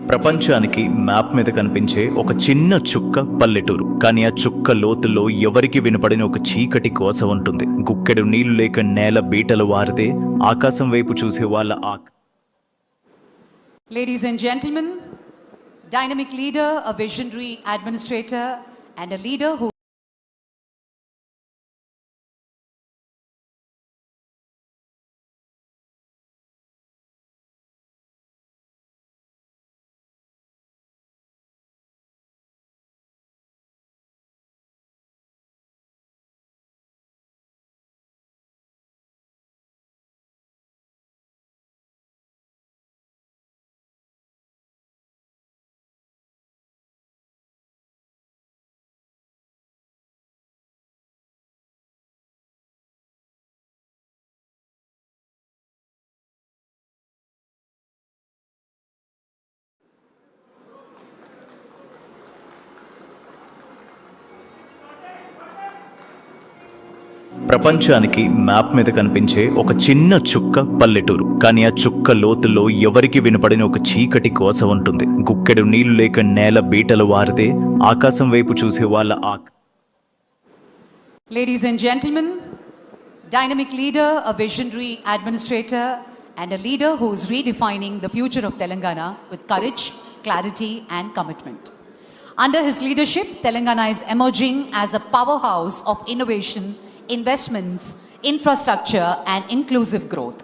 ప్రపంచానికి మ్యాప్ మీద కనిపించే ఒక చిన్న చుక్క పల్లెటూరు. కానీ ఆ చుక్క లోతుల్లో ఎవరికి వినపడిన ఒక చీకటి కోస ఉంటుంది. గుక్కెడు నీళ్లు లేక నేల బీటలు వారితే ఆకాశం వైపు చూసే వాళ్ళ Ladies and gentlemen, dynamic leader, a visionary administrator, and a leader who ప్రపంచానికి మ్యాప్ మీద కనిపించే ఒక చిన్న చుక్క పల్లెటూరు. కానీ ఆ చుక్క లోతుల్లో ఎవరికి వినపడిన ఒక చీకటి కోస ఉంటుంది. గుక్కెడు నీళ్లు లేక నేల బీటలు వారితే ఆకాశం వైపు చూసే వాళ్ళ Ladies and gentlemen, dynamic leader, a visionary administrator, and a leader who is redefining the future of Telangana with courage, clarity, and commitment. Under his leadership, Telangana is emerging as a powerhouse of innovation, investments, infrastructure, and inclusive growth,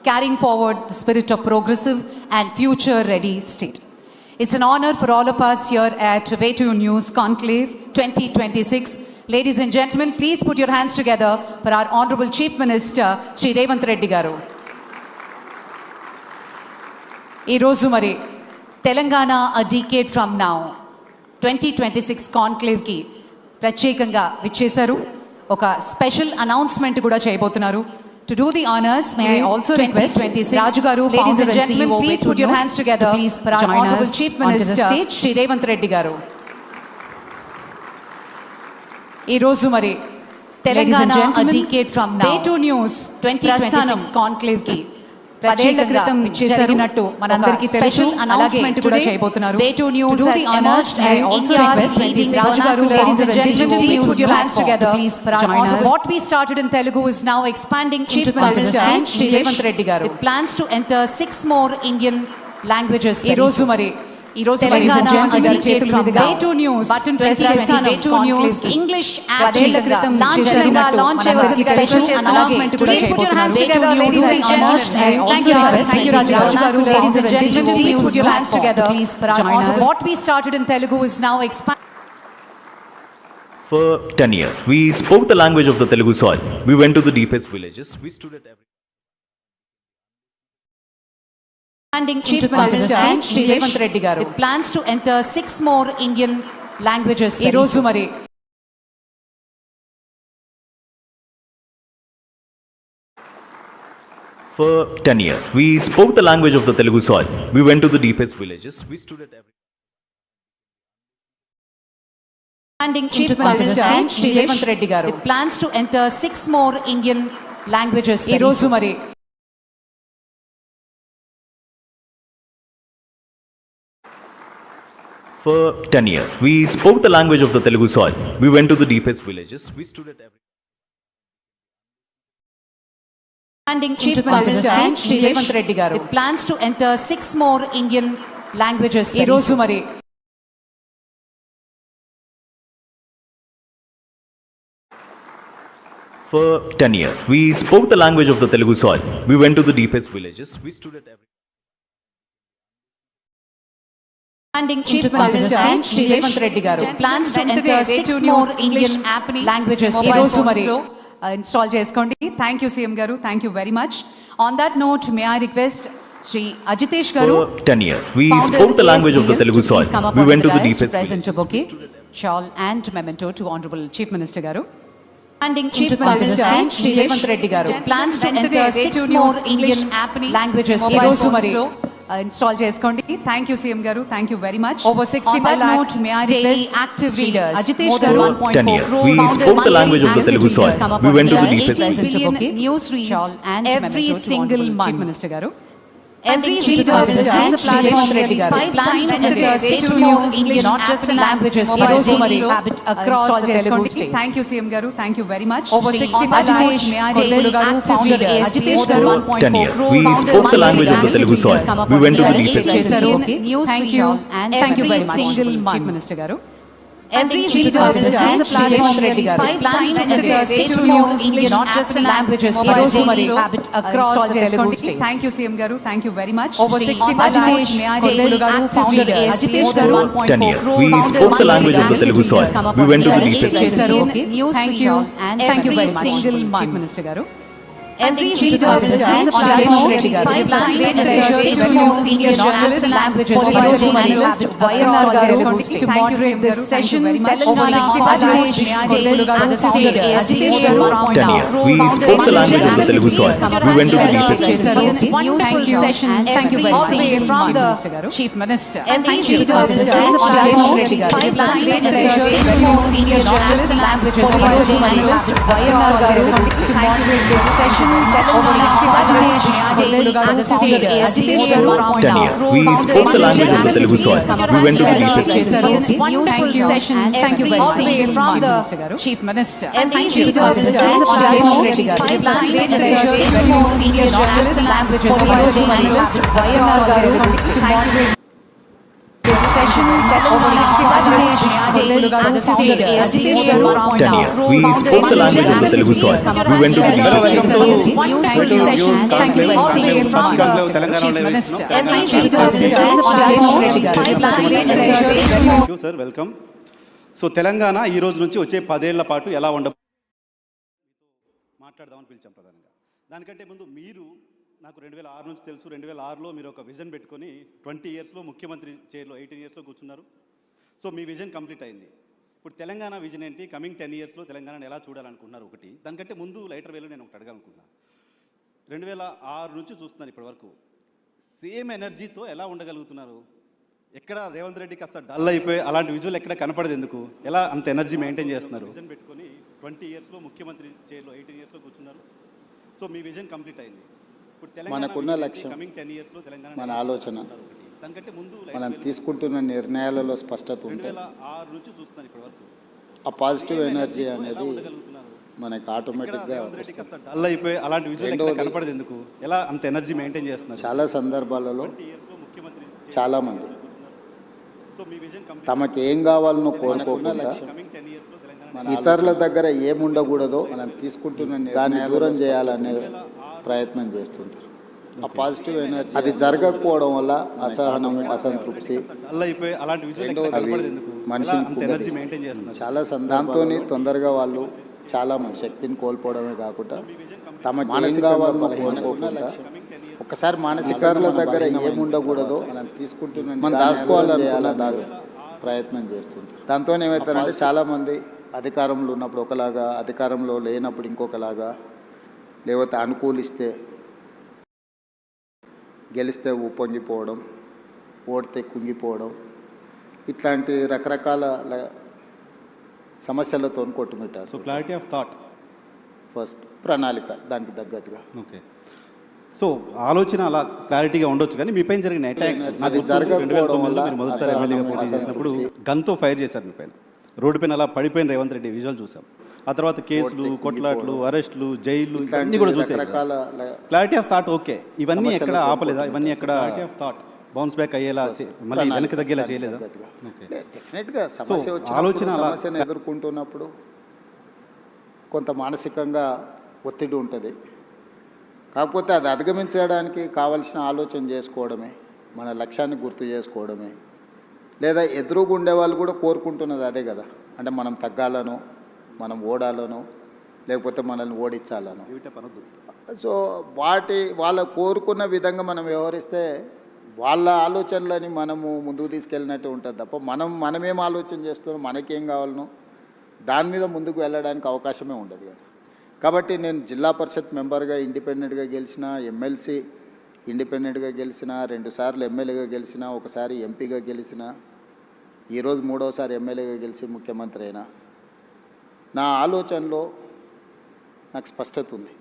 carrying forward the spirit of progressive and future-ready state. It's an honor for all of us here at Way2 News Conclave 2026. Ladies and gentlemen, please put your hands together for our Honorable Chief Minister, Shri Revanth Reddy Garu. ఈ రోజు మరి Telangana a decade from now 2026 కాన్క్లేవ్కి ప్రత్యేకంగా విచ్చేశారు. ఒక special announcement కూడా చేయబోతున్నారు. To do the honors, may I also request Raju Garu, ladies and gentlemen, please put your hands together for our Honorable Chief Minister, Shri Revanth Reddy Garu. ఈ రోజు మరి Telangana a decade from now Way2 News 2026 కాన్క్లేవ్కి ప్రత్యేకంగా జరిగినట్టు మనందరికీ తెలుసు. Announcement కూడా చేయబోతున్నారు. Way2 News has emerged as India's leading Raju Garu, ladies and gentlemen, please put your hands together for our honor. What we started in Telugu is now expanding into Minister Shri Revanth Reddy Garu with plans to enter 6 more Indian languages. ఈ రోజు Telangana Way2 News button press చేసి Way2 News English app లాంఛనంగా launch చేయవలసిన special announcement కూడా చేయబోతున్నారు. Way2 News and gentlemen, thank you Raju Garu, ladies and gentlemen, please put your hands together for our honor. What we started in Telugu is now expanding. For 10 years, we spoke the language of the Telugu soil. We went to the deepest villages. We stood at every Chief Minister Shri Revanth Reddy Garu with plans to enter 6 more Indian languages. ఈ రోజు మరి For 10 years, we spoke the language of the Telugu soil. We went to the deepest villages. We stood at every Chief Minister Shri Revanth Reddy Garu with plans to enter 6 more Indian languages. ఈ రోజు మరి For 10 years, we spoke the language of the Telugu soil. We went to the deepest villages. We stood at every Chief Minister Shri Revanth Reddy Garu with plans to enter 6 more Indian languages. ఈ రోజు మరి For 10 years, we spoke the language of the Telugu soil. We went to the deepest villages. We stood at every Chief Minister Shri Revanth Reddy Garu plans to enter 6 more Indian languages. ఈ రోజు మరి install చేసుకోండి. Thank you CM గారు, thank you very much. On that note, may I request Shri Ajitesh గారు. For 10 years, we spoke the language of the Telugu soil. We went to the deepest present a bouquet, shawl and memento to Honorable Chief Minister Garu. Chief Minister Shri Revanth Reddy Garu plans to enter 6 more Indian languages. ఈ రోజు మరి install చేసుకోండి. Thank you CM గారు, thank you very much. Over 65 lakh daily active readers. Ajitesh గారు 1.4 crore. We spoke the language of the Telugu soil. We went to the deepest billion news reads every single month. Chief Minister గారు Every leader is a platform ready. Plans to integrate Telugu news, English, not just in languages, but a daily habit across the Telugu states. Thank you, CM Garu. Thank you very much. Over 65 Telugu Garu, founder Ajitesh Garu, 10 years. We spoke the language of the Telugu soil. We went to the deepest. Thank you, and thank you very much. Chief Minister Garu. Every leader is a platform ready. Plans to integrate Telugu news, English, not just in languages, but a daily habit across the Telugu states. Thank you, CM Garu. Thank you very much. Over 65 Telugu Garu, founder Ajitesh Garu, 10 years. We spoke the language of the Telugu soil. We went to the deepest. Thank you, and thank you very much. Chief Minister Garu. Every leader is a platform ready. Plans to integrate Telugu news, English, not just in languages, but a daily habit across the Telugu states. To moderate this session, Over 65 Telugu Garu, founder Ajitesh Garu, 10 years. We spoke the language of the Telugu soil. We went to the deepest. Thank you, session. Thank you very much. From the Chief Minister. Every leader is a platform ready. Plans to integrate Telugu news, English, not just in languages, but a daily habit across the Telugu states. To moderate this session, Over 65 Telugu Garu, founder Ajitesh Garu, 10 years. We spoke the language of the Telugu soil. We went to the deepest. Thank you, session. Thank you very much. From the Chief Minister. Every leader is a platform ready. Plans to integrate Telugu news, English, not just in languages, but a daily habit across the Telugu states. To moderate This session, over 65 Telugu Garu, founder Ajitesh Garu, 10 years. We spoke the language of the Telugu soil. We went to the deepest. Thank you, session. Thank you very much. from the Chief Minister. Every leader is a platform ready. Plans to integrate Telugu news. You sir welcome. So Telangana ఈ రోజు నుంచి వచ్చే 10 ఏళ్ల పాటు ఎలా మాట్లాడదామని పిలిచాం ప్రధానంగా. దానికంటే ముందు మీరు నాకు 2006 నుంచి తెలుసు. 2006లో మీరు ఒక విజన్ పెట్టుకొని 20 ఇయర్స్లో ముఖ్యమంత్రి చైర్లో 18 ఇయర్స్లో కూర్చున్నారు. సో మీ విజన్ కంప్లీట్ అయింది. ఇప్పుడు తెలంగాణ విజన్ ఏంటి? కమింగ్ 10 ఇయర్స్లో తెలంగాణను ఎలా చూడాలనుకుంటున్నారు ఒకటి. దానికంటే ముందు లైటర్ వేలో నేను ఒకటి అడగాలనుకున్నా. 2006 నుంచి చూస్తున్నారు ఇప్పటి వరకు సేమ్ ఎనర్జీతో ఎలా ఉండగలుగుతున్నారు? ఎక్కడ రేవంత్ రెడ్డి కాస్త డల్ అయిపోయి అలాంటి విజువల్ ఎక్కడ కనపడదు ఎందుకు? ఎలా అంత ఎనర్జీ మెయింటైన్ చేస్తున్నారు? విజన్ పెట్టుకొని 20 ఇయర్స్లో ముఖ్యమంత్రి చైర్లో 18 ఇయర్స్లో కూర్చున్నారు. సో మీ విజన్ కంప్లీట్ అయింది. ఇప్పుడు మనకున్న లక్ష్యం, కమింగ్ 10 ఇయర్స్లో తెలంగాణ మన ఆలోచన, దానికంటే ముందు మనం తీసుకుంటున్న నిర్ణయాలలో స్పష్టత ఉంటే 2006 నుంచి చూస్తున్నారు ఇప్పటి వరకు ఆ పాజిటివ్ ఎనర్జీ అనేది ఉండగలుగుతున్నారు. మనకి ఆటోమేటిక్గా రేవంత్ రెడ్డి కాస్త డల్ అయిపోయి అలాంటి విజువల్ ఎక్కడ కనపడదు ఎందుకు? ఎలా అంత ఎనర్జీ మెయింటైన్ చేస్తున్నారు? చాలా సందర్భాలలో 20 ఇయర్స్లో ముఖ్యమంత్రి చాలామంది సో మీ విజన్ కంప్లీట్ తమకి ఏం కావాలనో కోరుకోకుండా కమింగ్ 10 ఇయర్స్లో తెలంగాణ ఇతరుల దగ్గర ఏముండకూడదో మనం తీసుకుంటున్న దాన్ని దూరం చేయాలనే ప్రయత్నం చేస్తుంటారు. ఆ పాజిటివ్ ఎనర్జీ అది జరగకపోవడం వల్ల అసహనం, అసంతృప్తి డల్ అయిపోయి అలాంటి విజువల్ ఎక్కడ అవి కనపడదు ఎందుకు? మనిషిని అంత ఎనర్జీ మెయింటైన్ చేస్తున్నారు. చాలా దాంతో తొందరగా వాళ్ళు చాలా మంది శక్తిని కోల్పోవడమే కాకుండా తమకి ఏం కావాలో కోరుకోకుండా ఒకసారి మానసికారుల దగ్గర ఏముండకూడదో మనం తీసుకుంటున్న మనం దాచుకోవాలనుకున్న దాని ప్రయత్నం చేస్తుంటారు. దాంతో ఏమవుతారంటే చాలామంది అధికారంలో ఉన్నప్పుడు ఒకలాగా, అధికారంలో లేనప్పుడు ఇంకొకలాగా, లేకపోతే అనుకూలిస్తే గెలిస్తే ఉప్పొంగిపోవడం, ఓడితే కుంగిపోవడం, ఇట్లాంటి రకరకాల సమస్యలతో కొట్టుమిట్టారు. So clarity of thought first ప్రణాళిక దానికి తగ్గట్టుగా. ఓకే. సో ఆలోచన అలా క్లారిటీగా ఉండొచ్చు కానీ మీ పైన జరిగిన అటాక్స్ అది జరగకపోవడం వల్ల మీరు మొదటిసారి ఎమ్మెల్యేగా పోటీ చేసినప్పుడు గన్తో ఫైర్ చేశారు మీ పైన. రోడ్డు పైన అలా పడిపోయిన రేవంత్ రెడ్డి విజువల్ చూసాం. ఆ తర్వాత కేసులు, కొట్లాట్లు, అరెస్టులు, జైలు ఇవన్నీ కూడా చూసారు. రకరకాల క్లారిటీ ఆఫ్ థాట్ ఓకే. ఇవన్నీ ఎక్కడ ఆపలేదా? ఇవన్నీ ఎక్కడ clarity of thought bounce back అయ్యేలా మళ్ళీ వెనక్కి తగ్గేలా చేయలేదా? డెఫినెట్గా సమస్య వచ్చినప్పుడు, ఆలోచన సమస్యను ఎదుర్కొంటున్నప్పుడు కొంత మానసికంగా ఒత్తిడి ఉంటుంది. కాకపోతే అది అధిగమించడానికి కావలసిన ఆలోచన చేసుకోవడమే, మన లక్ష్యాన్ని గుర్తు చేసుకోవడమే. లేదా ఎదురుగా ఉండే వాళ్ళు కూడా కోరుకుంటున్నది అదే కదా, అంటే మనం తగ్గాలనో, మనం ఓడాలనో, లేకపోతే మనల్ని ఓడించాలనో. సో వాళ్ళ కోరుకున్న విధంగా మనం వ్యవహరిస్తే వాళ్ళ ఆలోచనలని మనము ముందుకు తీసుకెళ్ళినట్టు ఉంటుంది తప్ప మనమేం ఆలోచన చేస్తున్నాం, మనకేం కావాలనో దాని మీద ముందుకు వెళ్ళడానికి అవకాశమే ఉండదు కదా. కాబట్టి నేను జిల్లా పరిషత్ మెంబర్గా ఇండిపెండెంట్గా గెలిచిన, ఎమ్మెల్సీ ఇండిపెండెంట్గా గెలిచిన, 2 సార్లు ఎమ్మెల్యేగా గెలిచిన, ఒకసారి ఎంపీగా గెలిచిన, ఈరోజు 3వసారి ఎమ్మెల్యేగా గెలిచి ముఖ్యమంత్రి అయినా. నా ఆలోచనలో నాకు స్పష్టత ఉంది.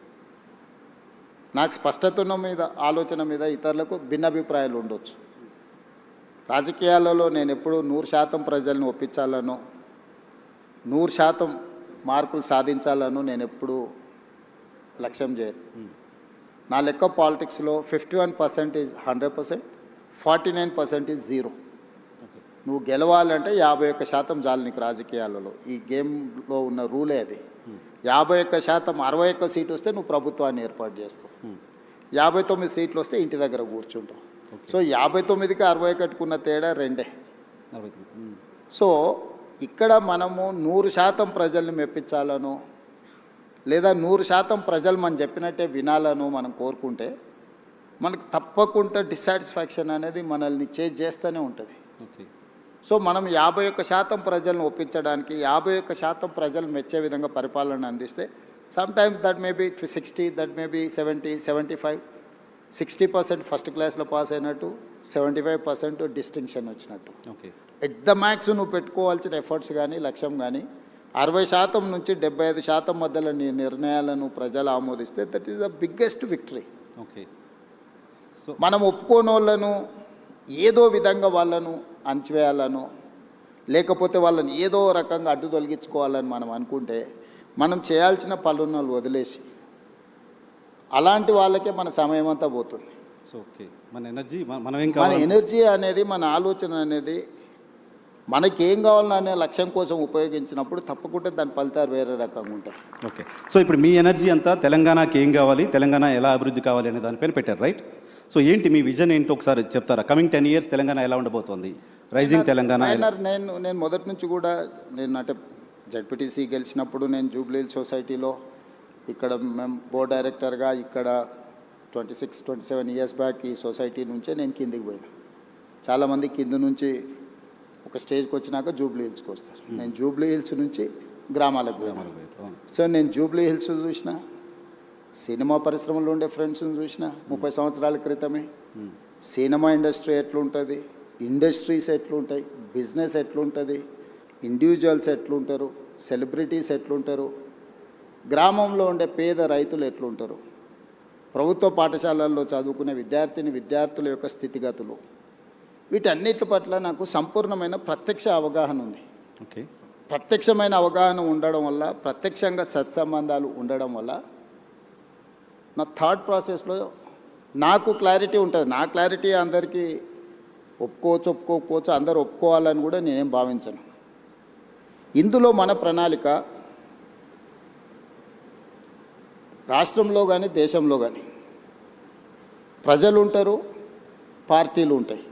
నాకు స్పష్టత ఉన్న మీద ఆలోచన మీద ఇతరులకు భిన్నాభిప్రాయాలు ఉండొచ్చు. రాజకీయాలలో నేను ఎప్పుడూ 100% ప్రజల్ని ఒప్పించాలను, 100% మార్కులు సాధించాలను నేను ఎప్పుడూ లక్ష్యం చేయను. నా లెక్క పాలిటిక్స్లో 51% ఈజ్ 100%, 49% ఈజ్ 0. నువ్వు గెలవాలంటే 51% చాలు నీకు రాజకీయాలలో. ఈ గేమ్లో ఉన్న రూలే అది. 51%, 61 సీటు వస్తే నువ్వు ప్రభుత్వాన్ని ఏర్పాటు చేస్తావు. 59 సీట్లు వస్తే ఇంటి దగ్గర కూర్చుంటావు. సో 59కి 61కున్న తేడా 2. సో ఇక్కడ మనము 100% ప్రజల్ని మెప్పించాలను, లేదా 100% ప్రజలు మనం చెప్పినట్టే వినాలను మనం కోరుకుంటే మనకు తప్పకుండా డిస్సాటిస్ఫాక్షన్ అనేది మనల్ని చేస్తూనే ఉంటుంది. సో మనం 51% ప్రజలను ఒప్పించడానికి 51% ప్రజలు మెచ్చే విధంగా పరిపాలన అందిస్తే sometimes that may be 60, that may be 70, 75, 60% first క్లాస్లో పాస్ అయినట్టు, 75% డిస్టింక్షన్ వచ్చినట్టు. ఎట్ ద మ్యాక్స్ నువ్వు పెట్టుకోవాల్సిన ఎఫర్ట్స్ కానీ లక్ష్యం కానీ 60% నుంచి 75% మధ్యలో నీ నిర్ణయాలను ప్రజలు ఆమోదిస్తే that is the biggest victory. మనం ఒప్పుకోని వాళ్ళను ఏదో విధంగా వాళ్ళను అణచివేయాలను, లేకపోతే వాళ్ళని ఏదో రకంగా అడ్డు తొలగించుకోవాలని మనం అనుకుంటే మనం చేయాల్సిన పనులను వదిలేసి అలాంటి వాళ్ళకే మన సమయం అంతా పోతుంది. మన ఎనర్జీ అనేది, మన ఆలోచన అనేది మనకేం కావాలనే లక్ష్యం కోసం ఉపయోగించినప్పుడు తప్పకుండా దాని ఫలితాలు వేరే రకంగా ఉంటాయి. ఓకే, సో ఇప్పుడు మీ ఎనర్జీ అంతా తెలంగాణకి ఏం కావాలి, తెలంగాణ ఎలా అభివృద్ధి కావాలి అనే దానిపైన పెట్టారు, రైట్? సో ఏంటి మీ విజన్ ఏంటో ఒకసారి చెప్తారా? కమింగ్ 10 years తెలంగాణ ఎలా ఉండబోతోంది? రైజింగ్ తెలంగాణ. నేను మొదటి నుంచి కూడా నేను అంటే జడ్పీటీసీ గెలిచినప్పుడు నేను జూబ్లీ సొసైటీలో ఇక్కడ మేము బోర్డ్ డైరెక్టర్గా ఇక్కడ 26-27 years బ్యాక్ ఈ సొసైటీ నుంచే నేను కిందికి పోయినా. చాలామంది కింద నుంచి ఒక స్టేజ్కి వచ్చినాక జూబ్లీ హిల్స్కి వస్తారు. నేను జూబ్లీ హిల్స్ నుంచి గ్రామాలకు పోయినా. సో నేను జూబ్లీ హిల్స్ చూసిన, సినిమా పరిశ్రమలో ఉండే ఫ్రెండ్స్ని చూసిన 30 సంవత్సరాల క్రితమే. సినిమా ఇండస్ట్రీ ఎట్లుంటుంది, ఇండస్ట్రీస్ ఎట్లుంటాయి, బిజినెస్ ఎట్లుంటుంది, ఇండివిజువల్స్ ఎట్లుంటారు, సెలబ్రిటీస్ ఎట్లుంటారు, గ్రామంలో ఉండే పేద రైతులు ఎట్లుంటారు, ప్రభుత్వ పాఠశాలల్లో చదువుకునే విద్యార్థుల యొక్క స్థితిగతులు, వీటన్నిటి పట్ల నాకు సంపూర్ణమైన ప్రత్యక్ష అవగాహన ఉంది. ఓకే, ప్రత్యక్షమైన అవగాహన ఉండడం వల్ల, ప్రత్యక్షంగా సత్సంబంధాలు ఉండడం వల్ల నా థాట్ ప్రాసెస్లో నాకు క్లారిటీ ఉంటుంది. నా క్లారిటీ అందరికీ ఒప్పుకోకపోవచ్చు, అందరూ ఒప్పుకోవాలని కూడా నేనేం భావించను. ఇందులో మన ప్రణాళిక రాష్ట్రంలో కానీ దేశంలో కానీ ప్రజలు ఉంటారు, పార్టీలు ఉంటాయి,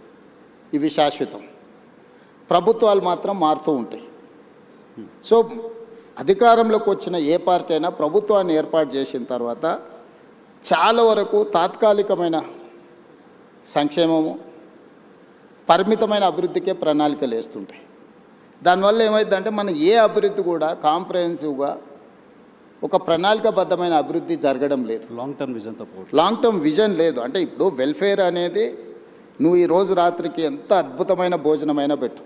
ఇవి శాశ్వతం. ప్రభుత్వాలు మాత్రం మారుతూ ఉంటాయి. సో అధికారంలోకి వచ్చిన ఏ పార్టీ అయినా ప్రభుత్వాన్ని ఏర్పాటు చేసిన తర్వాత చాలా వరకు తాత్కాలికమైన సంక్షేమము, పరిమితమైన అభివృద్ధికే ప్రణాళికలు వేస్తుంటాయి. దానివల్ల ఏమైందంటే మనం ఏ అభివృద్ధి కూడా కాంప్రహెన్సివ్గా ఒక ప్రణాళికాబద్ధమైన అభివృద్ధి జరగడం లేదు. లాంగ్ టర్మ్ విజన్ లేదు. అంటే ఇప్పుడు వెల్ఫేర్ అనేది నువ్వు ఈరోజు రాత్రికి ఎంత అద్భుతమైన భోజనమైనా పెట్టు,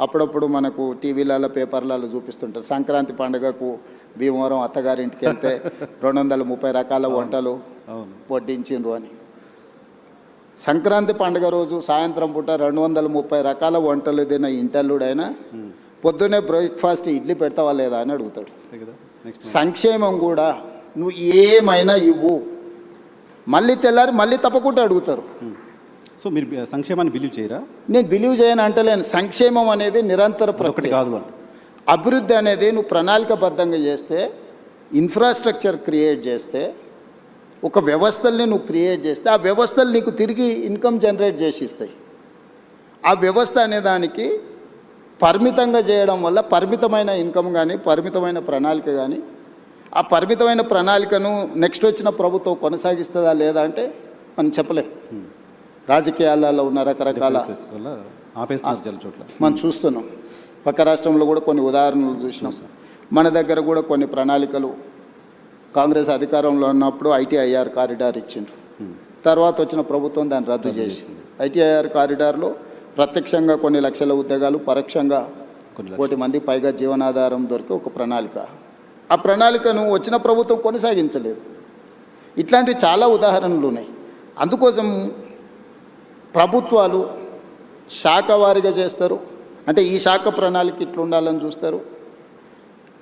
అప్పుడప్పుడు మనకు టీవీలలో పేపర్లలో చూపిస్తుంటారు సంక్రాంతి పండుగకు భీమవరం అత్తగారింటికి వెళ్తే 230 రకాల వంటలు వడ్డించిండ్రు అని. సంక్రాంతి పండుగ రోజు సాయంత్రం పూట 230 రకాల వంటలు తిన్న ఇంటల్లుడైనా పొద్దున్నే బ్రేక్ఫాస్ట్ ఇడ్లీ పెడతావా లేదా అని అడుగుతాడు. సంక్షేమం కూడా నువ్వు ఏమైనా ఇవ్వు, మళ్ళీ తెల్లారి మళ్ళీ తప్పకుండా అడుగుతారు. సో మీరు సంక్షేమాన్ని బిలీవ్ చేయరా? నేను బిలీవ్ చేయను అంటలేను. సంక్షేమం అనేది నిరంతర ప్రక్రియ కాదు. అభివృద్ధి అనేది నువ్వు ప్రణాళికబద్ధంగా చేస్తే, ఇన్ఫ్రాస్ట్రక్చర్ క్రియేట్ చేస్తే, ఒక వ్యవస్థల్ని నువ్వు క్రియేట్ చేస్తే ఆ వ్యవస్థలు నీకు తిరిగి ఇన్కమ్ జనరేట్ చేసి ఇస్తాయి. ఆ వ్యవస్థ అనే దానికి పరిమితంగా చేయడం వల్ల పరిమితమైన ఇన్కమ్ కానీ, పరిమితమైన ప్రణాళిక కానీ, ఆ పరిమితమైన ప్రణాళికను నెక్స్ట్ వచ్చిన ప్రభుత్వం కొనసాగిస్తుందా లేదా అంటే మనం చెప్పలేం. రాజకీయాలలో ఉన్న రకరకాల మనం చూస్తున్నాం. పక్క రాష్ట్రంలో కూడా కొన్ని ఉదాహరణలు చూసినాం. మన దగ్గర కూడా కొన్ని ప్రణాళికలు కాంగ్రెస్ అధికారంలో ఉన్నప్పుడు ITIR కారిడార్ ఇచ్చిండ్రు. తర్వాత వచ్చిన ప్రభుత్వం దాన్ని రద్దు చేసింది. ITIR కారిడార్లో ప్రత్యక్షంగా కొన్ని లక్షల ఉద్యోగాలు, పరోక్షంగా 1 కోటి మందికి పైగా జీవనాధారం దొరికే ఒక ప్రణాళిక. ఆ ప్రణాళికను వచ్చిన ప్రభుత్వం కొనసాగించలేదు. ఇట్లాంటివి చాలా ఉదాహరణలు ఉన్నాయి. అందుకోసం ప్రభుత్వాలు శాఖ వారీగా చేస్తారు, అంటే ఈ శాఖ ప్రణాళిక ఇట్లా ఉండాలని చూస్తారు,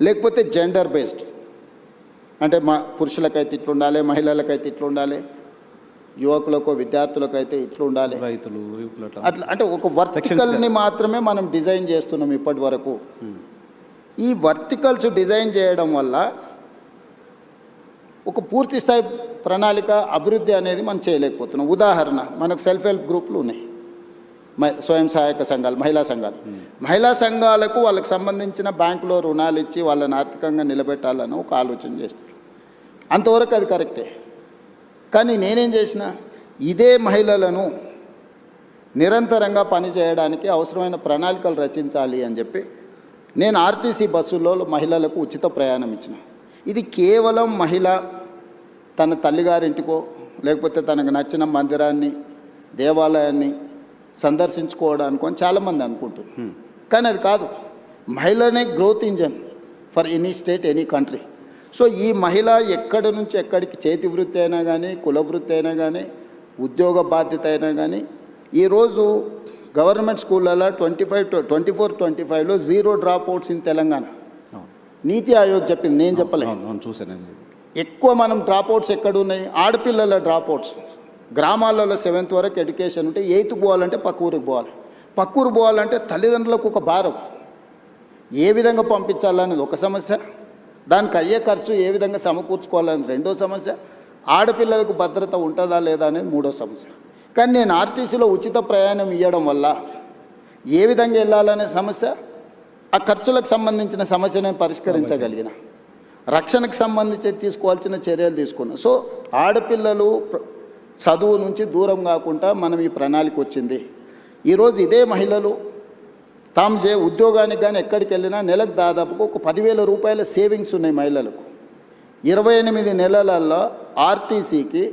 లేకపోతే జెండర్ బేస్డ్, అంటే మా పురుషులకైతే ఇట్లా ఉండాలి, మహిళలకైతే ఇట్లా ఉండాలి, యువకులకు విద్యార్థులకైతే ఇట్లా ఉండాలి, రైతులు అట్లా అంటే ఒక వర్టికల్ని మాత్రమే మనం డిజైన్ చేస్తున్నాం ఇప్పటి వరకు. ఈ వర్టికల్స్ డిజైన్ చేయడం వల్ల ఒక పూర్తి స్థాయి ప్రణాళిక అభివృద్ధి అనేది మనం చేయలేకపోతున్నాం. ఉదాహరణ, మనకు సెల్ఫ్ హెల్ప్ గ్రూపులు ఉన్నాయి, స్వయం సహాయక సంఘాలు, మహిళా సంఘాలకు వాళ్ళకి సంబంధించిన బ్యాంకులో రుణాలు ఇచ్చి వాళ్ళని ఆర్థికంగా నిలబెట్టాలని ఒక ఆలోచన చేస్తారు. అంతవరకు అది కరెక్టే. కానీ నేనేం చేసిన, ఇదే మహిళలను నిరంతరంగా పనిచేయడానికి అవసరమైన ప్రణాళికలు రచించాలి అని చెప్పి నేను ఆర్టీసీ బస్సుల్లో మహిళలకు ఉచిత ప్రయాణం ఇచ్చిన. ఇది కేవలం మహిళ తన తల్లిగారింటికో లేకపోతే తనకు నచ్చిన మందిరాన్ని, దేవాలయాన్ని సందర్శించుకోవడానికో అని చాలామంది అనుకుంటున్నారు. కానీ అది కాదు. మహిళనే growth engine for any state, any country. So ఈ మహిళ ఎక్కడి నుంచి ఎక్కడికి, చేతి వృత్తి అయినా కానీ, కుల వృత్తి అయినా కానీ, ఉద్యోగ బాధ్యత అయినా కానీ, ఈరోజు గవర్నమెంట్ స్కూళ్ళలో 24-25లో 0 డ్రాప్ అవుట్స్ ఇన్ తెలంగాణ. నీతి ఆయోగ్ చెప్పింది, నేను చెప్పలేదు. చూసానండి. ఎక్కువ మనం డ్రాప్ అవుట్స్ ఎక్కడ ఉన్నాయి, ఆడపిల్లల డ్రాప్ అవుట్స్. గ్రామాలలో 7th వరకు ఎడ్యుకేషన్ ఉంటే 8th పోవాలంటే పక్క ఊరికి పోవాలి. పక్క ఊరు పోవాలంటే తల్లిదండ్రులకు ఒక భారం. ఏ విధంగా పంపించాలనేది ఒక సమస్య, దానికి అయ్యే ఖర్చు ఏ విధంగా సమకూర్చుకోవాలనేది రెండో సమస్య, ఆడపిల్లలకు భద్రత ఉంటుందా లేదా అనేది మూడో సమస్య. కానీ నేను ఆర్టీసీలో ఉచిత ప్రయాణం ఇవ్వడం వల్ల ఏ విధంగా వెళ్ళాలనే సమస్య, ఆ ఖర్చులకు సంబంధించిన సమస్య నేను పరిష్కరించగలిగిన, రక్షణకు సంబంధించి తీసుకోవాల్సిన చర్యలు తీసుకున్నాను. సో ఆడపిల్లలు చదువు నుంచి దూరం కాకుండా మనం ఈ ప్రణాళిక వచ్చింది. ఈరోజు ఇదే మహిళలు తాము ఉద్యోగానికి కానీ ఎక్కడికి వెళ్ళినా నెలకు దాదాపుగా ఒక 10,000 రూపాయల సేవింగ్స్ ఉన్నాయి మహిళలకు. 28 నెలలలో ఆర్టీసీకి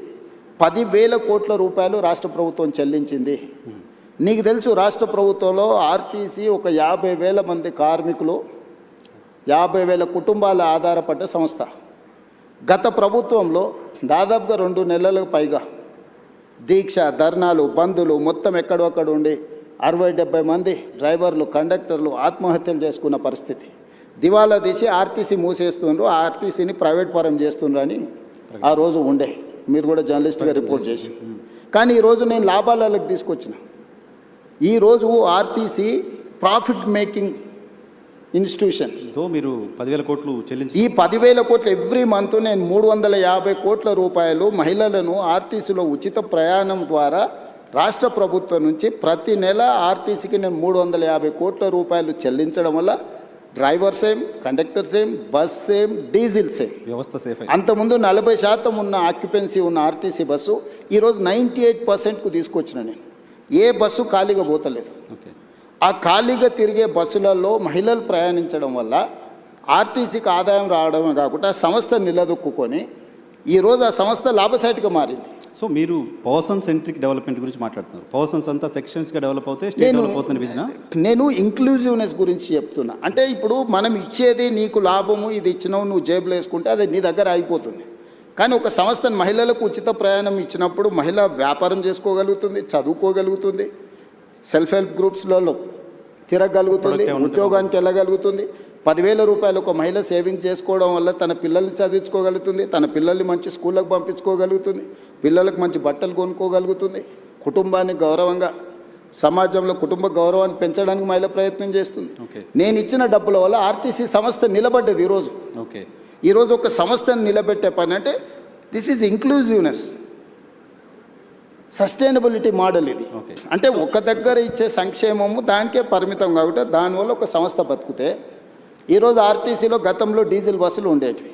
10,000 కోట్ల రూపాయలు రాష్ట్ర ప్రభుత్వం చెల్లించింది. నీకు తెలుసు, రాష్ట్ర ప్రభుత్వంలో ఆర్టీసీ ఒక 50,000 మంది కార్మికులు, 50,000 కుటుంబాల ఆధారపడ్డ సంస్థ. గత ప్రభుత్వంలో దాదాపుగా 2 నెలలకు పైగా దీక్ష, ధర్నాలు, బంధులు మొత్తం ఎక్కడొక్కడ ఉండి 60-70 మంది డ్రైవర్లు, కండక్టర్లు ఆత్మహత్యలు చేసుకున్న పరిస్థితి. దివాలా తీసి ఆర్టీసీ మూసేస్తుండ్రు, ఆర్టీసీని ప్రైవేట్ పరం చేస్తుండ్రు అని ఆ రోజు ఉండే. మీరు కూడా జర్నలిస్ట్గా రిపోర్ట్ చేసి. కానీ ఈరోజు నేను లాభాలకు తీసుకొచ్చిన. ఈరోజు ఆర్టీసీ ప్రాఫిట్ మేకింగ్ ఇన్స్టిట్యూషన్. మీరు 10,000 కోట్లు చెల్లించి, ఈ 10,000 కోట్లు ఎవ్రీ మంత్ నేను 350 కోట్ల రూపాయలు మహిళలను ఆర్టీసీలో ఉచిత ప్రయాణం ద్వారా రాష్ట్ర ప్రభుత్వం నుంచి ప్రతి నెల ఆర్టీసీకి నేను 350 కోట్ల రూపాయలు చెల్లించడం వల్ల driver same, conductor same, bus same, diesel same, వ్యవస్థ సేఫ్. అంతకుముందు 40% ఉన్న ఆక్యుపెన్సీ ఉన్న ఆర్టీసీ బస్సు ఈరోజు 98%కు తీసుకొచ్చిన నేను. ఏ బస్సు ఖాళీగా పోతలేదు. ఆ ఖాళీగా తిరిగే బస్సులలో మహిళలు ప్రయాణించడం వల్ల ఆర్టీసీకి ఆదాయం రావడమే కాకుండా ఆ సంస్థ నిలదొక్కుని ఈరోజు ఆ సంస్థ లాభసాటిగా మారింది. సో మీరు పర్సన్ సెంట్రిక్ డెవలప్మెంట్ గురించి మాట్లాడుతున్నారు. పర్సన్స్ అంతా సెక్షన్స్గా డెవలప్ అవుతే స్టేట్ డెవలప్ అవుతుంది విజన్. నేను ఇంక్లూజివ్నెస్ గురించి చెప్తున్నా. అంటే ఇప్పుడు మనం ఇచ్చేది నీకు లాభము, ఇది ఇచ్చినావు నువ్వు జేబులో వేసుకుంటే అది నీ దగ్గర అయిపోతుంది. కానీ ఒక సంస్థను మహిళలకు ఉచిత ప్రయాణం ఇచ్చినప్పుడు మహిళ వ్యాపారం చేసుకోగలుగుతుంది, చదువుకోగలుగుతుంది, సెల్ఫ్ హెల్ప్ గ్రూప్స్లలో తిరగలుగుతుంది, ఉద్యోగానికి వెళ్ళగలుగుతుంది. 10,000 రూపాయలు ఒక మహిళ సేవింగ్ చేసుకోవడం వల్ల తన పిల్లల్ని చదివించుకోగలుగుతుంది, తన పిల్లల్ని మంచి స్కూళ్ళకు పంపించుకోగలుగుతుంది, పిల్లలకు మంచి బట్టలు కొనుక్కోగలుగుతుంది, కుటుంబాన్ని గౌరవంగా, సమాజంలో కుటుంబ గౌరవాన్ని పెంచడానికి మహిళ ప్రయత్నం చేస్తుంది. నేను ఇచ్చిన డబ్బుల వల్ల ఆర్టీసీ సంస్థ నిలబడ్డది. ఈరోజు ఒక సంస్థను నిలబెట్టే పని అంటే this is inclusiveness, sustainability model ఇది. అంటే ఒక దగ్గర ఇచ్చే సంక్షేమము దానికే పరిమితం కాబట్టి దానివల్ల ఒక సంస్థ బతుకుతే. ఈరోజు ఆర్టీసీలో గతంలో డీజిల్ బస్సులు ఉండేటివి.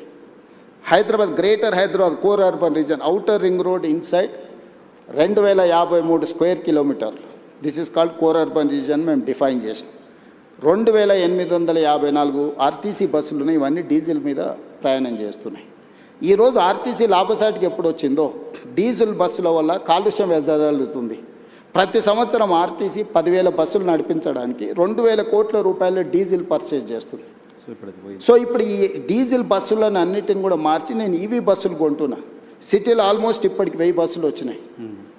Hyderabad, greater Hyderabad core urban region, outer ring road inside 2,053 square కిలోమీటర్లు. This is called core urban region మేము డిఫైన్ చేసినాం. 2,854 ఆర్టీసీ బస్సులు ఉన్నాయి. ఇవన్నీ డీజిల్ మీద ప్రయాణం చేస్తున్నాయి. ఈరోజు ఆర్టీసీ లాభసాటికి ఎప్పుడు వచ్చిందో డీజిల్ బస్సుల వల్ల కాలుష్యం వెదజల్లుతుంది. ప్రతి సంవత్సరం ఆర్టీసీ 10,000 బస్సులు నడిపించడానికి 2,000 కోట్ల రూపాయల డీజిల్ పర్చేజ్ చేస్తుంది. సో ఇప్పుడు ఈ డీజిల్ బస్సులను అన్నిటిని కూడా మార్చి నేను ఈవీ బస్సులు కొంటున్నా. సిటీలో ఆల్మోస్ట్ ఇప్పటికి 1000 బస్సులు వచ్చినాయి.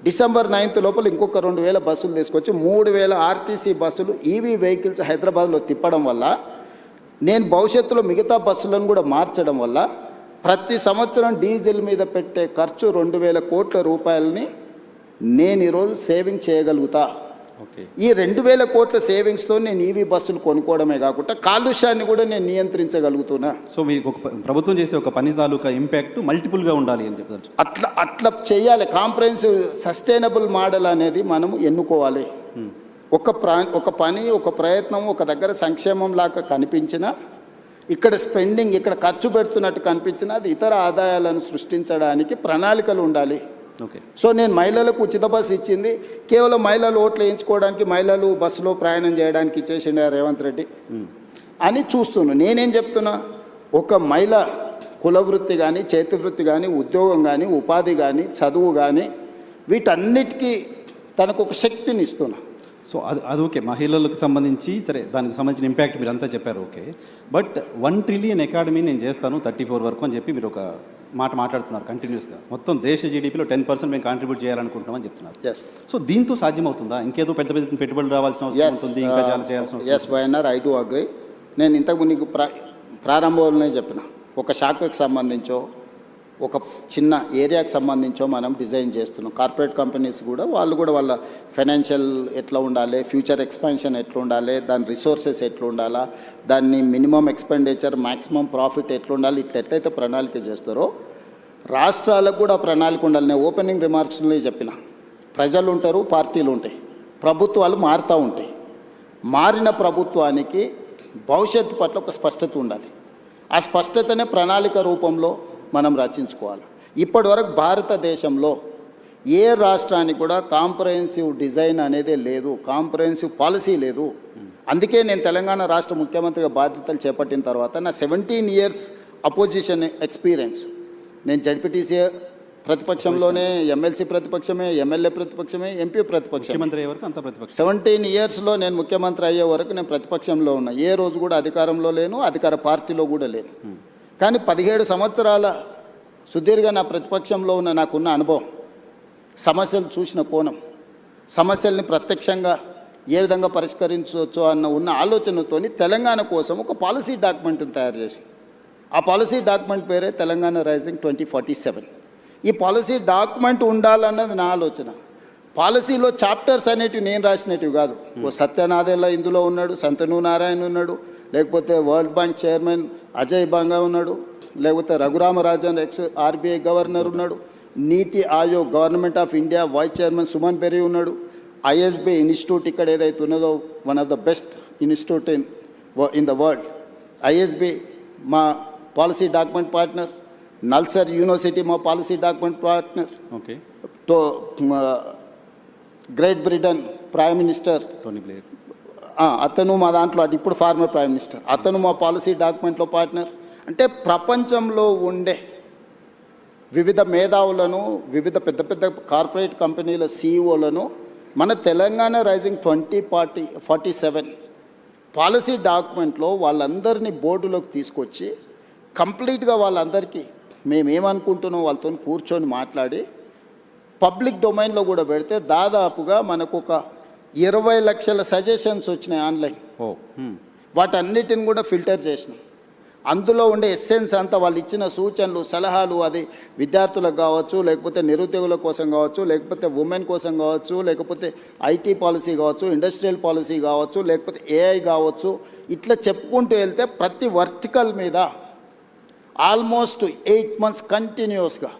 డిసెంబర్ 9th లోపల ఇంకొక 2000 బస్సులు తీసుకొచ్చి 3000 ఆర్టీసీ బస్సులు ఈవీ వెహికల్స్ హైదరాబాద్లో తిప్పడం వల్ల, నేను భవిష్యత్తులో మిగతా బస్సులను కూడా మార్చడం వల్ల ప్రతి సంవత్సరం డీజిల్ మీద పెట్టే ఖర్చు 2000 కోట్ల రూపాయలని నేను ఈరోజు సేవింగ్ చేయగలుగుతా. ఓకే. ఈ 2000 కోట్ల సేవింగ్స్తో నేను ఈవీ బస్సులు కొనుక్కోవడమే కాకుండా కాలుష్యాన్ని కూడా నేను నియంత్రించగలుగుతున్నా. సో మీకు ఒక ప్రభుత్వం చేసే ఒక పని తాలూకా ఇంపాక్ట్ మల్టిపుల్గా ఉండాలి అని చెప్పచ్చు. అట్లా చేయాలి. కాంప్రహెన్సివ్ సస్టైనబుల్ మోడల్ అనేది మనం ఎన్నుకోవాలి. ఒక పని, ఒక ప్రయత్నం ఒక దగ్గర సంక్షేమం లాగా కనిపించినా, ఇక్కడ స్పెండింగ్ ఇక్కడ ఖర్చు పెడుతున్నట్టు కనిపించినా, అది ఇతర ఆదాయాలను సృష్టించడానికి ప్రణాళికలు ఉండాలి. ఓకే. సో నేను మహిళలకు ఉచిత బస్సు ఇచ్చింది కేవలం మహిళలు ఓట్లు వేయించుకోవడానికి, మహిళలు బస్సులో ప్రయాణం చేయడానికి ఇచ్చేసిండే రేవంత్ రెడ్డి అని చూస్తున్నాను. నేనేం చెప్తున్నా, ఒక మహిళ కులవృత్తి కానీ, చేతి వృత్తి కానీ, ఉద్యోగం కానీ, ఉపాధి కానీ, చదువు కానీ, వీటన్నిటికీ తనకు ఒక శక్తిని ఇస్తున్నా. సో అది ఓకే, మహిళలకు సంబంధించి సరే, దానికి సంబంధించిన ఇంపాక్ట్ మీరు అంతా చెప్పారు. ఓకే, బట్ 1 ట్రిలియన్ ఎకాడమీ నేను చేస్తాను 34 వరకు అని చెప్పి మీరు ఒక మాట్లాడుతున్నారు కంటిన్యూస్గా. మొత్తం దేశ జీడీపీలో 10% మేము కాంట్రిబ్యూట్ చేయాలనుకుంటున్నామని చెప్తున్నారు. ఎస్. సో దీంతో సాధ్యమవుతుందా? ఇంకేదో పెద్ద పెద్ద పెట్టుబడులు రావాల్సిన అవసరం ఉంటుంది, ఇంకా చాలా చేయాల్సిన అవసరం. Yes YNR, I do agree. నేను ఇంతకు నీకు ప్రారంభంలోనే చెప్పిన, ఒక శాఖకు సంబంధించో ఒక చిన్న ఏరియాకి సంబంధించో మనం డిజైన్ చేస్తున్నాం. కార్పొరేట్ కంపెనీస్ కూడా వాళ్ళు కూడా వాళ్ళ ఫైనాన్షియల్ ఎట్లా ఉండాలి, ఫ్యూచర్ ఎక్స్పాన్షన్ ఎట్లా ఉండాలి, దాని రిసోర్సెస్ ఎట్లా ఉండాలా, దాన్ని మినిమం ఎక్స్పెండిచర్ మ్యాక్సిమం ప్రాఫిట్ ఎట్లా ఉండాలి, ఎట్లయితే ప్రణాళిక చేస్తారో రాష్ట్రాలకు కూడా ప్రణాళిక ఉండాలి. నేను ఓపెనింగ్ రిమార్క్స్లో చెప్పిన, ప్రజలు ఉంటారు, పార్టీలు ఉంటాయి, ప్రభుత్వాలు మారుతూ ఉంటాయి. మారిన ప్రభుత్వానికి భవిష్యత్తు పట్ల ఒక స్పష్టత ఉండాలి. ఆ స్పష్టతనే ప్రణాళిక రూపంలో మనం రచించుకోవాలి. ఇప్పటివరకు భారతదేశంలో ఏ రాష్ట్రానికి కూడా కాంప్రహెన్సివ్ డిజైన్ అనేది లేదు, కాంప్రహెన్సివ్ పాలసీ లేదు. అందుకే నేను తెలంగాణ రాష్ట్ర ముఖ్యమంత్రిగా బాధ్యతలు చేపట్టిన తర్వాత నా 17 years అపోజిషన్ ఎక్స్పీరియన్స్, నేను జడ్పీటీసీ ప్రతిపక్షంలోనే, ఎమ్మెల్సీ ప్రతిపక్షమే, ఎమ్మెల్యే ప్రతిపక్షమే, ఎంపీ ప్రతిపక్షం. 17 yearsలో నేను ముఖ్యమంత్రి అయ్యే వరకు నేను ప్రతిపక్షంలో ఉన్నా. ఏ రోజు కూడా అధికారంలో లేను, అధికార పార్టీలో కూడా లేను. కానీ 17 సంవత్సరాల సుదీర్ఘ నా ప్రతిపక్షంలో ఉన్న నాకున్న అనుభవం, సమస్యలు చూసిన కోణం, సమస్యల్ని ప్రత్యక్షంగా ఏ విధంగా పరిష్కరించవచ్చు ఉన్న ఆలోచనతోని తెలంగాణ కోసం ఒక పాలసీ డాక్యుమెంట్ని తయారు చేసి, ఆ పాలసీ డాక్యుమెంట్ పేరే తెలంగాణ రైజింగ్ 2047. ఈ పాలసీ డాక్యుమెంట్ ఉండాలన్నది నా ఆలోచన. పాలసీలో చాప్టర్స్ అనేటివి నేను రాసినవి కాదు. ఓ సత్యనాథెల్ల ఇందులో ఉన్నాడు, సంతను నారాయణ ఉన్నాడు, లేకపోతే world bank chairman Ajay Banga ఉన్నాడు, లేకపోతే రఘురామరాజన్ ఎక్స్ ఆర్బీఐ గవర్నర్ ఉన్నాడు, NITI Aayog government of India vice chairman Suman Bery ఉన్నాడు, ఐఎస్బీ ఇన్స్టిట్యూట్ ఇక్కడ ఏదైతే ఉన్నదో one of the best institute in the world, ISB మా policy document partner, NALSAR university మా policy document partner. Okay. Great Britain prime minister Tony Blair, అతను మా దాంట్లో, అది ఇప్పుడు ఫార్మర్ ప్రైమ్ మినిస్టర్, అతను మా పాలసీ డాక్యుమెంట్లో పార్ట్నర్. అంటే ప్రపంచంలో ఉండే వివిధ మేధావులను, వివిధ పెద్ద పెద్ద కార్పొరేట్ కంపెనీల సీఈఓలను మన తెలంగాణ రైజింగ్ 2047 పాలసీ డాక్యుమెంట్లో వాళ్ళందరినీ బోర్డులోకి తీసుకొచ్చి కంప్లీట్గా వాళ్ళందరికీ మేమేమనుకుంటున్నాం వాళ్ళతో కూర్చొని మాట్లాడి పబ్లిక్ డొమైన్లో కూడా పెడితే దాదాపుగా మనకు ఒక 20 లక్షల సజెషన్స్ వచ్చినాయి ఆన్లైన్. వాటన్నిటిని కూడా ఫిల్టర్ చేసినాం. అందులో ఉండే ఎస్సెన్స్ అంతా వాళ్ళు ఇచ్చిన సూచనలు, సలహాలు, అది విద్యార్థులకు కావచ్చు, లేకపోతే నిరుద్యోగుల కోసం కావచ్చు, లేకపోతే ఉమెన్ కోసం కావచ్చు, లేకపోతే ఐటీ పాలసీ కావచ్చు, ఇండస్ట్రియల్ పాలసీ కావచ్చు, లేకపోతే ఏఐ కావచ్చు, ఇట్లా చెప్పుకుంటూ వెళ్తే ప్రతి వర్టికల్ మీద ఆల్మోస్ట్ 8 months కంటిన్యూస్గా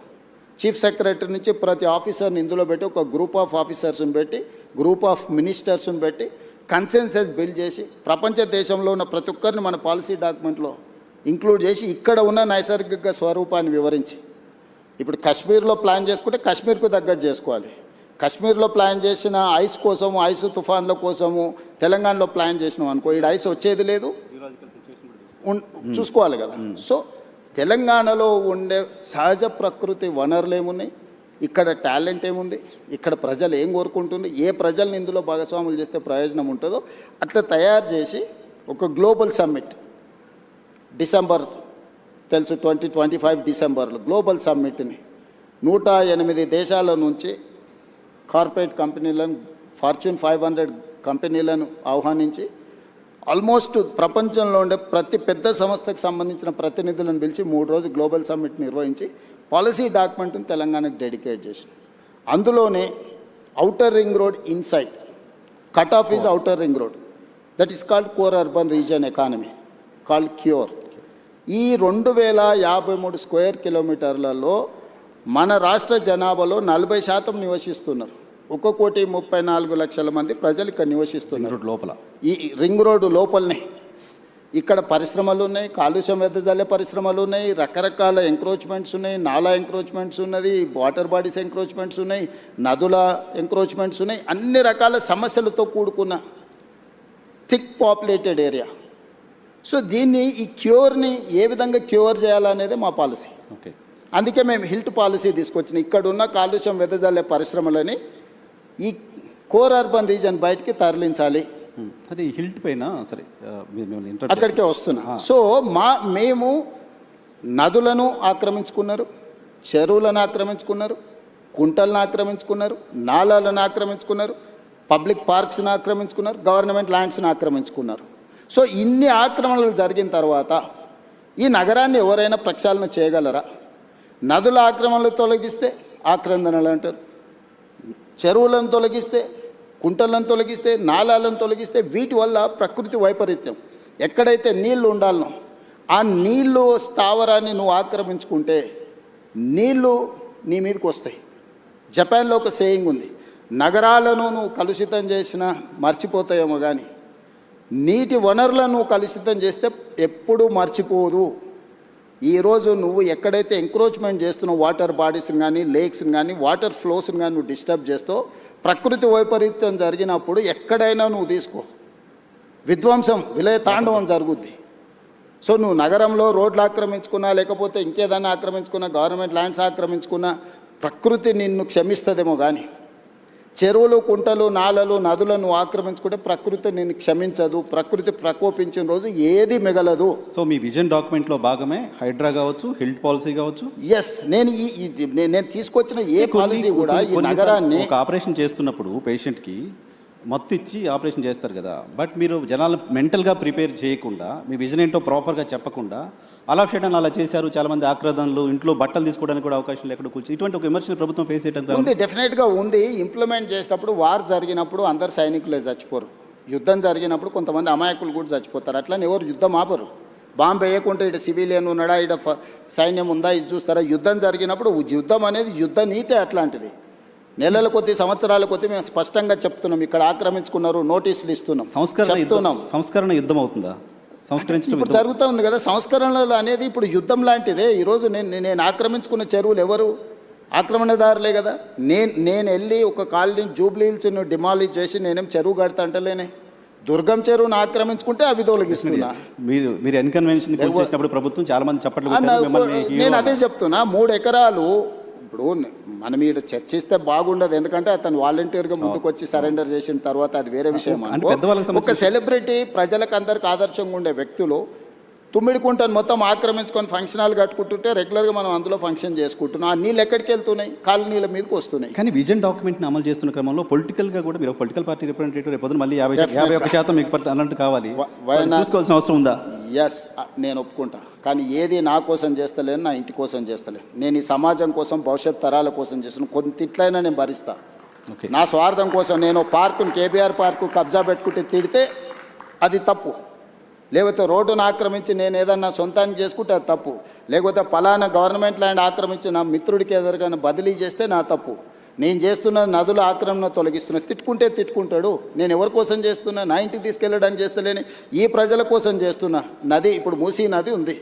చీఫ్ సెక్రటరీ నుంచి ప్రతి ఆఫీసర్ని ఇందులో పెట్టి, ఒక గ్రూప్ ఆఫ్ ఆఫీసర్స్ని పెట్టి, గ్రూప్ ఆఫ్ మినిస్టర్స్ని పెట్టి కన్సెన్సస్ బిల్డ్ చేసి ప్రపంచ దేశంలో ఉన్న ప్రతి ఒక్కరిని మన పాలసీ డాక్యుమెంట్లో ఇంక్లూడ్ చేసి ఇక్కడ ఉన్న నైసర్గిక స్వరూపాన్ని వివరించి, ఇప్పుడు కాశ్మీర్లో ప్లాన్ చేసుకుంటే కాశ్మీర్కు తగ్గట్టు చేసుకోవాలి. కాశ్మీర్లో ప్లాన్ చేసిన ఐస్ కోసము, ఐస్ తుఫాన్ల కోసము తెలంగాణలో ప్లాన్ చేసినాం అనుకో, ఇక్కడ ఐస్ వచ్చేది లేదు, చూసుకోవాలి కదా. సో తెలంగాణలో ఉండే సహజ ప్రకృతి వనరులు ఏమున్నాయి, ఇక్కడ టాలెంట్ ఏముంది, ఇక్కడ ప్రజలు ఏం కోరుకుంటుంది, ఏ ప్రజల్ని ఇందులో భాగస్వాములు చేస్తే ప్రయోజనం ఉంటుందో అట్లా తయారు చేసి ఒక గ్లోబల్ సమ్మిట్ డిసెంబర్, తెలుసు 2025 డిసెంబర్లో గ్లోబల్ సమ్మిట్ని 108 దేశాల నుంచి కార్పొరేట్ కంపెనీలను, ఫార్చ్యూన్ 500 కంపెనీలను ఆహ్వానించి ఆల్మోస్ట్ ప్రపంచంలో ఉండే ప్రతి పెద్ద సంస్థకు సంబంధించిన ప్రతినిధులను పిలిచి 3 రోజులు గ్లోబల్ సమ్మిట్ నిర్వహించి పాలసీ డాక్యుమెంట్ని తెలంగాణకు డెడికేట్ చేసింది. అందులోనే outer ring road inside, cut off is outer ring road, that is called core urban region economy, called cure. ఈ 2053 స్క్వేర్ కిలోమీటర్లలో మన రాష్ట్ర జనాభాలో 40% నివసిస్తున్నారు. 1,34,00,000 మంది ప్రజలు ఇక్కడ నివసిస్తున్నారు. లోపల ఈ రింగ్ రోడ్డు లోపలనే ఇక్కడ పరిశ్రమలు ఉన్నాయి, కాలుష్యం వెదజల్లే పరిశ్రమలు ఉన్నాయి, రకరకాల ఎంక్రోచ్మెంట్స్ ఉన్నాయి, నాలా ఎంక్రోచ్మెంట్స్ ఉన్నది, వాటర్ బాడీస్ ఎంక్రోచ్మెంట్స్ ఉన్నాయి, నదుల ఎంక్రోచ్మెంట్స్ ఉన్నాయి, అన్ని రకాల సమస్యలతో కూడుకున్న థిక్ పాపులేటెడ్ ఏరియా. సో దీన్ని, ఈ క్యూర్ని ఏ విధంగా క్యూర్ చేయాలనేదే మా పాలసీ. ఓకే, అందుకే మేము హిల్ట్ పాలసీ తీసుకొచ్చినాం. ఇక్కడున్న కాలుష్యం వెదజల్లే పరిశ్రమలని ఈ కోర్ అర్బన్ రీజన్ బయటికి తరలించాలి. సరే, ఈ హిల్ట్ పైన సరే అక్కడికే వస్తున్నా. సో మేము నదులను ఆక్రమించుకున్నారు, చెరువులను ఆక్రమించుకున్నారు, కుంటలను ఆక్రమించుకున్నారు, నాలాలను ఆక్రమించుకున్నారు, పబ్లిక్ పార్క్స్ని ఆక్రమించుకున్నారు, గవర్నమెంట్ ల్యాండ్స్ని ఆక్రమించుకున్నారు. సో ఇన్ని ఆక్రమణలు జరిగిన తర్వాత ఈ నగరాన్ని ఎవరైనా ప్రక్షాళన చేయగలరా? నదుల ఆక్రమణలు తొలగిస్తే ఆక్రందనలు అంటారు, చెరువులను తొలగిస్తే, కుంటలను తొలగిస్తే, నాలాలను తొలగిస్తే, వీటి వల్ల ప్రకృతి వైపరీత్యం. ఎక్కడైతే నీళ్లు ఉండాలనో ఆ నీళ్ళు స్థావరాన్ని నువ్వు ఆక్రమించుకుంటే నీళ్ళు నీ మీదకి వస్తాయి. జపాన్లో ఒక సేయింగ్ ఉంది, నగరాలను నువ్వు కలుషితం చేసినా మర్చిపోతాయేమో కానీ నీటి వనరులను నువ్వు కలుషితం చేస్తే ఎప్పుడూ మర్చిపోదు. ఈరోజు నువ్వు ఎక్కడైతే ఎంక్రోచ్మెంట్ చేస్తున్నావు, వాటర్ బాడీస్ని కానీ, లేక్స్ని కానీ, వాటర్ ఫ్లోస్ని కానీ నువ్వు డిస్టర్బ్ చేస్తావు, ప్రకృతి వైపరీత్యం జరిగినప్పుడు ఎక్కడైనా నువ్వు తీసుకో, విధ్వంసం, విలయ తాండవం జరుగుద్ది. సో నువ్వు నగరంలో రోడ్లు ఆక్రమించుకున్నా, లేకపోతే ఇంకేదైనా ఆక్రమించుకున్నా, గవర్నమెంట్ ల్యాండ్స్ ఆక్రమించుకున్నా ప్రకృతి నిన్ను క్షమిస్తుందేమో కానీ చెరువులు, కుంటలు, నాలలు, నదులను ఆక్రమించుకుంటే ప్రకృతి నిన్ను క్షమించదు. ప్రకృతి ప్రకోపించిన రోజు ఏది మిగలదు. సో మీ విజన్ డాక్యుమెంట్లో భాగమే హైడ్రా కావచ్చు, హిల్ట్ పాలసీ కావచ్చు. ఎస్, నేను తీసుకొచ్చిన ఏ పాలసీ కూడా ఈ నగరాన్ని, ఒక ఆపరేషన్ చేస్తున్నప్పుడు పేషెంట్కి మత్తు ఇచ్చి ఆపరేషన్ చేస్తారు కదా, బట్ మీరు జనాలు మెంటల్గా ప్రిపేర్ చేయకుండా, మీ విజన్ ఏంటో ప్రాపర్గా చెప్పకుండా అలా చేయడం అలా చేశారు. చాలామంది ఆక్రదనలు, ఇంట్లో బట్టలు తీసుకోవడానికి కూడా అవకాశం లేకుండా కూర్చొని ఇటువంటి ఒక విమర్శలు ప్రభుత్వం ఫేస్ చేయడానికి ఉంది. డెఫినెట్గా ఉంది. ఇంప్లిమెంట్ చేసేటప్పుడు వార్ జరిగినప్పుడు అందరు సైనికులే చచ్చిపోరు, యుద్ధం జరిగినప్పుడు కొంతమంది అమాయకులు కూడా చచ్చిపోతారు. అట్లని ఎవరు యుద్ధం ఆపరు. బాంబు వేయకుంటే ఇటు సివిలియన్ ఉన్నాడా, ఇటు సైన్యం ఉందా, ఇది చూస్తారా? యుద్ధం జరిగినప్పుడు యుద్ధం అనేది యుద్ధ నీతే అట్లాంటిది. నెలల కొద్ది, సంవత్సరాల కొద్ది మేము స్పష్టంగా చెప్తున్నాం, ఇక్కడ ఆక్రమించుకున్నారు, నోటీసులు ఇస్తున్నాం, సంస్కరణ యుద్ధం అవుతుందా? ఇప్పుడు జరుగుతూ ఉంది కదా సంస్కరణలు అనేది. ఇప్పుడు యుద్ధం లాంటిదే. ఈరోజు నేను ఆక్రమించుకున్న చెరువులు ఎవరు? ఆక్రమణదారులే కదా. నేను వెళ్ళి ఒక కాలనీ జూబ్లీ హిల్స్ను డిమాలిష్ చేసి నేనేం చెరువు కడతా అంటలేనే. దుర్గం చెరువును ఆక్రమించుకుంటే అవి తొలగిస్తున్నా. మీరు ఎన్కన్వెన్షన్ చేసినప్పుడు ప్రభుత్వం చాలా మంది చెప్పట్లేదు. నేను అదే చెప్తున్నా, 3 ఎకరాలు. ఇప్పుడు మనం ఇక్కడ చర్చిస్తే బాగుండదు, ఎందుకంటే అతను వాలంటీర్గా ముందుకు వచ్చి సరెండర్ చేసిన తర్వాత అది వేరే విషయం. ఒక సెలబ్రిటీ, ప్రజలకు అందరికి ఆదర్శంగా ఉండే వ్యక్తులు తుమ్మిడికుంటను మొత్తం ఆక్రమించుకొని ఫంక్షన్ హాల్ కట్టుకుంటుంటే రెగ్యులర్గా మనం అందులో ఫంక్షన్ చేసుకుంటున్నాం. ఆ నీళ్ళు ఎక్కడికి వెళ్తున్నాయి? కాలనీల మీదకి వస్తున్నాయి. కానీ విజన్ డాక్యుమెంట్ని అమలు చేస్తున్న క్రమంలో పొలిటికల్గా కూడా మీరు పొలిటికల్ పార్టీ రిప్రజెంటేటివ్ రేపు మళ్ళీ 51% మీకు అన్నట్టు కావాలి, చూసుకోవాల్సిన అవసరం ఉందా? ఎస్, నేను ఒప్పుకుంటా. కానీ ఏది నా కోసం చేస్తలేను, నా ఇంటి కోసం చేస్తలేను. నేను ఈ సమాజం కోసం, భవిష్యత్ తరాల కోసం చేస్తున్నాను. కొన్ని తిట్లైనా నేను భరిస్తా. నా స్వార్థం కోసం నేను పార్కుని, కేబీఆర్ పార్కు కబ్జా పెట్టుకుంటే తిడితే అది తప్పు. లేకపోతే రోడ్డును ఆక్రమించి నేను ఏదన్నా సొంతానికి చేసుకుంటే అది తప్పు. లేకపోతే పలానా గవర్నమెంట్ ల్యాండ్ ఆక్రమించి నా మిత్రుడికి ఎదురుగానే బదిలీ చేస్తే నా తప్పు. నేను చేస్తున్న నదుల ఆక్రమణ తొలగిస్తున్నా. తిట్టుకుంటే తిట్టుకుంటాడు. నేను ఎవరి కోసం చేస్తున్నా? నా ఇంటికి తీసుకెళ్ళడానికి చేస్తలేని, ఈ ప్రజల కోసం చేస్తున్నా. నది, ఇప్పుడు మూసీ నది ఉంది,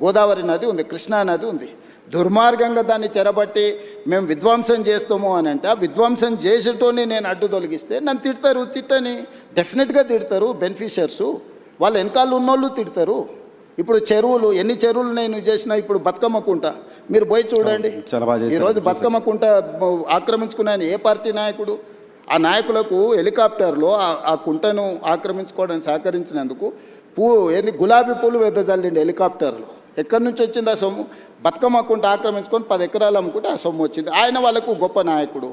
గోదావరి నది ఉంది, కృష్ణా నది ఉంది. దుర్మార్గంగా దాన్ని చెరబట్టి మేము విధ్వంసం చేస్తాము అని అంటే, ఆ విధ్వంసం చేసేటోని నేను అడ్డు తొలగిస్తే నన్ను తిడతారు. తిట్టని డెఫినెట్గా తిడతారు బెనిఫిషియర్సు. వాళ్ళ వెనకాల ఉన్నోళ్ళు తిడతారు. ఇప్పుడు చెరువులు, ఎన్ని చెరువులు నేను చేసినా, ఇప్పుడు బతుకమ్మ కుంట మీరు పోయి చూడండి. ఈరోజు బతుకమ్మ కుంట ఆక్రమించుకున్నాను ఏ పార్టీ నాయకుడు? ఆ నాయకులకు హెలికాప్టర్లో ఆ కుంటను ఆక్రమించుకోవడానికి సహకరించినందుకు గులాబీ పూలు వెదజల్లిండి హెలికాప్టర్లో. ఎక్కడి నుంచి వచ్చింది ఆ సొమ్ము? బతుకమ్మ కుంట ఆక్రమించుకొని 10 ఎకరాలు అమ్ముకుంటే ఆ సొమ్ము వచ్చింది. ఆయన వాళ్ళకు గొప్ప నాయకుడు.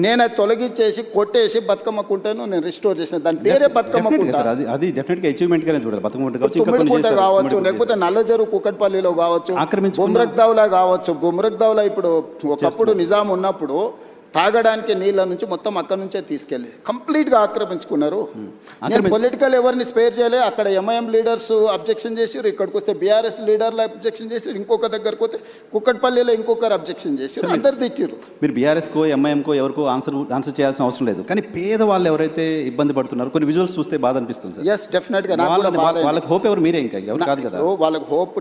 నేను అది తొలగించేసి కొట్టేసి బతుకమ్మ కుంటను నేను రిస్టోర్ చేసిన. దాని పేరే బతుకమ్మ కుంట. అది డెఫినెట్గా అచీవ్మెంట్గానే చూడాలి. బతుకమ్మ కుంట కావచ్చు, ఇంకా తుమ్మిడి కొన్ని కుంట చేశారు. కావచ్చు, తుమ్మిడి లేకపోతే కుంట నల్లజరు కుక్కట్పల్లిలో కావచ్చు, ఆక్రమించుకున్న- గుమ్రక్దౌలా కావచ్చు. గుమ్రక్దౌలా ఇప్పుడు ఒకప్పుడు నిజాం ఉన్నప్పుడు తాగడానికి నీళ్ళ నుంచి మొత్తం అక్కడి నుంచే తీసుకెళ్ళి కంప్లీట్గా ఆక్రమించుకున్నారు. నేను పొలిటికల్ ఎవరిని స్పేర్ చేయలే. అక్కడ ఎంఐఎం లీడర్స్ అబ్జెక్షన్ చేసారు, ఇక్కడికి వస్తే బీఆర్ఎస్ లీడర్లు అబ్జెక్షన్ చేసారు, ఇంకొక దగ్గరకు వస్తే కుక్కట్పల్లిలో ఇంకొకరు అబ్జెక్షన్ చేసారు, అందరు తిట్టారు. మీరు బీఆర్ఎస్కో ఎంఐఎంకో ఎవరికో ఆన్సర్ చేయాల్సిన అవసరం లేదు. కానీ పేదవాళ్ళు ఎవరైతే ఇబ్బంది పడుతున్నారో కొన్ని విజువల్స్ చూస్తే బాధ అనిపిస్తుంది సార్. ఎస్, డెఫినెట్గా నాకు కూడా బాధ. వాళ్ళకి హోప్ ఎవరు? మీరే, ఇంకా ఎవరు కాదు కదా. వాళ్ళకి హోప్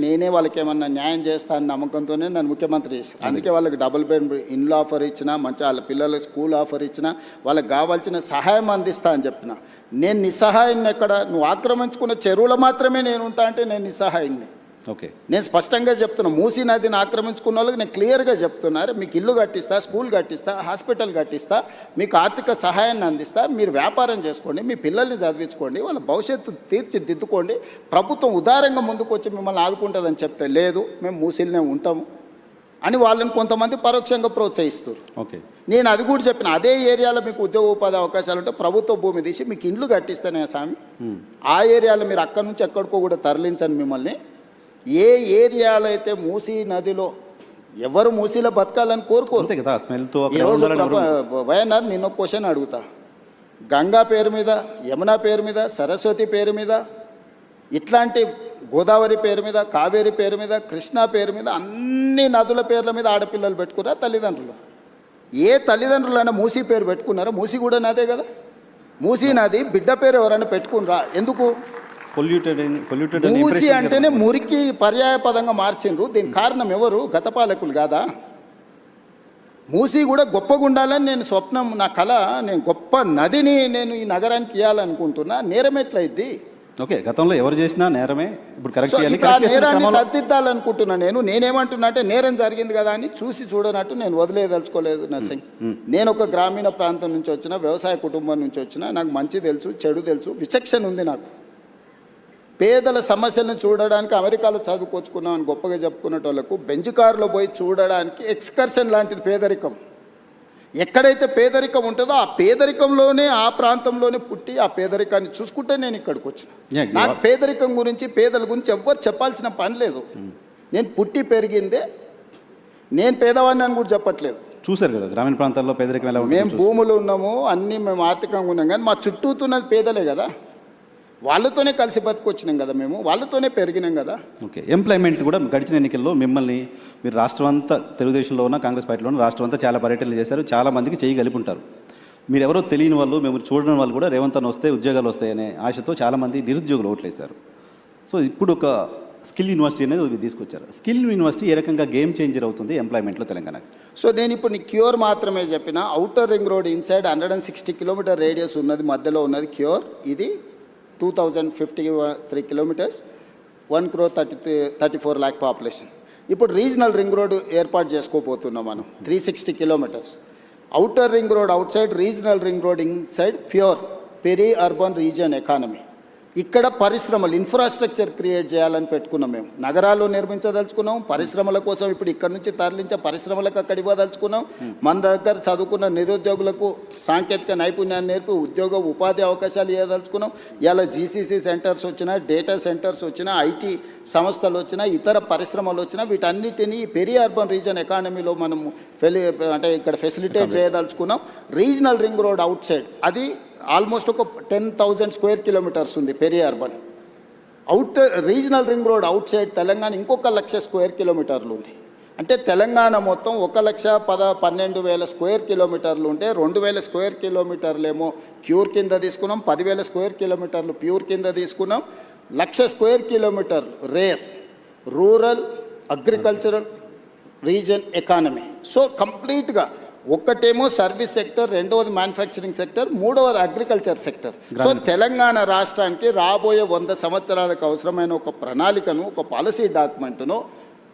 నేనే వాళ్ళకి ఏమన్నా న్యాయం చేస్తా అన్న నమ్మకంతోనే నన్ను ముఖ్యమంత్రి చేశాను. అందుకే వాళ్ళకి డబుల్ బెడ్ ఇండ్లు ఆఫర్ ఇచ్చిన, మంచి వాళ్ళ పిల్లలకు స్కూల్ ఆఫర్ ఇచ్చిన, వాళ్ళకి కావాల్సిన సహాయం అందిస్తా అని చెప్పిన. నేను నిస్సహాయాన్ని ఎక్కడ? నువ్వు ఆక్రమించుకున్న చెరువులు మాత్రమే నేను ఉంటా అంటే నేను నిస్సహాయాన్ని. ఓకే, నేను స్పష్టంగా చెప్తున్నా, మూసీ నదిని ఆక్రమించుకున్న వాళ్ళకి నేను క్లియర్గా చెప్తున్నారు, మీకు ఇల్లు కట్టిస్తా, స్కూల్ కట్టిస్తా, హాస్పిటల్ కట్టిస్తా, మీకు ఆర్థిక సహాయాన్ని అందిస్తా, మీరు వ్యాపారం చేసుకోండి, మీ పిల్లల్ని చదివించుకోండి, వాళ్ళ భవిష్యత్తు తీర్చిదిద్దుకోండి, ప్రభుత్వం ఉదారంగా ముందుకు వచ్చి మిమ్మల్ని ఆదుకుంటుందని చెప్తే లేదు మేము మూసీలనే ఉంటాము అని వాళ్ళని కొంతమంది పరోక్షంగా ప్రోత్సహిస్తారు. ఓకే, నేను అది కూడా చెప్పిన, అదే ఏరియాలో మీకు ఉద్యోగ ఉపాధి అవకాశాలు ఉంటే ప్రభుత్వ భూమి తీసి మీకు ఇండ్లు కట్టిస్తానే స్వామి. ఆ ఏరియాలో మీరు అక్కడి నుంచి ఎక్కడికో కూడా తరలించండి మిమ్మల్ని. ఏ ఏరియాలో అయితే మూసీ నదిలో ఎవరు మూసీలో బతకాలని కోరుకోరు. అంతే కదా, స్మెల్తో ఈరోజు వైఎన్ఆర్ నిన్న ఒక క్వశ్చన్ అడుగుతా. గంగా పేరు మీద, యమునా పేరు మీద, సరస్వతి పేరు మీద, ఇట్లాంటి గోదావరి పేరు మీద, కావేరి పేరు మీద, కృష్ణా పేరు మీద, అన్ని నదుల పేర్ల మీద ఆడపిల్లలు పెట్టుకున్నారా తల్లిదండ్రులు? ఏ తల్లిదండ్రులైనా మూసీ పేరు పెట్టుకున్నారా? మూసీ కూడా నదే కదా. మూసీ నది బిడ్డ పేరు ఎవరైనా పెట్టుకున్నారా? ఎందుకు? పొల్యూటెడ్ మూసీ అంటేనే మురికి పర్యాయ పదంగా మార్చిండ్రు. దీనికి కారణం ఎవరు? గత పాలకులు కాదా? మూసీ కూడా గొప్పగా ఉండాలని నేను స్వప్నం, నా కళ. నేను గొప్ప నదిని నేను ఈ నగరానికి ఇవ్వాలనుకుంటున్నా. నేరం ఎట్లయిద్ది? ఓకే, గతంలో ఎవరు చేసినా నేరమే. ఇప్పుడు కరెక్ట్ నేరాన్ని సరిదిద్దాలనుకుంటున్నా. నేనేమంటున్నా అంటే నేరం జరిగింది కదా అని చూసి చూడనట్టు నేను వదిలేదలుచుకోలేదు నర్సింగ్. నేను ఒక గ్రామీణ ప్రాంతం నుంచి వచ్చిన, వ్యవసాయ కుటుంబం నుంచి వచ్చిన, నాకు మంచి తెలుసు, చెడు తెలుసు, విచక్షణ ఉంది నాకు. పేదల సమస్యలను చూడడానికి అమెరికాలో చదువుకొచ్చుకున్నాం అని గొప్పగా చెప్పుకునేటోళ్లకు బెంచ్ కారులో పోయి చూడడానికి ఎక్స్కర్షన్ లాంటిది పేదరికం. ఎక్కడైతే పేదరికం ఉంటుందో ఆ పేదరికంలోనే, ఆ ప్రాంతంలోనే పుట్టి ఆ పేదరికాన్ని చూసుకుంటే నేను ఇక్కడికి వచ్చిన. నాకు పేదరికం గురించి, పేదల గురించి ఎవ్వరు చెప్పాల్సిన పని లేదు. నేను పుట్టి పెరిగిందే, నేను పేదవాడిని అని కూడా చెప్పట్లేదు. చూసారు కదా గ్రామీణ ప్రాంతాల్లో పేదరికం ఎలా ఉంటుంది. మేము భూములు ఉన్నాము, అన్నీ మేము ఆర్థికంగా ఉన్నాం, కానీ మా చుట్టూతున్నది పేదలే కదా. వాళ్ళతోనే కలిసి బతుకొచ్చినాం కదా, మేము వాళ్ళతోనే పెరిగినాం కదా. ఓకే, ఎంప్లాయ్మెంట్ కూడా గడిచిన ఎన్నికల్లో మిమ్మల్ని మీరు రాష్ట్రం అంతా, తెలుగుదేశంలో ఉన్న, కాంగ్రెస్ పార్టీలో ఉన్న రాష్ట్రం అంతా చాలా పర్యటనలు చేశారు, చాలా మందికి చేయగలిపి ఉంటారు. మీరు ఎవరో తెలియని వాళ్ళు, మేము చూడని వాళ్ళు కూడా రేవంత్ అన్న వస్తే ఉద్యోగాలు వస్తాయనే ఆశతో చాలామంది నిరుద్యోగులు ఓట్లేశారు. సో ఇప్పుడు ఒక స్కిల్ యూనివర్సిటీ అనేది తీసుకొచ్చారు. స్కిల్ యూనివర్సిటీ ఏ రకంగా గేమ్ చేంజర్ అవుతుంది ఎంప్లాయ్మెంట్లో తెలంగాణకి? సో నేను ఇప్పుడు నీ క్యూర్ మాత్రమే చెప్పిన. Outer ring road inside 160 kilometre radius ఉన్నది, మధ్యలో ఉన్నది క్యూర్. ఇది 2053 కిలోమీటర్స్, 1,34 lakh పాపులేషన్. ఇప్పుడు రీజనల్ రింగ్ రోడ్ ఏర్పాటు చేసుకోబోతున్నాం మనం, 360 kilometres. Outer ring road outside, regional ring road inside, PURE peri urban region economy. ఇక్కడ పరిశ్రమలు, ఇన్ఫ్రాస్ట్రక్చర్ క్రియేట్ చేయాలని పెట్టుకున్నాం. మేము నగరాల్లో నిర్మించదలుచుకున్నాం, పరిశ్రమల కోసం ఇప్పుడు ఇక్కడ నుంచి తరలించే పరిశ్రమలకు అక్కడ ఇవ్వదలుచుకున్నాం. మన దగ్గర చదువుకున్న నిరుద్యోగులకు సాంకేతిక నైపుణ్యాన్ని నేర్పి ఉద్యోగ ఉపాధి అవకాశాలు ఇవ్వదలుచుకున్నాం. ఇలా జీసీసీ సెంటర్స్ వచ్చినా, డేటా సెంటర్స్ వచ్చినా, ఐటీ సంస్థలు వచ్చినా, ఇతర పరిశ్రమలు వచ్చినా, వీటన్నిటినీ పెరీ అర్బన్ రీజియన్ ఎకానమీలో మనము అంటే ఇక్కడ ఫెసిలిటేట్ చేయదలుచుకున్నాం. Regional ring road outside అది ఆల్మోస్ట్ ఒక 10,000 స్క్వేర్ కిలోమీటర్స్ ఉంది peri urban. Regional ring road outside Telangana ఇంకొక 1,00,000 స్క్వేర్ కిలోమీటర్లు ఉంది. అంటే తెలంగాణ మొత్తం 1,12,000 స్క్వేర్ కిలోమీటర్లు ఉంటే 2,000 స్క్వేర్ కిలోమీటర్లేమో క్యూర్ కింద తీసుకున్నాం, 10,000 స్క్వేర్ కిలోమీటర్లు ప్యూర్ కింద తీసుకున్నాం, 1,00,000 స్క్వేర్ కిలోమీటర్లు rare rural agricultural reason economy. So కంప్లీట్గా ఒక్కటేమో సర్వీస్ సెక్టర్, రెండవది మ్యానుఫ్యాక్చరింగ్ సెక్టర్, మూడవది అగ్రికల్చర్ సెక్టర్. సో తెలంగాణ రాష్ట్రానికి రాబోయే 100 సంవత్సరాలకు అవసరమైన ఒక ప్రణాళికను, ఒక పాలసీ డాక్యుమెంట్ను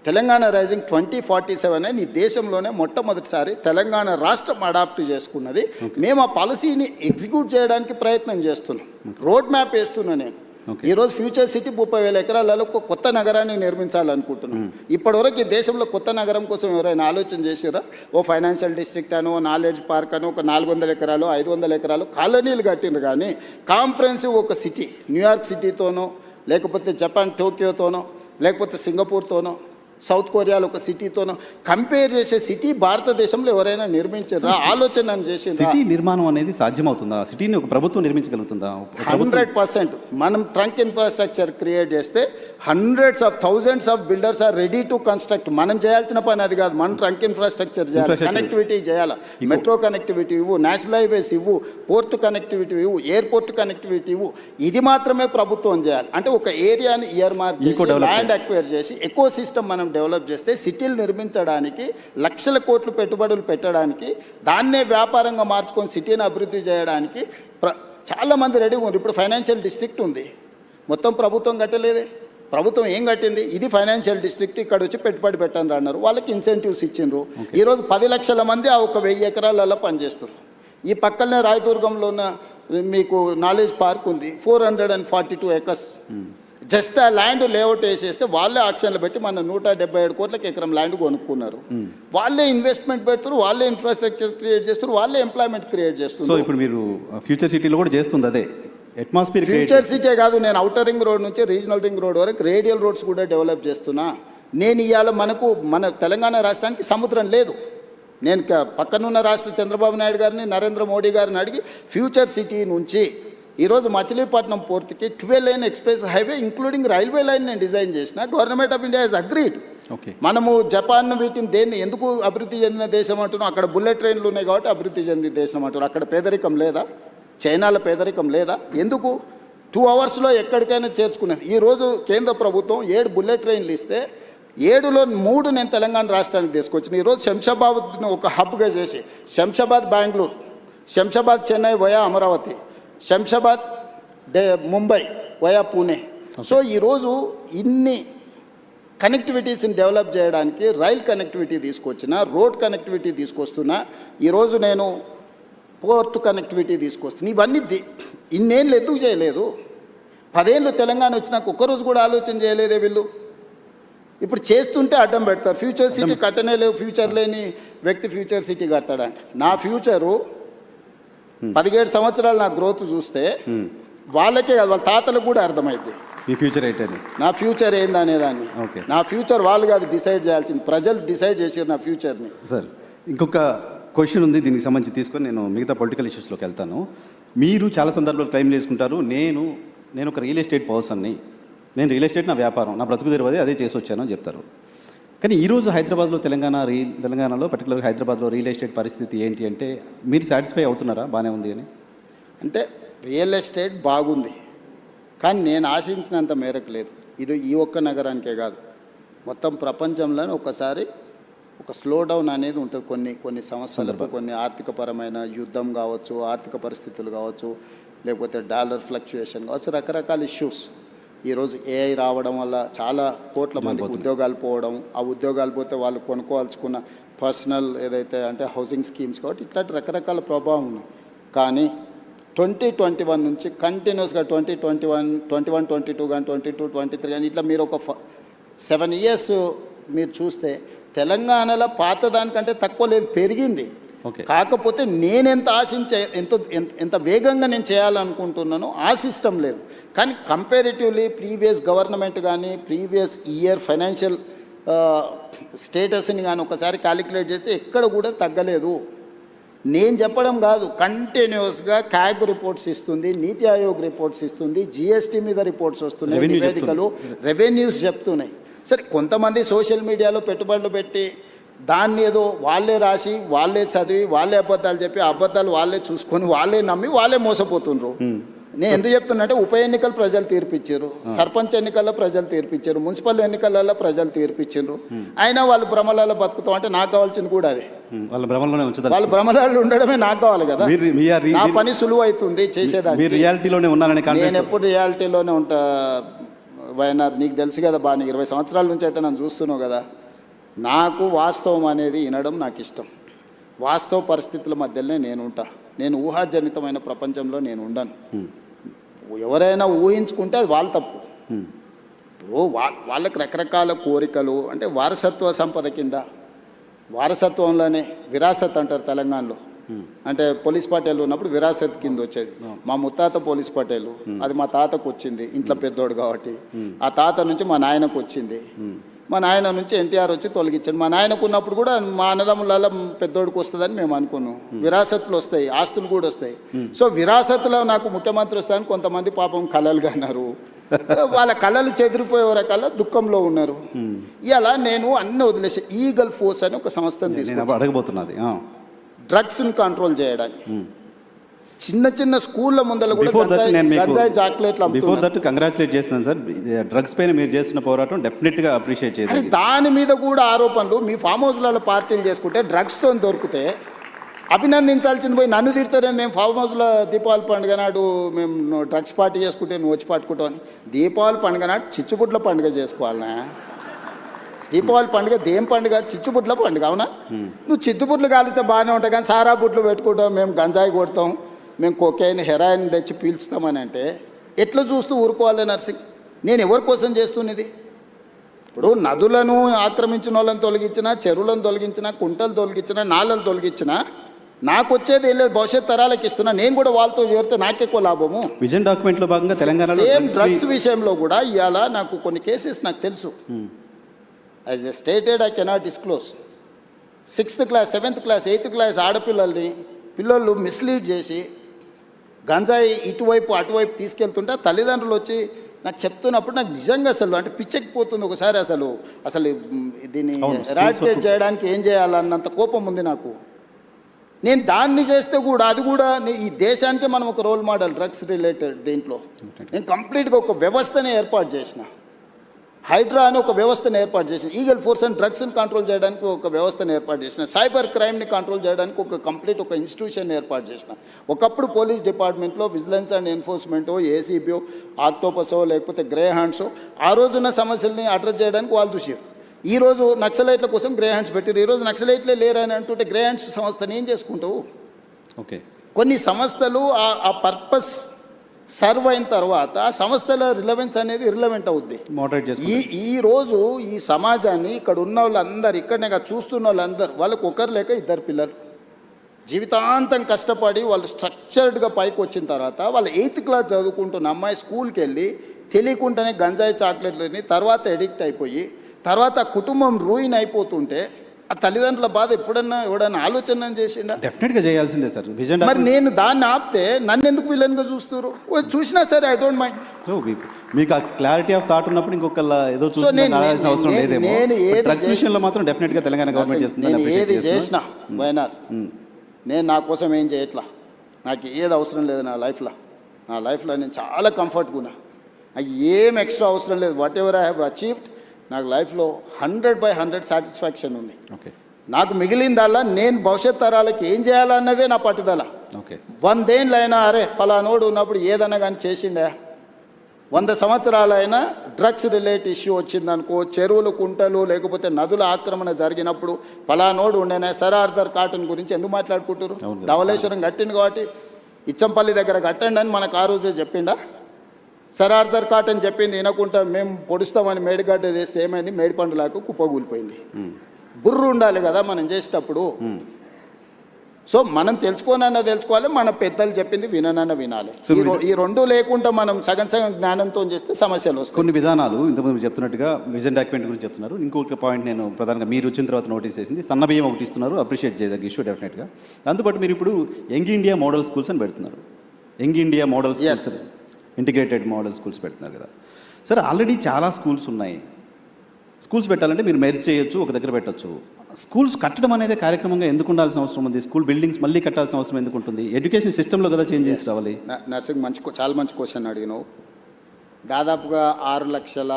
తెలంగాణ రైజింగ్ 2047 అని ఈ దేశంలోనే మొట్టమొదటిసారి తెలంగాణ రాష్ట్రం అడాప్ట్ చేసుకున్నది. మేము ఆ పాలసీని ఎగ్జిక్యూట్ చేయడానికి ప్రయత్నం చేస్తున్నాం, రోడ్ మ్యాప్ వేస్తున్నా నేను. ఈరోజు ఫ్యూచర్ సిటీ 30,000 ఎకరాలలో ఒక కొత్త నగరాన్ని నిర్మించాలనుకుంటున్నాం. ఇప్పటివరకు ఈ దేశంలో కొత్త నగరం కోసం ఎవరైనా ఆలోచన చేసారా? ఓ ఫైనాన్షియల్ డిస్ట్రిక్ట్ అనో, నాలెడ్జ్ పార్క్ అనో, ఒక 400 ఎకరాలు 500 ఎకరాలు కాలనీలు కట్టిండ్రు. కానీ కాంప్రహెన్సివ్ ఒక సిటీ, న్యూయార్క్ సిటీతోనో, లేకపోతే జపాన్ టోక్యోతోనో, లేకపోతే సింగపూర్తోనో, సౌత్ కొరియాలో ఒక సిటీతోనో కంపేర్ చేసే సిటీ భారతదేశంలో ఎవరైనా నిర్మించారా? ఆలోచన చేసిందా? సిటీ నిర్మాణం అనేది సాధ్యమవుతుందా? సిటీని ఒక ప్రభుత్వం నిర్మించగలుగుతుందా? 100%. మనం ట్రంక్ ఇన్ఫ్రాస్ట్రక్చర్ క్రియేట్ చేస్తే hundreds of thousands of builders are ready to construct. మనం చేయాల్సిన పని అది కాదు. మనం ట్రంక్ ఇన్ఫ్రాస్ట్రక్చర్ చేయాలి, కనెక్టివిటీ చేయాలి, మెట్రో కనెక్టివిటీ ఇవ్వు, నేషనల్ హైవేస్ ఇవ్వు, పోర్ట్ కనెక్టివిటీ ఇవ్వు, ఎయిర్పోర్ట్ కనెక్టివిటీ ఇవ్వు. ఇది మాత్రమే ప్రభుత్వం చేయాలి. అంటే ఒక ఏరియాని ఇయర్ మార్క్ చేసి, ల్యాండ్ అక్వైర్ చేసి, ఎకో సిస్టమ్ మనం డెవలప్ చేస్తే సిటీలు నిర్మించడానికి, లక్షల కోట్లు పెట్టుబడులు పెట్టడానికి, దాన్నే వ్యాపారంగా మార్చుకొని సిటీని అభివృద్ధి చేయడానికి చాలామంది రెడీగా ఉన్నారు. ఇప్పుడు ఫైనాన్షియల్ డిస్ట్రిక్ట్ ఉంది, మొత్తం ప్రభుత్వం కట్టలేదే. ప్రభుత్వం ఏం కట్టింది? ఇది ఫైనాన్షియల్ డిస్ట్రిక్ట్, ఇక్కడ వచ్చి పెట్టుబడి పెట్టండి అన్నారు. వాళ్ళకి ఇన్సెంటివ్స్ ఇచ్చిండ్రు. ఈరోజు 10 లక్షల మంది ఆ ఒక 1000 ఎకరాలలో పనిచేస్తారు. ఈ పక్కనే రాయదుర్గంలో ఉన్న మీకు నాలెడ్జ్ పార్క్ ఉంది, 442 ఎకర్స్. జస్ట్ ఆ ల్యాండ్ లేఅవుట్ వేసేస్తే వాళ్ళే ఆక్షన్లు పెట్టి మన 177 కోట్లకి ఎకరం ల్యాండ్ కొనుక్కున్నారు. వాళ్ళే ఇన్వెస్ట్మెంట్ పెడతారు, వాళ్ళే ఇన్ఫ్రాస్ట్రక్చర్ క్రియేట్ చేస్తారు, వాళ్ళే ఎంప్లాయ్మెంట్ క్రియేట్ చేస్తారు. సో ఇప్పుడు మీరు ఫ్యూచర్ సిటీలో కూడా చేస్తుంది అదే అట్మాస్ఫియర్. ఫ్యూచర్ సిటీ కాదు, నేను అవుటర్ రింగ్ రోడ్ నుంచి రీజనల్ రింగ్ రోడ్ వరకు రేడియల్ రోడ్స్ కూడా డెవలప్ చేస్తున్నా. నేను ఇవాళ మన తెలంగాణ రాష్ట్రానికి సముద్రం లేదు. నేను పక్కనున్న రాష్ట్ర చంద్రబాబు నాయుడు గారిని, నరేంద్ర మోడీ గారిని అడిగి ఫ్యూచర్ సిటీ నుంచి ఈరోజు మచిలీపట్నం పోర్ట్కి 12 line express highway including railway line నేను డిజైన్ చేసిన. Government of India has agreed. మనము జపాన్ వీటిని దేన్ని ఎందుకు అభివృద్ధి చెందిన దేశం అంటున్నాం? అక్కడ బుల్లెట్ ట్రైన్లు ఉన్నాయి కాబట్టి అభివృద్ధి చెందిన దేశం అంటున్నారు. అక్కడ పేదరికం లేదా? చైనాలో పేదరికం లేదా? ఎందుకు 2 అవర్స్లో ఎక్కడికైనా చేర్చుకునేది. ఈరోజు కేంద్ర ప్రభుత్వం 7 బుల్లెట్ ట్రైన్లు ఇస్తే 7లో 3 నేను తెలంగాణ రాష్ట్రానికి తీసుకొచ్చిన. ఈరోజు శంషాబాద్ను ఒక హబ్గా చేసి, Shamshabad Bengaluru, Shamshabad Chennai via Amaravati, Shamshabad Mumbai via Pune. So ఈరోజు ఇన్ని కనెక్టివిటీస్ని డెవలప్ చేయడానికి రైల్ కనెక్టివిటీ తీసుకొచ్చిన, రోడ్ కనెక్టివిటీ తీసుకొస్తున్నా. ఈరోజు నేను పోర్ట్ కనెక్టివిటీ తీసుకొస్తున్నా. ఇవన్నీ ఇన్నేళ్ళు ఎందుకు చేయలేదు? 10 ఏళ్ళు తెలంగాణ వచ్చినాక ఒక్కరోజు కూడా ఆలోచన చేయలేదే వీళ్ళు. ఇప్పుడు చేస్తుంటే అడ్డం పెడతారు. ఫ్యూచర్ సిటీ కట్టనే లేవు, ఫ్యూచర్ లేని వ్యక్తి ఫ్యూచర్ సిటీ కడతాడంట. నా ఫ్యూచరు 17 సంవత్సరాలు నా గ్రోత్ చూస్తే వాళ్ళకే కాదు, వాళ్ళ తాతలకు కూడా అర్థమైంది మీ ఫ్యూచర్ ఏంటని, నా ఫ్యూచర్ ఏందనేదాన్ని. నా ఫ్యూచర్ వాళ్ళు కాదు డిసైడ్ చేయాల్సింది, ప్రజలు డిసైడ్ చేసారు నా ఫ్యూచర్ని. సార్ ఇంకొక క్వశ్చన్ ఉంది, దీనికి సంబంధించి తీసుకొని నేను మిగతా పొలిటికల్ ఇష్యూస్లోకి వెళ్తాను. మీరు చాలా సందర్భాలు క్లెయిమ్ చేసుకుంటారు, నేను ఒక రియల్ ఎస్టేట్ పర్సన్ని, నేను రియల్ ఎస్టేట్ నా వ్యాపారం, నా బ్రతుకు తెరవది అదే చేసి వచ్చాను అని చెప్తారు. కానీ ఈరోజు హైదరాబాద్లో తెలంగాణలో పర్టికులర్గా హైదరాబాద్లో రియల్ ఎస్టేట్ పరిస్థితి ఏంటి అంటే, మీరు సాటిస్ఫై అవుతున్నారా బాగానే ఉంది అని? అంటే రియల్ ఎస్టేట్ బాగుంది, కానీ నేను ఆశించినంత మేరకు లేదు. ఇది ఈ ఒక్క నగరానికే కాదు, మొత్తం ప్రపంచంలోనే ఒకసారి ఒక స్లో డౌన్ అనేది ఉంటుంది. కొన్ని సంవత్సరాలకు కొన్ని ఆర్థికపరమైన యుద్ధం కావచ్చు, ఆర్థిక పరిస్థితులు కావచ్చు, లేకపోతే డాలర్ ఫ్లక్చుయేషన్ కావచ్చు, రకరకాల ఇష్యూస్. ఈరోజు ఏఐ రావడం వల్ల చాలా కోట్ల మందికి ఉద్యోగాలు పోవడం, ఆ ఉద్యోగాలు పోతే వాళ్ళు కొనుక్కోవాల్సుకున్న పర్సనల్ ఏదైతే అంటే హౌసింగ్ స్కీమ్స్ కాబట్టి ఇట్లాంటి రకరకాల ప్రభావం ఉన్నాయి. కానీ 2021 నుంచి కంటిన్యూస్గా 2021, 22 కానీ 22, 23 కానీ ఇట్లా మీరు ఒక 7 ఇయర్స్ మీరు చూస్తే తెలంగాణలో పాత దానికంటే తక్కువ లేదు, పెరిగింది. కాకపోతే నేనెంత ఆశించే ఎంత వేగంగా నేను చేయాలనుకుంటున్నానో ఆ సిస్టమ్ లేదు. కానీ కంపారిటివ్లీ ప్రీవియస్ గవర్నమెంట్ కానీ ప్రీవియస్ ఇయర్ ఫైనాన్షియల్ స్టేటస్ని కానీ ఒకసారి క్యాలిక్యులేట్ చేస్తే ఎక్కడ కూడా తగ్గలేదు. నేను చెప్పడం కాదు, కంటిన్యూస్గా క్యాగ్ రిపోర్ట్స్ ఇస్తుంది, నీతి ఆయోగ్ రిపోర్ట్స్ ఇస్తుంది, జిఎస్టీ మీద రిపోర్ట్స్ వస్తున్నాయి, నివేదికలు, రెవెన్యూస్ చెప్తున్నాయి. సరే కొంతమంది సోషల్ మీడియాలో పెట్టుబడులు పెట్టి దాన్ని ఏదో వాళ్ళే రాసి, వాళ్ళే చదివి, వాళ్ళే అబద్ధాలు చెప్పి, అబద్ధాలు వాళ్ళే చూసుకొని, వాళ్ళే నమ్మి, వాళ్ళే మోసపోతుండ్రు. నేను ఎందుకు చెప్తున్నట్టే, ఉప ఎన్నికలు ప్రజలు తీర్పిచ్చారు, సర్పంచ్ ఎన్నికల్లో ప్రజలు తీర్పిచ్చారు, మున్సిపల్ ఎన్నికలలో ప్రజలు తీర్పిచ్చారు. అయినా వాళ్ళు భ్రమలలో బతుకుతాం అంటే నాకు కావాల్సింది కూడా అదే. వాళ్ళ భ్రమలలో ఉండడమే నాకు కావాలి కదా. నా పని సులువు అవుతుంది చేసేదాన్ని. నేను ఎప్పుడు రియాలిటీలోనే ఉంటా. వైఎన్ఆర్ నీకు తెలుసు కదా బాగా, నీకు 20 సంవత్సరాల నుంచి అయితే నన్ను చూస్తున్నావు కదా. నాకు వాస్తవం అనేది వినడం నాకు ఇష్టం. వాస్తవ పరిస్థితుల మధ్యలోనే నేను ఉంటా. నేను ఊహాజనితమైన ప్రపంచంలో నేను ఉండను. ఎవరైనా ఊహించుకుంటే అది వాళ్ళ తప్పు. ఇప్పుడు వాళ్ళకి రకరకాల కోరికలు, అంటే వారసత్వ సంపద కింద, వారసత్వంలోనే విరాసత్ అంటారు తెలంగాణలో. అంటే పోలీస్ పటేల్ ఉన్నప్పుడు విరాసత్ కింద వచ్చేది. మా ముత్తాత పోలీస్ పటేలు, అది మా తాతకు వచ్చింది, ఇంట్లో పెద్దోడు కాబట్టి. ఆ తాత నుంచి మా నాయనకు వచ్చింది, మా నాయన నుంచి ఎన్టీఆర్ వచ్చి తొలగించాడు. మా నాయనకు ఉన్నప్పుడు కూడా మా అన్నదమ్ములలో పెద్దోడికి వస్తుందని మేము అనుకున్నాం. విరాసత్తులు వస్తాయి, ఆస్తులు కూడా వస్తాయి. సో విరాసత్తులో నాకు ముఖ్యమంత్రి వస్తాయని కొంతమంది పాపం కలలుగా అన్నారు. వాళ్ళ కళలు చెదిరిపోయే రకాల దుఃఖంలో ఉన్నారు. ఇలా నేను అన్ని వదిలేసి ఈగల్ ఫోర్స్ అని ఒక సంస్థను తీసుకున్నాను అడగబోతున్నది డ్రగ్స్ని కంట్రోల్ చేయడానికి. చిన్న చిన్న స్కూళ్ళ ముందర కూడా గంజాయి చాక్లెట్లు బిఫోర్ దట్ కంగ్రాచులేట్ చేస్తున్నాను సార్. డ్రగ్స్ పైన మీరు చేస్తున్న పోరాటం డెఫినెట్గా అప్రిషియేట్ చేయాలి. దాని మీద కూడా ఆరోపణలు. మీ ఫామ్ హౌస్లలో పార్టీలు చేసుకుంటే డ్రగ్స్తో దొరికితే అభినందించాల్సింది పోయి నన్ను తిడతారని. మేము ఫామ్ హౌస్లో దీపావళి పండుగ నాడు మేము డ్రగ్స్ పార్టీ చేసుకుంటే నువ్వు వచ్చి పట్టుకుంటావు అని. దీపావళి పండుగ నాడు చిచ్చుబుడ్ల పండుగ చేసుకోవాలనా? దీపావళి పండుగ దేం పండుగ? చిచ్చుబుడ్ల పండుగ, అవునా? నువ్వు చిచ్చుబుడ్లు కాలిస్తే బాగానే ఉంటాయి, కానీ సారా బుడ్లు పెట్టుకుంటాం, మేము గంజాయి కొడతాం, మేము కొకైన్ హెరాయిన్ తెచ్చి పీల్చుతామని అంటే ఎట్లా చూస్తూ ఊరుకోవాలి నర్సింగ్? నేను ఎవరి కోసం చేస్తున్నది? ఇప్పుడు నదులను ఆక్రమించిన వాళ్ళని తొలగించినా, చెరువులను తొలగించినా, కుంటలు తొలగించినా, నాళ్ళను తొలగించినా నాకు వచ్చేది ఏం లేదు, భవిష్యత్ తరాలకు ఇస్తున్నా. నేను కూడా వాళ్ళతో చేరితే నాకెక్కువ లాభము. విజన్ డాక్యుమెంట్లో భాగంగా తెలంగాణలో సేమ్ డ్రగ్స్ విషయంలో కూడా ఇవాళ నాకు కొన్ని కేసెస్ నాకు తెలుసు. As a stated I cannot disclose. 6th class 7th class 8th class పిల్లలు మిస్లీడ్ చేసి గంజాయి ఇటువైపు అటువైపు తీసుకెళ్తుంటే తల్లిదండ్రులు వచ్చి నాకు చెప్తున్నప్పుడు నాకు నిజంగా అసలు అంటే పిచ్చెక్కిపోతుంది ఒకసారి. అసలు దీన్ని ఎరాడికేట్ చేయడానికి ఏం చేయాలన్నంత కోపం ఉంది నాకు. నేను దాన్ని చేస్తే కూడా అది కూడా ఈ దేశానికి మనం ఒక రోల్ మోడల్ డ్రగ్స్ రిలేటెడ్ దీంట్లో. నేను కంప్లీట్గా ఒక వ్యవస్థని ఏర్పాటు చేసిన. హైడ్రా అని ఒక వ్యవస్థను ఏర్పాటు చేసిన. ఈగల్ ఫోర్స్ అండ్ డ్రగ్స్ని కంట్రోల్ చేయడానికి ఒక వ్యవస్థను ఏర్పాటు చేసిన. సైబర్ క్రైమ్ని కంట్రోల్ చేయడానికి ఒక ఇన్స్టిట్యూషన్ ఏర్పాటు చేసిన. ఒకప్పుడు పోలీస్ డిపార్ట్మెంట్లో విజిలెన్స్ అండ్ ఎన్ఫోర్స్మెంటో, ఏసీబీఓ, ఆక్టోపసో లేకపోతే గ్రే హ్యాండ్సో ఆ రోజున్న సమస్యల్ని అడ్రస్ చేయడానికి వాళ్ళు చూసారు. ఈరోజు నక్సలైట్ల కోసం గ్రే హ్యాండ్స్ పెట్టారు. ఈరోజు నక్సలైట్లే లేరని అంటుంటే గ్రే హ్యాండ్స్ సంస్థని ఏం చేసుకుంటావు? ఓకే, కొన్ని సంస్థలు ఆ పర్పస్ సర్వ్ అయిన తర్వాత ఆ సంస్థల రిలవెన్స్ అనేది ఇర్రిలవెంట్ అవుద్ది. ఈరోజు ఈ సమాజాన్ని ఇక్కడ ఉన్న వాళ్ళందరూ, ఇక్కడనే చూస్తున్న వాళ్ళందరూ, వాళ్ళకు ఒకరు లేక 2 పిల్లలు జీవితాంతం కష్టపడి వాళ్ళు స్ట్రక్చర్డ్గా పైకి వచ్చిన తర్వాత వాళ్ళ 8th క్లాస్ చదువుకుంటున్న అమ్మాయి స్కూల్కి వెళ్ళి తెలియకుండానే గంజాయి చాక్లెట్లని తర్వాత ఎడిక్ట్ అయిపోయి తర్వాత కుటుంబం రూయిన్ అయిపోతుంటే ఆ తల్లిదండ్రుల బాధ ఎవడన్నా ఆలోచన చేసిందా? డెఫినెట్గా చేయాల్సిందే సార్. విజన్ మరి నేను దాన్ని ఆపితే నన్ను ఎందుకు విలన్గా చూస్తారు? చూసినా సరే ఐ డోంట్ మైండ్. మీకు ఆ క్లారిటీ ఆఫ్ థాట్ ఉన్నప్పుడు ఇంకొకళ్ళ ఏదో అవసరం లేదేమో. డ్రగ్స్ విషయంలో మాత్రం డెఫినెట్గా తెలంగాణ గవర్నమెంట్ చేస్తుంది. నేను ఏది చేసినా వైనార్ నేను నా కోసం ఏం చేయట్లా. నాకు ఏది అవసరం లేదు నా లైఫ్లో నేను చాలా కంఫర్ట్గా ఉన్నా. నాకు ఏం ఎక్స్ట్రా అవసరం లేదు. What ever I have achieved నాకు లైఫ్లో 100/100 సాటిస్ఫాక్షన్ ఉంది. ఓకే, నాకు మిగిలిందల్లా నేను భవిష్యత్ తరాలకి ఏం చేయాలన్నదే నా పట్టుదల. ఓకే, 100 ఏళ్ళైనా అరే పలానోడు ఉన్నప్పుడు ఏదన్నా కానీ చేసిందే. 100 సంవత్సరాలైనా డ్రగ్స్ రిలేటెడ్ ఇష్యూ వచ్చిందనుకో, చెరువులు, కుంటలు లేకపోతే నదుల ఆక్రమణ జరిగినప్పుడు పలానోడు ఉండేనే. సర్ ఆర్థర్ కాటన్ గురించి ఎందుకు మాట్లాడుకుంటారు? ధవళేశ్వరం కట్టింది కాబట్టి ఇచ్చంపల్లి దగ్గర కట్టండి అని మనకు ఆ రోజే చెప్పిండా? సర్ ఆర్థర్ కాటన్ చెప్పింది వినకుండా మేము పొడుస్తామని మేడిగడ్డ చేస్తే ఏమైంది? మేడిపండులాగా కుప్పగూలిపోయింది. బుర్రు ఉండాలి కదా మనం చేసేటప్పుడు. సో మనం తెలుసుకోవాలి, మన పెద్దలు చెప్పింది వినాలి. ఈ రెండు లేకుండా మనం సగం జ్ఞానంతో చేస్తే సమస్యలు వస్తాయి. కొన్ని విధానాలు ఇంతకుముందు చెప్తున్నట్టుగా విజన్ డాక్యుమెంట్ గురించి చెప్తున్నారు. ఇంకొక పాయింట్ నేను ప్రధానంగా మీరు వచ్చిన తర్వాత నోటీస్ చేసింది, సన్నబియ్యం ఒకటి ఇస్తున్నారు, అప్రిషియేట్ చేయదగ్గ ఇష్యూ డెఫినెట్గా. దాంతోపాటు మీరు ఇప్పుడు యంగ్ ఇండియా మోడల్ స్కూల్స్ అని పెడుతున్నారు. Young India model schools, integrated model schools పెడుతున్నారు కదా సార్. ఆల్రెడీ చాలా స్కూల్స్ ఉన్నాయి. స్కూల్స్ పెట్టాలంటే మీరు మెర్జ్ చేయొచ్చు, ఒక దగ్గర పెట్టచ్చు. స్కూల్స్ కట్టడం అనేది కార్యక్రమంగా ఎందుకు ఉండాల్సిన అవసరం ఉంది? స్కూల్ బిల్డింగ్స్ మళ్ళీ కట్టాల్సిన అవసరం ఎందుకు ఉంటుంది? ఎడ్యుకేషన్ సిస్టంలో కదా చేంజెస్ రావాలి. నర్సింగ్ చాలా మంచి క్వశ్చన్ అడిగినావు. దాదాపుగా 6 లక్షల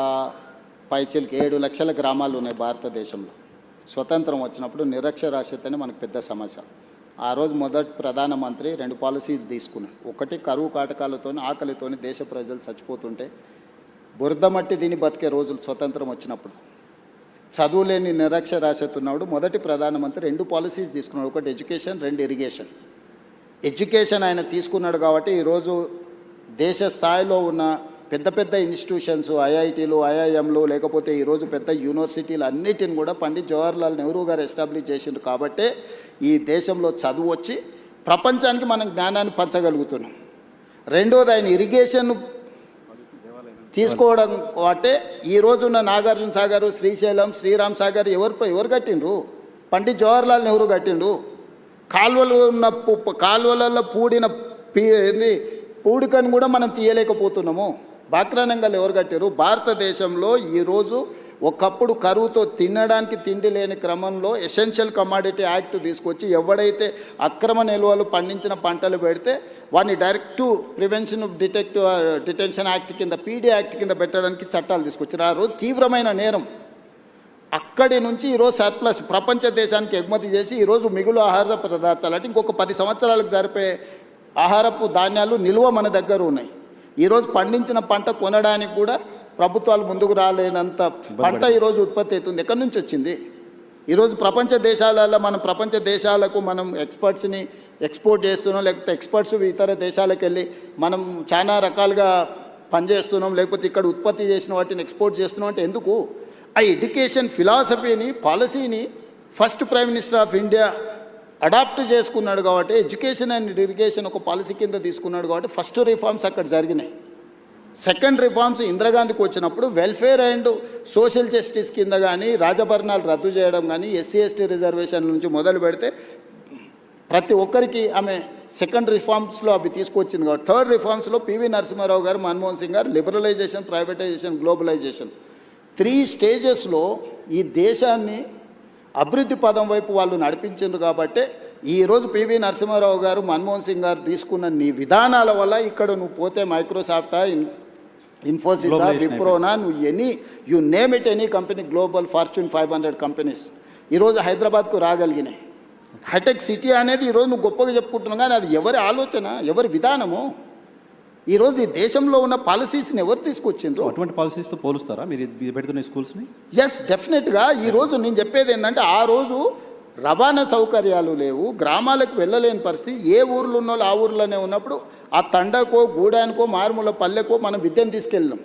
పైచీలకి 7 లక్షల గ్రామాలు ఉన్నాయి భారతదేశంలో. స్వతంత్రం వచ్చినప్పుడు నిరక్షరాస్యత అని మనకు పెద్ద సమస్య. ఆ రోజు మొదటి ప్రధానమంత్రి 2 పాలసీలు తీసుకున్నాడు. ఒకటి, కరువు కాటకాలతో ఆకలితో దేశ ప్రజలు చచ్చిపోతుంటే బురద మట్టి దీన్ని బతికే రోజులు స్వతంత్రం వచ్చినప్పుడు. చదువులేని నిరక్షరాస్యత ఉన్నప్పుడు మొదటి ప్రధానమంత్రి 2 పాలసీస్ తీసుకున్నాడు. ఒకటి ఎడ్యుకేషన్, 2 ఇరిగేషన్. ఎడ్యుకేషన్ ఆయన తీసుకున్నాడు కాబట్టి ఈరోజు దేశ స్థాయిలో ఉన్న పెద్ద పెద్ద ఇన్స్టిట్యూషన్స్, ఐఐటీలు, ఐఐఎంలు, లేకపోతే ఈరోజు పెద్ద యూనివర్సిటీలు అన్నిటిని కూడా పండిత్ జవహర్లాల్ నెహ్రూ గారు ఎస్టాబ్లిష్ చేసిండ్రు. కాబట్టే ఈ దేశంలో చదువు వచ్చి ప్రపంచానికి మనం జ్ఞానాన్ని పంచగలుగుతున్నాం. రెండోది ఆయన ఇరిగేషన్ తీసుకోవడం అంటే ఈ రోజున్న నాగార్జున సాగర్, శ్రీశైలం, శ్రీరామ్ సాగర్ ఎవరు కట్టిండ్రు? పండిత్ జవహర్లాల్ నెహ్రూ కట్టిండు. కాలువలు ఉన్న కాలువలలో పూడికను కూడా మనం తీయలేకపోతున్నాము. బాక్రానంగాలు ఎవరు కట్టారు? భారతదేశంలో ఈరోజు ఒకప్పుడు కరువుతో తినడానికి తిండి లేని క్రమంలో ఎసెన్షియల్ కమాడిటీ యాక్ట్ తీసుకొచ్చి ఎవడైతే అక్రమ నిల్వలు పండించిన పంటలు పెడితే వాడిని direct prevention of detention act కింద, పీడీ యాక్ట్ కింద పెట్టడానికి చట్టాలు తీసుకొచ్చారు. ఆ రోజు తీవ్రమైన నేరం. అక్కడి నుంచి ఈరోజు సర్ప్లస్ ప్రపంచ దేశానికి ఎగుమతి చేసి ఈరోజు మిగులు ఆహార పదార్థాలు అంటే ఇంకొక 10 సంవత్సరాలకు జరిపే ఆహారపు ధాన్యాలు నిల్వ మన దగ్గర ఉన్నాయి. ఈరోజు పండించిన పంట కొనడానికి కూడా ప్రభుత్వాలు ముందుకు రాలేనంత పంట ఈరోజు ఉత్పత్తి అవుతుంది. ఎక్కడి నుంచి వచ్చింది? ఈరోజు ప్రపంచ దేశాలలో ప్రపంచ దేశాలకు మనం ఎక్స్పర్ట్స్ని ఎక్స్పోర్ట్ చేస్తున్నాం, లేకపోతే ఎక్స్పర్ట్స్ ఇతర దేశాలకు వెళ్ళి మనం చాలా రకాలుగా పనిచేస్తున్నాం, లేకపోతే ఇక్కడ ఉత్పత్తి చేసిన వాటిని ఎక్స్పోర్ట్ చేస్తున్నాం. అంటే ఎందుకు? ఆ ఎడ్యుకేషన్ ఫిలాసఫీని, పాలసీని first prime minister of India adopt చేసుకున్నాడు కాబట్టి, ఎడ్యుకేషన్ అండ్ ఇరిగేషన్ ఒక పాలసీ కింద తీసుకున్నాడు కాబట్టి ఫస్ట్ రిఫార్మ్స్ అక్కడ జరిగినాయి. సెకండ్ రిఫార్మ్స్ ఇందిరాగాంధీకి వచ్చినప్పుడు వెల్ఫేర్ అండ్ సోషల్ జస్టిస్ కింద కానీ రాజభరణాలు రద్దు చేయడం కానీ, ఎస్సీ ఎస్టీ రిజర్వేషన్ నుంచి మొదలు పెడితే ప్రతి ఒక్కరికి ఆమె సెకండ్ రిఫార్మ్స్లో అవి తీసుకొచ్చింది కాబట్టి, థర్డ్ రిఫార్మ్స్లో పివి నరసింహారావు గారు, మన్మోహన్ సింగ్ గారు లిబరలైజేషన్, ప్రైవేటైజేషన్, గ్లోబలైజేషన్ 3 స్టేజెస్లో ఈ దేశాన్ని అభివృద్ధి పదం వైపు వాళ్ళు నడిపించారు. కాబట్టి ఈరోజు పివి నరసింహారావు గారు, మన్మోహన్ సింగ్ గారు తీసుకున్న నీ విధానాల వల్ల ఇక్కడ నువ్వు పోతే మైక్రోసాఫ్టా, ఇన్ఫోసిసా, విప్రోనా, నువ్వు you name it any company, global fortune 500 companies ఈరోజు హైదరాబాద్కు రాగలిగినాయి. హైటెక్ సిటీ అనేది ఈరోజు నువ్వు గొప్పగా చెప్పుకుంటున్నావు, కానీ అది ఎవరి ఆలోచన, ఎవరి విధానము? ఈరోజు ఈ దేశంలో ఉన్న పాలసీస్ని ఎవరు తీసుకొచ్చిండ్రు? అటువంటి పాలసీస్తో పోలుస్తారా మీరు పెడుతున్న స్కూల్స్ని? ఎస్, డెఫినెట్గా. ఈరోజు నేను చెప్పేది ఏంటంటే, ఆ రోజు రవాణా సౌకర్యాలు లేవు, గ్రామాలకు వెళ్ళలేని పరిస్థితి. ఏ ఊర్లో ఉన్న వాళ్ళు ఆ ఊర్లోనే ఉన్నప్పుడు ఆ తండకో, గూడానికో, మారుమూల పల్లెకో మనం విద్యను తీసుకెళ్ళాం.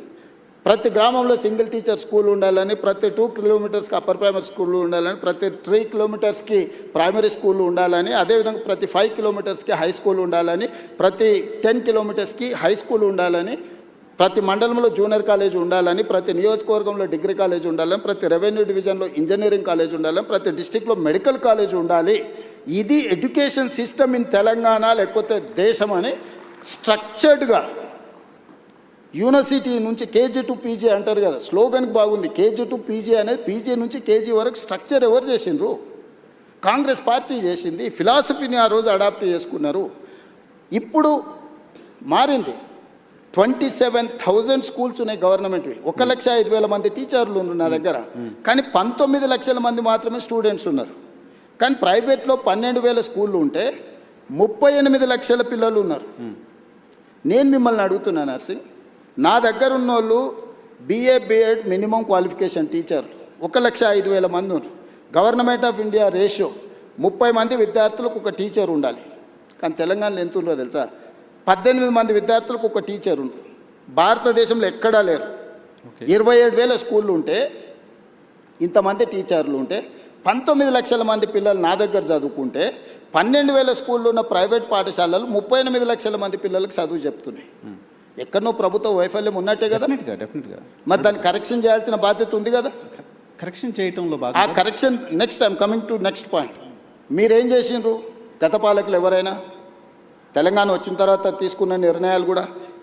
ప్రతి గ్రామంలో సింగిల్ టీచర్ స్కూల్ ఉండాలని, ప్రతి 2 కిలోమీటర్స్కి అప్పర్ ప్రైమరీ స్కూళ్ళు ఉండాలని, ప్రతి 3 కిలోమీటర్స్కి ప్రైమరీ స్కూళ్ళు ఉండాలని, అదేవిధంగా ప్రతి 5 కిలోమీటర్స్కి హై స్కూల్ ఉండాలని, ప్రతి 10 కిలోమీటర్స్కి హై స్కూల్ ఉండాలని, ప్రతి మండలంలో జూనియర్ కాలేజ్ ఉండాలని, ప్రతి నియోజకవర్గంలో డిగ్రీ కాలేజ్ ఉండాలని, ప్రతి రెవెన్యూ డివిజన్లో ఇంజనీరింగ్ కాలేజ్ ఉండాలని, ప్రతి డిస్టిక్లో మెడికల్ కాలేజ్ ఉండాలి. ఇది ఎడ్యుకేషన్ సిస్టమ్ ఇన్ తెలంగాణ లేకపోతే దేశం అని స్ట్రక్చర్డ్గా యూనివర్సిటీ నుంచి కేజీ టు పీజీ అంటారు కదా, స్లోగన్కి బాగుంది. కేజీ టు పీజీ అనేది పీజీ నుంచి కేజీ వరకు స్ట్రక్చర్ ఎవరు చేసిండ్రు? కాంగ్రెస్ పార్టీ చేసింది. ఫిలాసఫీని ఆ రోజు అడాప్ట్ చేసుకున్నారు. ఇప్పుడు మారింది. 27,000 స్కూల్స్ ఉన్నాయి గవర్నమెంట్వి. 1,05,000 మంది టీచర్లు ఉన్నారు నా దగ్గర, కానీ 19 లక్షల మంది మాత్రమే స్టూడెంట్స్ ఉన్నారు. కానీ ప్రైవేట్లో 12,000 స్కూళ్ళు ఉంటే 38 లక్షల పిల్లలు ఉన్నారు. నేను మిమ్మల్ని అడుగుతున్నాను నర్సింగ్, నా దగ్గర ఉన్న వాళ్ళు BA BEd minimum qualification teacher 1,05,000 మంది ఉన్నారు. గవర్నమెంట్ ఆఫ్ ఇండియా రేషియో 30 మంది విద్యార్థులకు ఒక టీచర్ ఉండాలి. కానీ తెలంగాణలో ఎంత ఉందో తెలుసా? 18 మంది విద్యార్థులకు ఒక టీచర్ ఉంది. భారతదేశంలో ఎక్కడా లేరు. 27,000 స్కూళ్ళు ఉంటే, ఇంతమంది టీచర్లు ఉంటే, 19 లక్షల మంది పిల్లలు నా దగ్గర చదువుకుంటే, 12,000 స్కూళ్ళు ఉన్న ప్రైవేట్ పాఠశాలలు 38 లక్షల మంది పిల్లలకు చదువు చెప్తున్నాయి. ఎక్కడనో ప్రభుత్వ వైఫల్యం ఉన్నట్టే కదా. డెఫినెట్గా. మరి దాన్ని కరెక్షన్ చేయాల్సిన బాధ్యత ఉంది కదా. కరెక్షన్ చేయటంలో ఆ correction next I'm coming to next point. మీరేం చేసిండ్రు? గత పాలకులు ఎవరైనా తెలంగాణ వచ్చిన తర్వాత తీసుకున్న నిర్ణయాలు కూడా,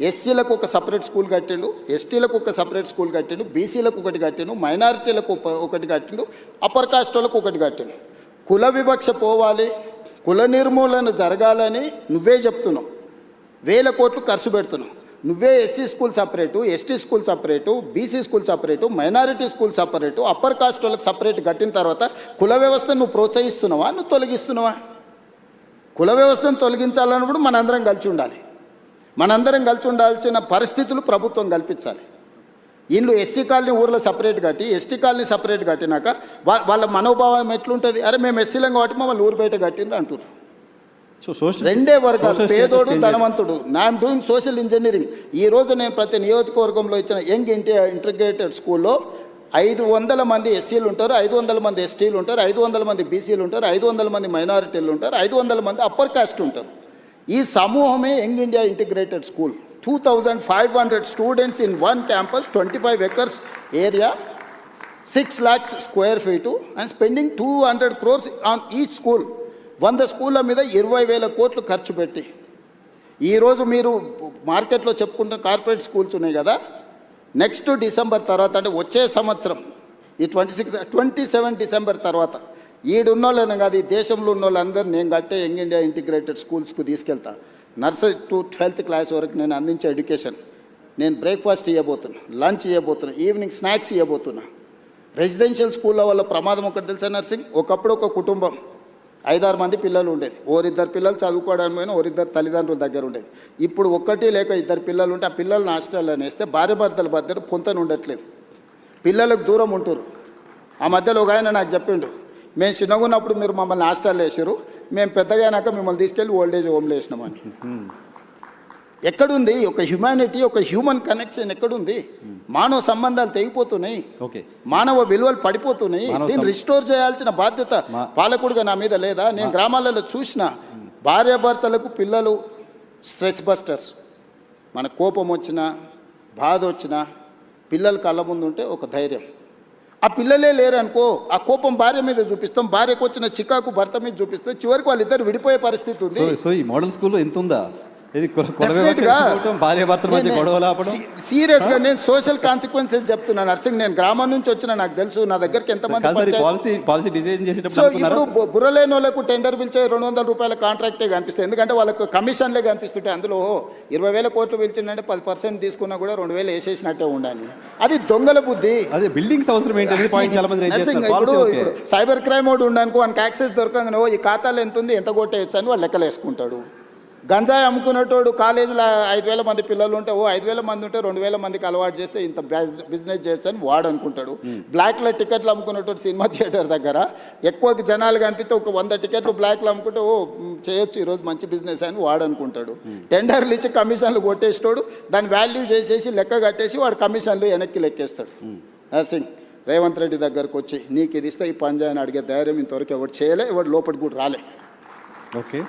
ఎస్సీలకు ఒక సపరేట్ స్కూల్ కట్టిండు, ఎస్టీలకు ఒక సపరేట్ స్కూల్ కట్టిండు, బీసీలకు ఒకటి కట్టిండు, మైనారిటీలకు ఒకటి కట్టిండు, అప్పర్ కాస్ట్ వాళ్ళకు ఒకటి కట్టిండు. కుల వివక్ష పోవాలి, కుల నిర్మూలన జరగాలని నువ్వే చెప్తున్నావు. 1,000 కోట్లు ఖర్చు పెడుతున్నావు. నువ్వే SC school separate, ST school separate, BC school separate, minority school separate, upper caste వాళ్ళకి సపరేట్ కట్టిన తర్వాత కుల వ్యవస్థను నువ్వు ప్రోత్సహిస్తున్నావా, నువ్వు తొలగిస్తున్నావా? కుల వ్యవస్థను తొలగించాలన్నప్పుడు మనందరం కలిసి ఉండాలి. మనందరం కలిసి ఉండాల్సిన పరిస్థితులు ప్రభుత్వం కల్పించాలి. వీళ్ళు ఎస్సీ కాలనీ ఊర్లో సపరేట్ కట్టి, ఎస్టీ కాలనీ సపరేట్ కట్టినాక వాళ్ళ మనోభావం ఎట్లుంటుంది? అరే మేము ఎస్సీలం కాబట్టి మమ్మల్ని ఊరు బయట కట్టిండ్రు అంటున్నారు. సో సోషల్ రెండే వర్గాలు, social status పేదోడు change ధనవంతుడు. I'm doing social engineering. ఈ రోజు నేను ప్రతి నియోజకవర్గంలో ఇచ్చిన యంగ్ ఇంటిగ్రేటెడ్ స్కూల్లో 500 మంది ఎస్సీలు ఉంటారు, 500 మంది ఎస్టీలు ఉంటారు, 500 మంది బీసీలు ఉంటారు, 500 మంది మైనారిటీలు ఉంటారు, 500 మంది అప్పర్ కాస్ట్ ఉంటారు. ఈ సమూహమే young India integrated school. 2500 students in one campus, 25 acres area, 6 lakhs square feet and spending 200 crores on each school. 100 స్కూళ్ళ మీద 20,000 కోట్లు ఖర్చు పెట్టి ఈరోజు మీరు మార్కెట్లో చెప్పుకుంటున్న కార్పొరేట్ స్కూల్స్ ఉన్నాయి కదా, నెక్స్ట్ డిసెంబర్ తర్వాత అంటే వచ్చే సంవత్సరం ఈ 27 డిసెంబర్ తర్వాత ఈడున్న వాళ్ళని కాదు, ఈ దేశంలో ఉన్న వాళ్ళందరూ నేను కట్టే యంగ్ ఇండియా ఇంటిగ్రేటెడ్ స్కూల్స్కు తీసుకెళ్తా. నర్సరీ టు 12th క్లాస్ వరకు నేను అందించే ఎడ్యుకేషన్. నేను బ్రేక్ఫాస్ట్ ఇవ్వబోతున్నా, లంచ్ ఇవ్వబోతున్నా, ఈవినింగ్ స్నాక్స్ ఇవ్వబోతున్నా. రెసిడెన్షియల్ స్కూళ్ళ వల్ల ప్రమాదం ఒకటి తెలుసా నర్సింగ్, ఒకప్పుడు ఒక కుటుంబం 5-6 మంది పిల్లలు ఉండేది. ఓరిద్దరు పిల్లలు చదువుకోవడానికి పోయినా ఓరిద్దరు తల్లిదండ్రుల దగ్గర ఉండేది. ఇప్పుడు ఒక్కటి లేక 2 పిల్లలు ఉంటే ఆ పిల్లల్ని హాస్టల్లో వేస్తే భార్య భర్తల మధ్య పొంతన ఉండట్లేదు, పిల్లలకు దూరం ఉంటారు. ఆ మధ్యలో ఒక ఆయన నాకు చెప్పిండు, మేము చిన్నగా ఉన్నప్పుడు మీరు మమ్మల్ని హాస్టల్లో వేసారు, మేము పెద్దగా అయినాక మిమ్మల్ని తీసుకెళ్ళి ఓల్డేజ్ హోమ్లో వేసినామని. ఎక్కడుంది ఒక హ్యుమానిటీ, ఒక హ్యూమన్ కనెక్షన్ ఎక్కడుంది? మానవ సంబంధాలు తెగిపోతున్నాయి, ఓకే, మానవ విలువలు పడిపోతున్నాయి. దీన్ని రిస్టోర్ చేయాల్సిన బాధ్యత పాలకుడిగా నా మీద లేదా? నేను గ్రామాలలో చూసిన భార్యాభర్తలకు పిల్లలు స్ట్రెస్ బస్టర్స్. మన కోపం వచ్చినా బాధ వచ్చినా పిల్లలు కళ్ళ ముందు ఉంటే ఒక ధైర్యం. ఆ పిల్లలే లేరనుకో, ఆ కోపం భార్య మీద చూపిస్తాం, భార్యకు వచ్చిన చికాకు భర్త మీద చూపిస్తాం, చివరికి వాళ్ళిద్దరు విడిపోయే పరిస్థితి ఉంది. సో ఈ మోడల్ స్కూల్లో ఎంత ఉందా? ఇది భార్య భర్తల మధ్య గొడవలు ఆపడం. సీరియస్గా నేను సోషల్ కాన్సిక్వెన్సెస్ చెప్తున్నా నర్సింగ్. నేను గ్రామం నుంచి వచ్చిన, నాకు తెలుసు నా దగ్గరికి ఎంతమంది. పాలసీ డిజైన్ సో ఇప్పుడు బుర్రలేని వాళ్ళకు టెండర్ పిలిచే 200 రూపాయల కాంట్రాక్టే కనిపిస్తుంది, ఎందుకంటే వాళ్ళకు కమిషన్లే కనిపిస్తుంటాయి. అందులో 20,000 కోట్లు పిలిచిందంటే 10% తీసుకున్నా కూడా 2,000 వేసేసినట్టే ఉండాలి. అది దొంగల బుద్ధి. అదే బిల్డింగ్స్ అవసరం ఏంటనేది పాయింట్ చాలా మంది నర్సింగ్. ఇప్పుడు సైబర్ క్రైమ్ ఒకటి ఉండనుకో, వానికి యాక్సెస్ దొరకగానే ఈ ఖాతాలో ఎంత ఉంది, ఎంత కొట్టేయచ్చు అని వాళ్ళు లెక్కలు వేసుకుంటాడు. గంజాయి అమ్ముకునేటోడు కాలేజీలో 5,000 మంది పిల్లలు ఉంటే 5,000 మంది ఉంటే 2,000 మందికి అలవాటు చేస్తే ఇంత బిజినెస్ చేయొచ్చు అని వాడు అనుకుంటాడు. బ్లాక్లో టికెట్లు అమ్ముకునేటోడు సినిమా థియేటర్ దగ్గర ఎక్కువ జనాలు కనిపిస్తే ఒక 100 టికెట్లు బ్లాక్లో అమ్ముకుంటే చేయొచ్చు ఈరోజు మంచి బిజినెస్ అని వాడు అనుకుంటాడు. టెండర్లు ఇచ్చి కమిషన్లు కొట్టేస్తాడు, దాని వాల్యూ చేసేసి లెక్క కట్టేసి వాడు కమిషన్లు వెనక్కి లెక్కేస్తాడు. నర్సింగ్ రేవంత్ రెడ్డి దగ్గరకు వచ్చి నీకు ఇది ఇస్తే ఈ పంజాయని అడిగే ధైర్యం ఇంతవరకు ఎవరు చేయలే, ఎవరు లోపలికి కూడా రాలే. ఓకే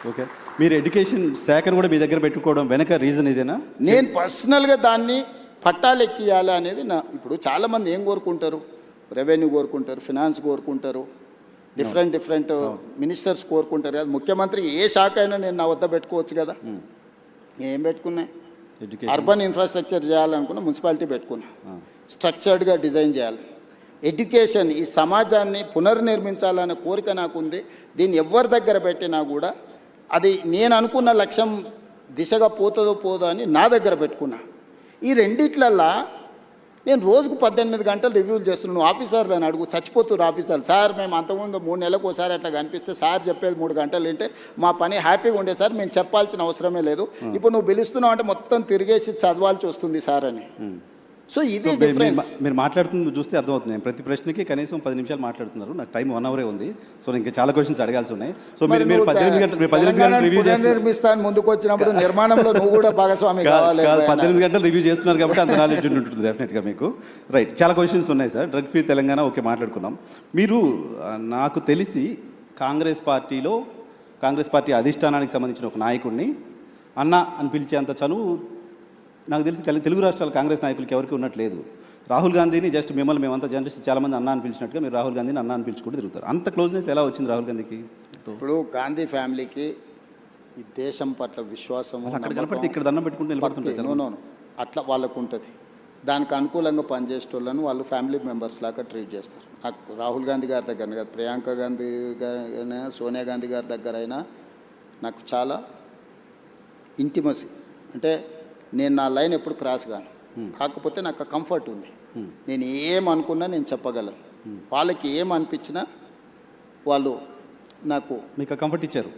ఓకే, మీరు ఎడ్యుకేషన్ శాఖను కూడా మీ దగ్గర పెట్టుకోవడం వెనక రీజన్ ఇదేనా? నేను పర్సనల్గా దాన్ని పట్టాలు ఎక్కియాలి అనేది నా. ఇప్పుడు చాలామంది ఏం కోరుకుంటారు, రెవెన్యూ కోరుకుంటారు, ఫినాన్స్ కోరుకుంటారు, డిఫరెంట్ మినిస్టర్స్ కోరుకుంటారు కదా. ముఖ్యమంత్రి ఏ శాఖ అయినా నేను నా వద్ద పెట్టుకోవచ్చు కదా. ఏం పెట్టుకున్నాయి? అర్బన్ ఇన్ఫ్రాస్ట్రక్చర్ చేయాలనుకున్నా మున్సిపాలిటీ పెట్టుకున్నా, స్ట్రక్చర్డ్గా డిజైన్ చేయాలి. ఎడ్యుకేషన్, ఈ సమాజాన్ని పునర్నిర్మించాలనే కోరిక నాకుంది. దీన్ని ఎవరి దగ్గర పెట్టినా కూడా అది నేను అనుకున్న లక్ష్యం దిశగా పోతుందో పోదో అని నా దగ్గర పెట్టుకున్నా. ఈ రెండిట్లల్లా నేను రోజుకు 18 గంటలు రివ్యూలు చేస్తున్నాను. నువ్వు ఆఫీసర్లను అడుగు, చచ్చిపోతున్నారు ఆఫీసర్లు. సార్ మేము అంతకుముందు 3 నెలలకు ఒకసారి అట్లా కనిపిస్తే సార్ చెప్పేది 3 గంటలు వింటే మా పని హ్యాపీగా ఉండే సార్, మేము చెప్పాల్సిన అవసరమే లేదు. ఇప్పుడు నువ్వు పిలుస్తున్నావు అంటే మొత్తం తిరిగేసి చదవాల్సి వస్తుంది సార్ అని. సో ఇది డిఫరెన్స్. మీరు మాట్లాడుతుంది చూస్తే అర్థమవుతుంది. ప్రతి ప్రశ్నకి కనీసం 10 నిమిషాలు మాట్లాడుతున్నారు. నాకు టైం 1 అవరే ఉంది. సో ఇంకా చాలా క్వశ్చన్స్ అడగాల్సి ఉన్నాయి. సో మీరు 18 గంటలు రివ్యూ నిర్మిస్తాను ముందుకు వచ్చినప్పుడు నిర్మాణంలో నువ్వు కూడా భాగస్వామి కావాలి. 18 గంటలు రివ్యూ చేస్తున్నారు కాబట్టి అంత నాలెడ్జ్ ఉంటుంది డెఫినెట్గా మీకు. రైట్, చాలా క్వశ్చన్స్ ఉన్నాయి sir. Drug free Telangana okay మాట్లాడుకున్నాం. మీరు నాకు తెలిసి కాంగ్రెస్ పార్టీ అధిష్టానానికి సంబంధించిన ఒక నాయకుడిని అన్న అని పిలిచేంత చనువు నాకు తెలిసి తెలుగు రాష్ట్రాల కాంగ్రెస్ నాయకులకి ఎవరికి ఉన్నట్లేదు. రాహుల్ గాంధీని జస్ట్ మిమ్మల్ని మేమంతా జర్నలిస్ట్ చాలామంది అన్న అని పిలిచినట్టుగా మీరు రాహుల్ గాంధీని అన్న అని పిలుచుకుంటూ తిరుగుతారు. అంత క్లోజ్నెస్ ఎలా వచ్చింది రాహుల్ గాంధీకి? ఇప్పుడు గాంధీ ఫ్యామిలీకి ఈ దేశం పట్ల విశ్వాసం అక్కడ కనపడితే ఇక్కడ దండం పెట్టుకుంటూ నిలబడుతుంటారు. అట్లా వాళ్ళకు ఉంటుంది. దానికి అనుకూలంగా పనిచేసేటోళ్ళను వాళ్ళు ఫ్యామిలీ మెంబర్స్ లాగా ట్రీట్ చేస్తారు. నాకు రాహుల్ గాంధీ గారి దగ్గర కాదు, ప్రియాంక గాంధీ గారైనా సోనియా గాంధీ గారి దగ్గర అయినా నాకు చాలా ఇంటిమసీ. అంటే నేను నా లైన్ ఎప్పుడు క్రాస్ కాను, కాకపోతే నాకు కంఫర్ట్ ఉంది. నేను ఏమనుకున్నా నేను చెప్పగలను. వాళ్ళకి ఏమనిపించినా వాళ్ళు నాకు మీకు కంఫర్ట్ ఇస్తారు.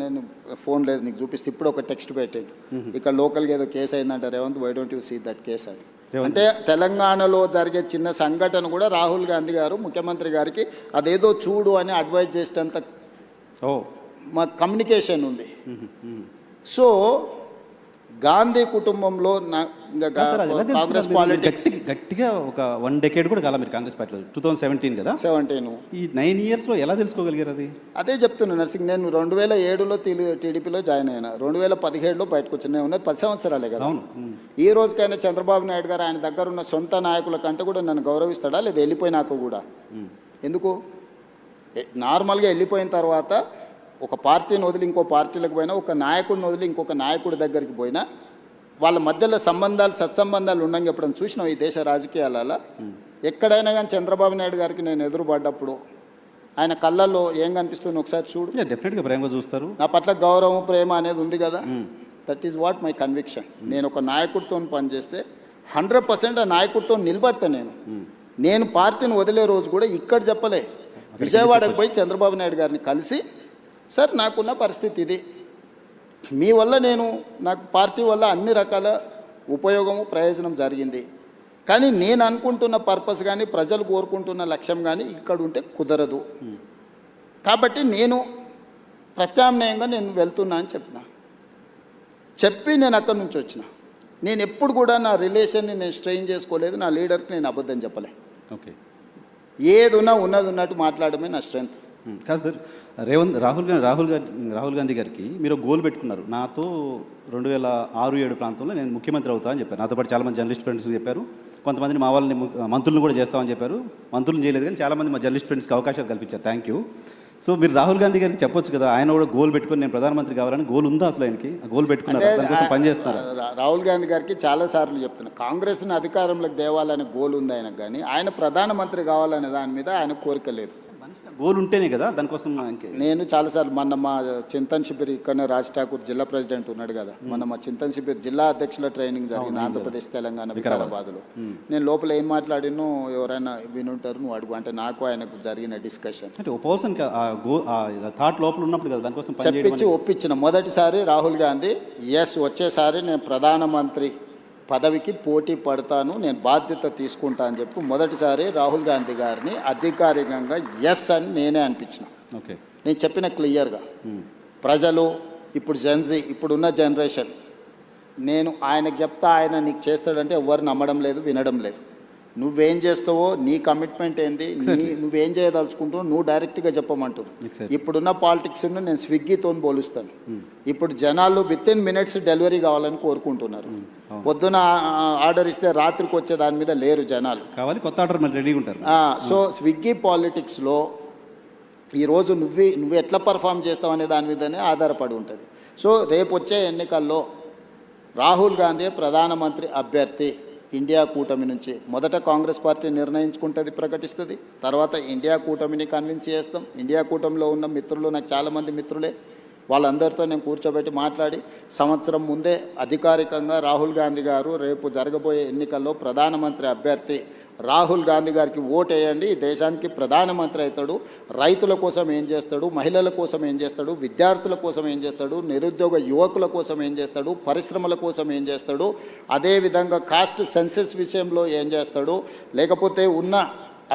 నేను ఫోన్ లేదు నీకు చూపిస్తే ఇప్పుడు ఒక టెక్స్ట్ పెట్టండి, ఇక్కడ లోకల్గా ఏదో కేసు అయిందంట Revanth, why don't you see that case అని. అంటే తెలంగాణలో జరిగే చిన్న సంఘటన కూడా రాహుల్ గాంధీ గారు ముఖ్యమంత్రి గారికి అదేదో చూడు అని అడ్వైజ్ చేసేంత మా కమ్యూనికేషన్ ఉంది. సో గాంధీ కుటుంబంలో సార్, అది ఎలా తెలుసుకున్నారు కాంగ్రెస్ మీరు? పాలిటిక్స్ గట్టిగా ఒక 1 decade కూడా కాల మీరు కాంగ్రెస్ పార్టీలో 2017 కదా. 17 ఈ 9 yearsలో ఎలా తెలుసుకోగలిగారు అది? అదే చెప్తున్నాను నర్సింగ్. నేను 2007లో టీడీపీలో జాయిన్ అయినా, 2017లో బయటకు వచ్చాను. నేను ఉన్నది 10 సంవత్సరాలే కదా. అవును. ఈ రోజుకైనా చంద్రబాబు నాయుడు గారు ఆయన దగ్గర ఉన్న సొంత నాయకుల కంటే కూడా నన్ను గౌరవిస్తాడా లేదా వెళ్ళిపోయినాక కూడా? ఎందుకు? నార్మల్గా వెళ్ళిపోయిన తర్వాత ఒక పార్టీని వదిలి ఇంకో పార్టీలకు పోయినా, ఒక నాయకుడిని వదిలి ఇంకొక నాయకుడి దగ్గరికి పోయినా వాళ్ళ మధ్యలో సంబంధాలు సత్సంబంధాలు ఉండని ఎప్పుడైనా చూసినాం ఈ దేశ రాజకీయాలలో? ఎక్కడైనా కానీ చంద్రబాబు నాయుడు గారికి నేను ఎదురుపడ్డప్పుడు ఆయన కళ్ళల్లో ఏం కనిపిస్తుంది ఒకసారి చూడు. డెఫినెట్గా ప్రేమగా చూస్తారు. నా పట్ల గౌరవం ప్రేమ అనేది ఉంది కదా. That is what my conviction. నేను ఒక నాయకుడితో పనిచేస్తే 100% ఆ నాయకుడితో నిలబడతా. నేను పార్టీని వదిలే రోజు కూడా ఇక్కడ చెప్పలే, విజయవాడకు పోయి చంద్రబాబు నాయుడు గారిని కలిసి, సార్ నాకున్న పరిస్థితి ఇది, మీ వల్ల నాకు పార్టీ వల్ల అన్ని రకాల ఉపయోగము ప్రయోజనం జరిగింది, కానీ నేను అనుకుంటున్న పర్పస్ కానీ ప్రజలు కోరుకుంటున్న లక్ష్యం కానీ ఇక్కడ ఉంటే కుదరదు, కాబట్టి నేను ప్రత్యామ్నాయంగా నేను వెళ్తున్నా అని చెప్పి నేను అక్కడి నుంచి వచ్చిన. నేను ఎప్పుడు కూడా నా రిలేషన్ని నేను స్ట్రెయిన్ చేసుకోలేదు, నా లీడర్కి నేను అబద్ధం చెప్పలే. ఓకే, ఏది ఉన్నది ఉన్నట్టు మాట్లాడమే నా స్ట్రెంగ్త్. కాదు సార్, రాహుల్ గాంధీ గారికి మీరు గోల్ పెట్టుకున్నారు, నాతో 2006-7 ప్రాంతంలో నేను ముఖ్యమంత్రి అవుతా అని చెప్పారు. నాతో పాటు చాలామంది జర్నలిస్ట్ ఫ్రెండ్స్ చెప్పారు, కొంతమందిని మా వాళ్ళని మంత్రులను కూడా చేస్తామని చెప్పారు. మంత్రులను చేయలేదు కానీ చాలామంది మా జర్నలిస్ట్ ఫ్రెండ్స్కి అవకాశాలు కల్పించారు. Thank you. సో మీరు రాహుల్ గాంధీ గారికి చెప్పొచ్చు కదా, ఆయన కూడా గోల్ పెట్టుకొని నేను ప్రధానమంత్రి కావాలని గోల్ ఉందా అసలు ఆయనకి? ఆ గోల్ పెట్టుకున్నారు, దానికోసం పనిచేస్తున్నారు. రాహుల్ గాంధీ గారికి చాలాసార్లు చెప్తున్నా, కాంగ్రెస్ని అధికారంలోకి తేవాలనే గోల్ ఉంది ఆయనకు, కానీ ఆయన ప్రధానమంత్రి కావాలనే దాని మీద ఆయన కోరిక లేదు. గోల్ ఉంటేనే కదా దానికోసం. నేను చాలాసార్లు మొన్న మా చింతన్ శిబిర్ ఇక్కడనే రాజ్ ఠాకూర్ జిల్లా ప్రెసిడెంట్ ఉన్నాడు కదా, మొన్న మా చింతన్ శిబిర్ జిల్లా అధ్యక్షుల ట్రైనింగ్ జరిగింది ఆంధ్రప్రదేశ్ తెలంగాణ వికారాబాద్లో. నేను లోపల ఏం మాట్లాడినో ఎవరైనా వినుంటారు, నువ్వు అడుగు అంటే నాకు ఆయనకు జరిగిన డిస్కషన్ అంటే ఒక పర్సన్ థాట్ లోపల ఉన్నప్పుడు కదా దానికోసం చెప్పించి ఒప్పించిన. మొదటిసారి రాహుల్ గాంధీ వచ్చేసారి నేను ప్రధానమంత్రి పదవికి పోటీ పడతాను, నేను బాధ్యత తీసుకుంటా అని చెప్పి మొదటిసారి రాహుల్ గాంధీ గారిని అధికారికంగా ఎస్ అని నేనే అనిపించిన. ఓకే, నేను చెప్పిన క్లియర్గా ప్రజలు ఇప్పుడు ఇప్పుడున్న జనరేషన్, నేను ఆయనకు చెప్తా ఆయన నీకు చేస్తాడంటే ఎవరు నమ్మడం లేదు, వినడం లేదు. నువ్వేం చేస్తావో, నీ కమిట్మెంట్ ఏంది, నువ్వేం చేయదలుచుకుంటావో నువ్వు డైరెక్ట్గా చెప్పమంటారు. ఇప్పుడున్న పాలిటిక్స్ను నేను స్విగ్గీతో పోలుస్తాను. ఇప్పుడు జనాలు విత్-ఇన్ మినిట్స్ డెలివరీ కావాలని కోరుకుంటున్నారు. పొద్దున ఆర్డర్ ఇస్తే రాత్రికి వచ్చే దాని మీద లేరు జనాలు, కావాలి కొత్త ఆర్డర్ మరి రెడీగా ఉంటారు. సో స్విగ్గీ పాలిటిక్స్లో ఈరోజు నువ్వు ఎట్లా పర్ఫామ్ చేస్తావు అనే దాని మీదనే ఆధారపడి ఉంటుంది. సో రేపు వచ్చే ఎన్నికల్లో రాహుల్ గాంధీ ప్రధానమంత్రి అభ్యర్థి ఇండియా కూటమి నుంచి. మొదట కాంగ్రెస్ పార్టీ నిర్ణయించుకుంటుంది, ప్రకటిస్తుంది, తర్వాత ఇండియా కూటమిని కన్విన్స్ చేస్తాం. ఇండియా కూటమిలో ఉన్న మిత్రులు నాకు చాలామంది మిత్రులే, వాళ్ళందరితో నేను కూర్చోబెట్టి మాట్లాడి సంవత్సరం ముందే అధికారికంగా రాహుల్ గాంధీ గారు రేపు జరగబోయే ఎన్నికల్లో ప్రధానమంత్రి అభ్యర్థి రాహుల్ గాంధీ గారికి ఓటేయండి, ఈ దేశానికి ప్రధానమంత్రి అవుతాడు, రైతుల కోసం ఏం చేస్తాడు, మహిళల కోసం ఏం చేస్తాడు, విద్యార్థుల కోసం ఏం చేస్తాడు, నిరుద్యోగ యువకుల కోసం ఏం చేస్తాడు, పరిశ్రమల కోసం ఏం చేస్తాడు, అదేవిధంగా కాస్ట్ సెన్సెస్ విషయంలో ఏం చేస్తాడు, లేకపోతే ఉన్న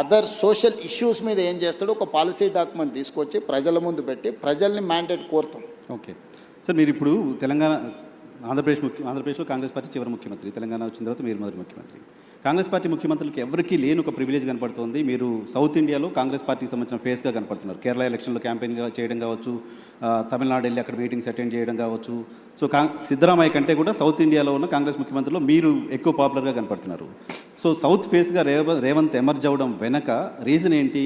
అదర్ సోషల్ ఇష్యూస్ మీద ఏం చేస్తాడు, ఒక పాలసీ డాక్యుమెంట్ తీసుకొచ్చి ప్రజల ముందు పెట్టి ప్రజల్ని మ్యాండేట్ కోరుతాం. ఓకే సార్, మీరు ఇప్పుడు ఆంధ్రప్రదేశ్లో కాంగ్రెస్ పార్టీ చివరి ముఖ్యమంత్రి, తెలంగాణ వచ్చిన తర్వాత మీరు మొదటి ముఖ్యమంత్రి. కాంగ్రెస్ పార్టీ ముఖ్యమంత్రులకి ఎవరికీ లేని ఒక ప్రివిలేజ్ కనపడుతుంది, మీరు సౌత్ ఇండియాలో కాంగ్రెస్ పార్టీకి సంబంధించిన ఫేస్గా కనపడుతున్నారు. కేరళ ఎలక్షన్లో క్యాంపెయిన్ చేయడం కావచ్చు, తమిళనాడు వెళ్ళి అక్కడ మీటింగ్స్ అటెండ్ చేయడం కావచ్చు. సో సిద్ధరామయ్య కంటే కూడా సౌత్ ఇండియాలో ఉన్న కాంగ్రెస్ ముఖ్యమంత్రులు మీరు ఎక్కువ పాపులర్గా కనపడుతున్నారు. సో సౌత్ ఫేస్గా రేవంత్ ఎమర్జ్ అవ్వడం వెనక రీజన్ ఏంటి?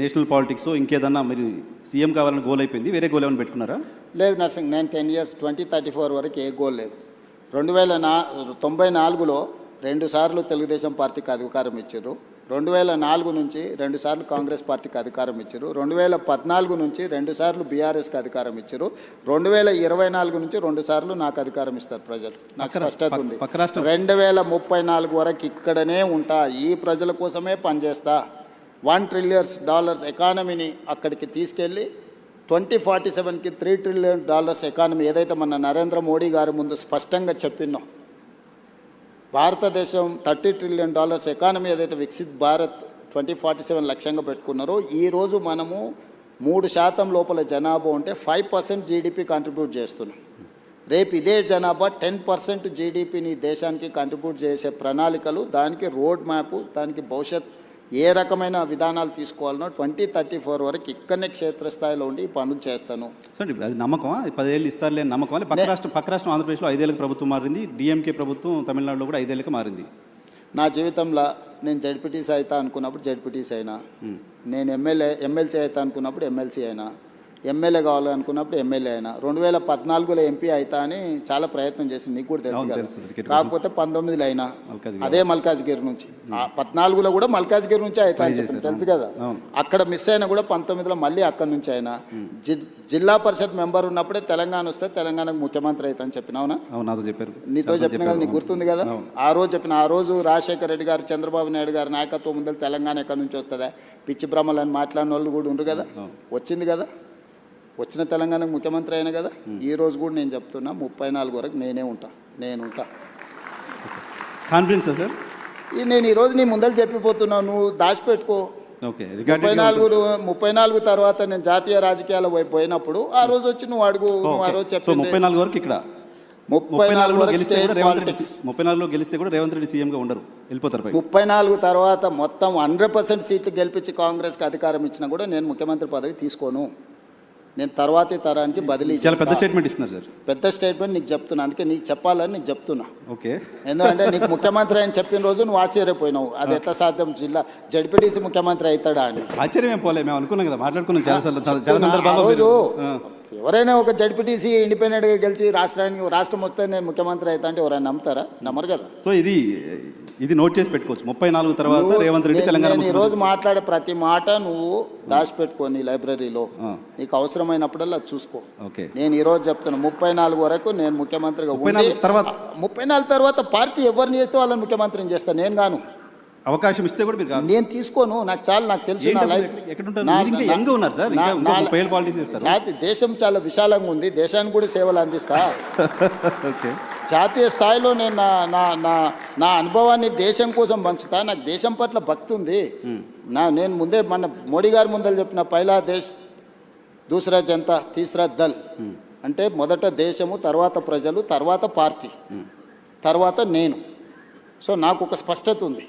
నేషనల్ పాలిటిక్స్ ఇంకేదన్నా మీరు సీఎం కావాలని గోల్ అయిపోయింది, వేరే గోల్ ఏమైనా పెట్టుకున్నారా? లేదు నర్సింగ్, నేను 10 years 2034 వరకు ఏ గోల్ లేదు. 1994లో 2 సార్లు తెలుగుదేశం పార్టీకి అధికారం ఇచ్చారు, 2004 నుంచి 2 సార్లు కాంగ్రెస్ పార్టీకి అధికారం ఇచ్చారు, 2014 నుంచి 2 సార్లు బీఆర్ఎస్కి అధికారం ఇచ్చారు, 2024 నుంచి 2 సార్లు నాకు అధికారం ఇస్తారు ప్రజలు. నాకు స్పష్టత ఉంది. 2034 వరకు ఇక్కడనే ఉంటా, ఈ ప్రజల కోసమే పనిచేస్తా. $1 trillion ఎకానమీని అక్కడికి తీసుకెళ్ళి 2047కి $3 trillion ఎకానమీ ఏదైతే మన నరేంద్ర మోడీ గారి ముందు స్పష్టంగా చెప్పినాం, భారతదేశం $30 trillion ఎకానమీ ఏదైతే వికసిత్ భారత్ 2047 లక్ష్యంగా పెట్టుకున్నారో, ఈరోజు మనము 3% లోపల జనాభా ఉంటే 5% జీడిపి కంట్రిబ్యూట్ చేస్తున్నాం. రేపు ఇదే జనాభా 10% జీడిపిని దేశానికి కంట్రిబ్యూట్ చేసే ప్రణాళికలు, దానికి రోడ్ మ్యాప్, దానికి భవిష్యత్ ఏ రకమైన విధానాలు తీసుకోవాలనో 2034 వరకు ఇక్కడనే క్షేత్రస్థాయిలో ఉండి ఈ పనులు చేస్తాను. సార్ అది నమ్మకమా? 10 ఏళ్ళు ఇస్తారులే నమ్మకమా? పక్క రాష్ట్రం ఆంధ్రప్రదేశ్లో 5 ఏళ్ళకి ప్రభుత్వం మారింది, డిఎంకే ప్రభుత్వం తమిళనాడులో కూడా 5 ఏళ్ళకి మారింది. నా జీవితంలో నేను జడ్పీటీసీ అవుతా అనుకున్నప్పుడు జడ్పీటీసీ అయినా, నేను ఎమ్మెల్సీ అవుతా అనుకున్నప్పుడు ఎమ్మెల్సీ అయినా, ఎమ్మెల్యే కావాలనుకున్నప్పుడు ఎమ్మెల్యే అయినా, 2014లో ఎంపీ అవుతా అని చాలా ప్రయత్నం చేసింది, నీకు కూడా తెలుసు కదా. కాకపోతే 19లో అయినా అదే మల్కాజ్గిరి నుంచి, 14లో కూడా మల్కాజ్గిరి నుంచి అవుతా అని చెప్పింది, తెలుసు కదా. అక్కడ మిస్ అయినా కూడా 19లో మళ్ళీ అక్కడి నుంచి అయినా. జిల్లా పరిషత్ మెంబర్ ఉన్నప్పుడే తెలంగాణ వస్తే తెలంగాణకు ముఖ్యమంత్రి అవుతా అని చెప్పిన, అవునా? నాతో చెప్పారు, నీతో చెప్పిన కదా, నీకు గుర్తుంది కదా. ఆ రోజు రాజశేఖర రెడ్డి గారు, చంద్రబాబు నాయుడు గారు నాయకత్వం ముందు తెలంగాణ ఎక్కడి నుంచి వస్తుందా, పిచ్చి భ్రమలని మాట్లాడిన వాళ్ళు కూడా ఉండరు కదా. వచ్చింది కదా, వచ్చిన తెలంగాణకు ముఖ్యమంత్రి అయినా కదా. ఈ రోజు కూడా నేను చెప్తున్నా 34 వరకు నేను ఉంటా. Confidence sir? నేను ఈరోజు నీ ముందర చెప్పిపోతున్నావు, నువ్వు దాచిపెట్టుకో. ఓకే, 34 తర్వాత నేను జాతీయ రాజకీయాలు పోయినప్పుడు ఆ రోజు వచ్చి నువ్వు అడుగు. నువ్వు ఆ రోజు చెప్పి 34 వరకు ఇక్కడ 34 వరకు స్టేట్ పాలిటిక్స్. 34లో గెలిస్తే కూడా రేవంత్ రెడ్డి సీఎంగా ఉండరు, వెళ్ళిపోతారు. 34 తర్వాత మొత్తం 100% సీట్లు గెలిపించి కాంగ్రెస్కి అధికారం ఇచ్చినా కూడా నేను ముఖ్యమంత్రి పదవి తీసుకోను. నేను తర్వాతి తరానికి బదిలీ. చాలా పెద్ద స్టేట్మెంట్ ఇస్తున్నారు సార్. పెద్ద స్టేట్మెంట్ నీకు చెప్తున్నా, అందుకే నీకు చెప్పాలని నీకు చెప్తున్నా. ఓకే, ఎందుకంటే నీకు ముఖ్యమంత్రి అని చెప్పిన రోజు నువ్వు ఆశ్చర్యపోయినావు, అది ఎట్లా సాధ్యం, జిల్లా జడ్పీటీసీ ముఖ్యమంత్రి అవుతాడా అని. ఆశ్చర్యం ఏం పోలే, మేము అనుకున్నాం కదా, మాట్లాడుకున్నాం చాలా సందర్భాల్లో. రోజు ఎవరైనా ఒక జడ్పీటీసీ ఇండిపెండెంట్గా గెలిచి రాష్ట్రం వస్తే నేను ముఖ్యమంత్రి అవుతా అంటే ఎవరైనా నమ్ముతారా? నమ్మరు కదా. సో ఇది నోట్ చేసి పెట్టుకోవచ్చు. 34 తర్వాత రేవంత్ రెడ్డి తెలంగాణ. ఈ రోజు మాట్లాడే ప్రతి మాట నువ్వు దాచిపెట్టుకో నీ లైబ్రరీలో, నీకు అవసరమైనప్పుడల్లా చూసుకో. ఓకే, నేను ఈ రోజు చెప్తున్నా 34 వరకు నేను ముఖ్యమంత్రిగా. 34 తర్వాత పార్టీ ఎవరిని చేస్తే వాళ్ళని ముఖ్యమంత్రిని చేస్తాను, నేను గాను. అవకాశం ఇస్తే కూడా మీరు నేను తీసుకోను, నాకు తెలుసు నా లైఫ్. దేశం చాలా విశాలంగా ఉంది, దేశానికి కూడా సేవలు అందిస్తా. జాతీయ స్థాయిలో నేను నా అనుభవాన్ని దేశం కోసం పంచుతా. నాకు దేశం పట్ల భక్తి ఉంది. నేను ముందే మన మోడీ గారి ముందర చెప్పిన, పైలా దేశ్ దూసరా జనతా తీసరా దల్, అంటే మొదట దేశము, తర్వాత ప్రజలు, తర్వాత పార్టీ, తర్వాత నేను. సో నాకు ఒక స్పష్టత ఉంది,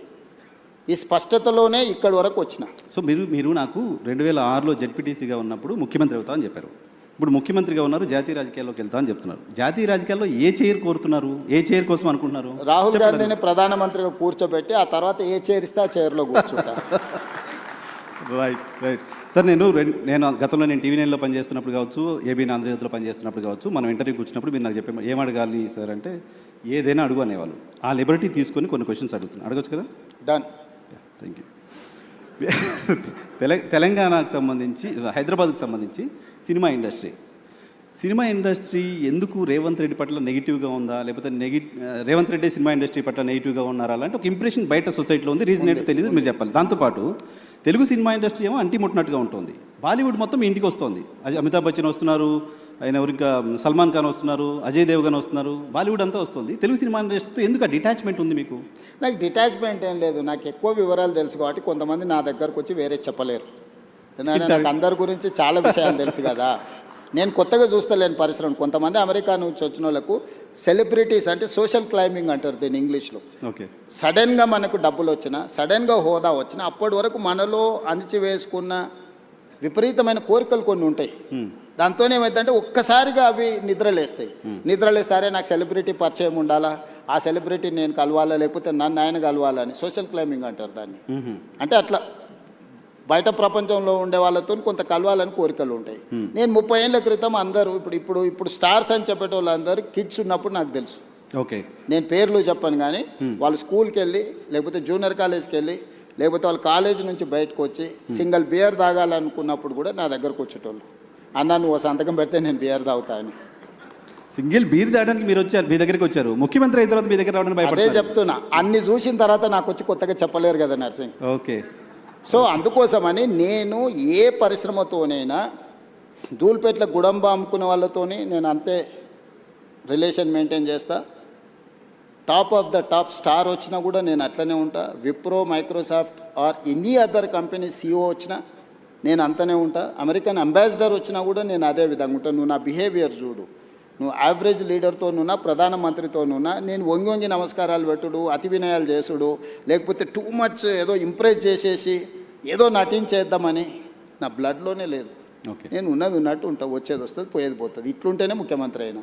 ఈ స్పష్టతలోనే ఇక్కడి వరకు వచ్చిన. సో మీరు నాకు 2006లో జడ్పీటీసీగా ఉన్నప్పుడు ముఖ్యమంత్రి అవుతా అని చెప్పారు. ఇప్పుడు ముఖ్యమంత్రిగా ఉన్నారు, జాతీయ రాజకీయాల్లోకి వెళ్తా అని చెప్తున్నారు. జాతీయ రాజకీయాల్లో ఏ చైర్ కోరుతున్నారు, ఏ చైర్ కోసం అనుకుంటున్నారు? రాహుల్ గాంధీని ప్రధానమంత్రిగా కూర్చోబెట్టి ఆ తర్వాత ఏ చైర్ ఇస్తే ఆ చైర్లో కూర్చుంటా. రైట్ సార్, నేను గతంలో నేను TV9లో పనిచేస్తున్నప్పుడు కావచ్చు, ఏబీ ఆంధ్రజ్యోతిలో పనిచేస్తున్నప్పుడు కావచ్చు, మనం ఇంటర్వ్యూకి వచ్చినప్పుడు మీరు నాకు చెప్పే ఏం అడగాలి సార్ అంటే ఏదైనా అడుగు అనేవాళ్ళు. ఆ లిబర్టీ తీసుకొని కొన్ని క్వశ్చన్స్ అడగచ్చు కదా. Done, thank you. తెలంగాణకు సంబంధించి, హైదరాబాద్కి సంబంధించి సినిమా ఇండస్ట్రీ ఎందుకు రేవంత్ రెడ్డి పట్ల నెగిటివ్గా ఉందా, లేకపోతే రేవంత్ రెడ్డి సినిమా ఇండస్ట్రీ పట్ల నెగిటివ్గా ఉన్నారా అలాంటి ఒక ఇంప్రెషన్ బయట సొసైటీలో ఉంది. రీజన్ ఏంటో తెలియదు, మీరు చెప్పాలి. దాంతోపాటు తెలుగు సినిమా ఇండస్ట్రీ ఏమో అంటిముట్టినట్టుగా ఉంటుంది. బాలీవుడ్ మొత్తం ఇంటికి వస్తుంది. అమితాబ్ బచ్చన్ వస్తున్నారు, ఆయన ఎవరు ఇంకా సల్మాన్ ఖాన్ వస్తున్నారు, అజయ్ దేవ్గన్ వస్తున్నారు, బాలీవుడ్ అంతా వస్తుంది. తెలుగు సినిమా ఇండస్ట్రీతో ఎందుకు డిటాచ్మెంట్ ఉంది మీకు? నాకు డిటాచ్మెంట్ ఏం లేదు, నాకు ఎక్కువ వివరాలు తెలుసు కాబట్టి కొంతమంది నా దగ్గరకు వచ్చి వేరే చెప్పలేరు. ఎందుకంటే నాకు అందరి గురించి చాలా విషయాలు తెలుసు కదా. నేను కొత్తగా చూస్తలేను పరిశ్రమ. కొంతమంది అమెరికా నుంచి వచ్చిన వాళ్ళకు సెలబ్రిటీస్ అంటే సోషల్ క్లైంబింగ్ అంటారు దీన్ని ఇంగ్లీష్లో. ఓకే, సడన్గా మనకు డబ్బులు వచ్చినా, సడన్గా హోదా వచ్చినా, అప్పటి వరకు మనలో అణిచివేసుకున్న విపరీతమైన కోరికలు కొన్ని ఉంటాయి. దాంతో ఏమైందంటే ఒక్కసారిగా అవి నిద్రలేస్తారే నాకు సెలబ్రిటీ పరిచయం ఉండాలా, ఆ సెలబ్రిటీ నేను కలవాలా, లేకపోతే నన్ను ఆయన కలవాలా అని సోషల్ క్లైంబింగ్ అంటారు దాన్ని. అంటే అట్లా బయట ప్రపంచంలో ఉండే వాళ్ళతో కొంత కలవాలని కోరికలు ఉంటాయి. నేను 30 ఏళ్ళ క్రితం అందరూ ఇప్పుడు స్టార్స్ అని చెప్పేటోళ్ళు అందరూ కిడ్స్ ఉన్నప్పుడు నాకు తెలుసు. ఓకే, నేను పేర్లు చెప్పను కానీ వాళ్ళు స్కూల్కి వెళ్ళి, లేకపోతే జూనియర్ కాలేజ్కి వెళ్ళి, లేకపోతే వాళ్ళ కాలేజ్ నుంచి బయటకు వచ్చి సింగిల్ బియర్ తాగాలనుకున్నప్పుడు కూడా నా దగ్గరకు వచ్చేటోళ్ళు. అన్న నువ్వు సంతకం పెడితే నేను బియర్ తాగుతా అని. సింగిల్ బీర్ తాగడానికి మీరు వచ్చారు, మీ దగ్గరికి వచ్చారు. ముఖ్యమంత్రి అయిన తర్వాత మీ దగ్గర రావడానికి భయపడతారు. అదే చెప్తున్నా, అన్ని చూసిన తర్వాత నాకు వచ్చి కొత్తగా చెప్పలేరు కదా నర్సింగ్. ఓకే, సో అందుకోసమని నేను ఏ పరిశ్రమతోనైనా, ధూల్పేట్ల గుడంబ అమ్ముకునే వాళ్ళతోని నేను అంతే రిలేషన్ మెయింటైన్ చేస్తా. Top of the top star వచ్చినా కూడా నేను అట్లనే ఉంటా. Wipro, Microsoft or any other company CEO వచ్చినా నేను అంతనే ఉంటా. అమెరికన్ అంబాసిడర్ వచ్చినా కూడా నేను అదే విధంగా ఉంటాను. నువ్వు నా బిహేవియర్ చూడు, నువ్వు యావరేజ్ లీడర్తోనున్నా ప్రధానమంత్రితోనున్నా నేను వంగి నమస్కారాలు పెట్టుడు, అతి వినయాలు చేసుడు, లేకపోతే టూ మచ్ ఏదో ఇంప్రెస్ చేసేసి ఏదో నటించేద్దామని నా బ్లడ్లోనే లేదు. ఓకే, నేను ఉన్నది ఉన్నట్టు ఉంటా, వచ్చేది వస్తుంది పోయేది పోతుంది. ఇట్లుంటేనే ముఖ్యమంత్రి అయినా.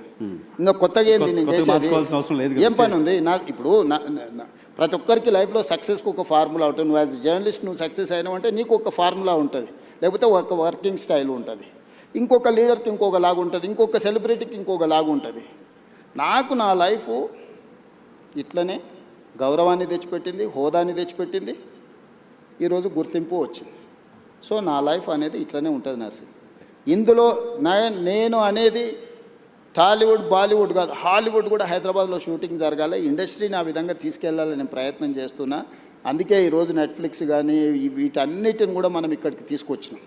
ఇంకా కొత్తగా ఏంది నేను చేసేది? మార్చుకోవాల్సిన అవసరం లేదు. ఏం పని ఉంది ఇప్పుడు ప్రతి ఒక్కరికి లైఫ్లో సక్సెస్కి ఒక ఫార్ములా ఉంటుంది. నువ్వు యాజ్ జర్నలిస్ట్ నువ్వు సక్సెస్ అయినావు అంటే నీకు ఒక ఫార్ములా ఉంటుంది, లేకపోతే ఒక వర్కింగ్ స్టైల్ ఉంటుంది. ఇంకొక లీడర్కి ఇంకొక లాగా ఉంటుంది, ఇంకొక సెలబ్రిటీకి ఇంకొక లాగా ఉంటుంది. నాకు నా లైఫ్ ఇట్లనే గౌరవాన్ని తెచ్చిపెట్టింది, హోదాని తెచ్చిపెట్టింది, ఈరోజు గుర్తింపు వచ్చింది. సో నా లైఫ్ అనేది ఇట్లనే ఉంటుంది నర్సింగ్. ఇందులో నేను అనేది టాలీవుడ్ బాలీవుడ్ కాదు, హాలీవుడ్ కూడా హైదరాబాద్లో షూటింగ్ జరగాలి, ఇండస్ట్రీని ఆ విధంగా తీసుకెళ్లాలని ప్రయత్నం చేస్తున్నా. అందుకే ఈరోజు నెట్ఫ్లిక్స్ కానీ వీటన్నిటిని కూడా మనం ఇక్కడికి తీసుకొచ్చినాం.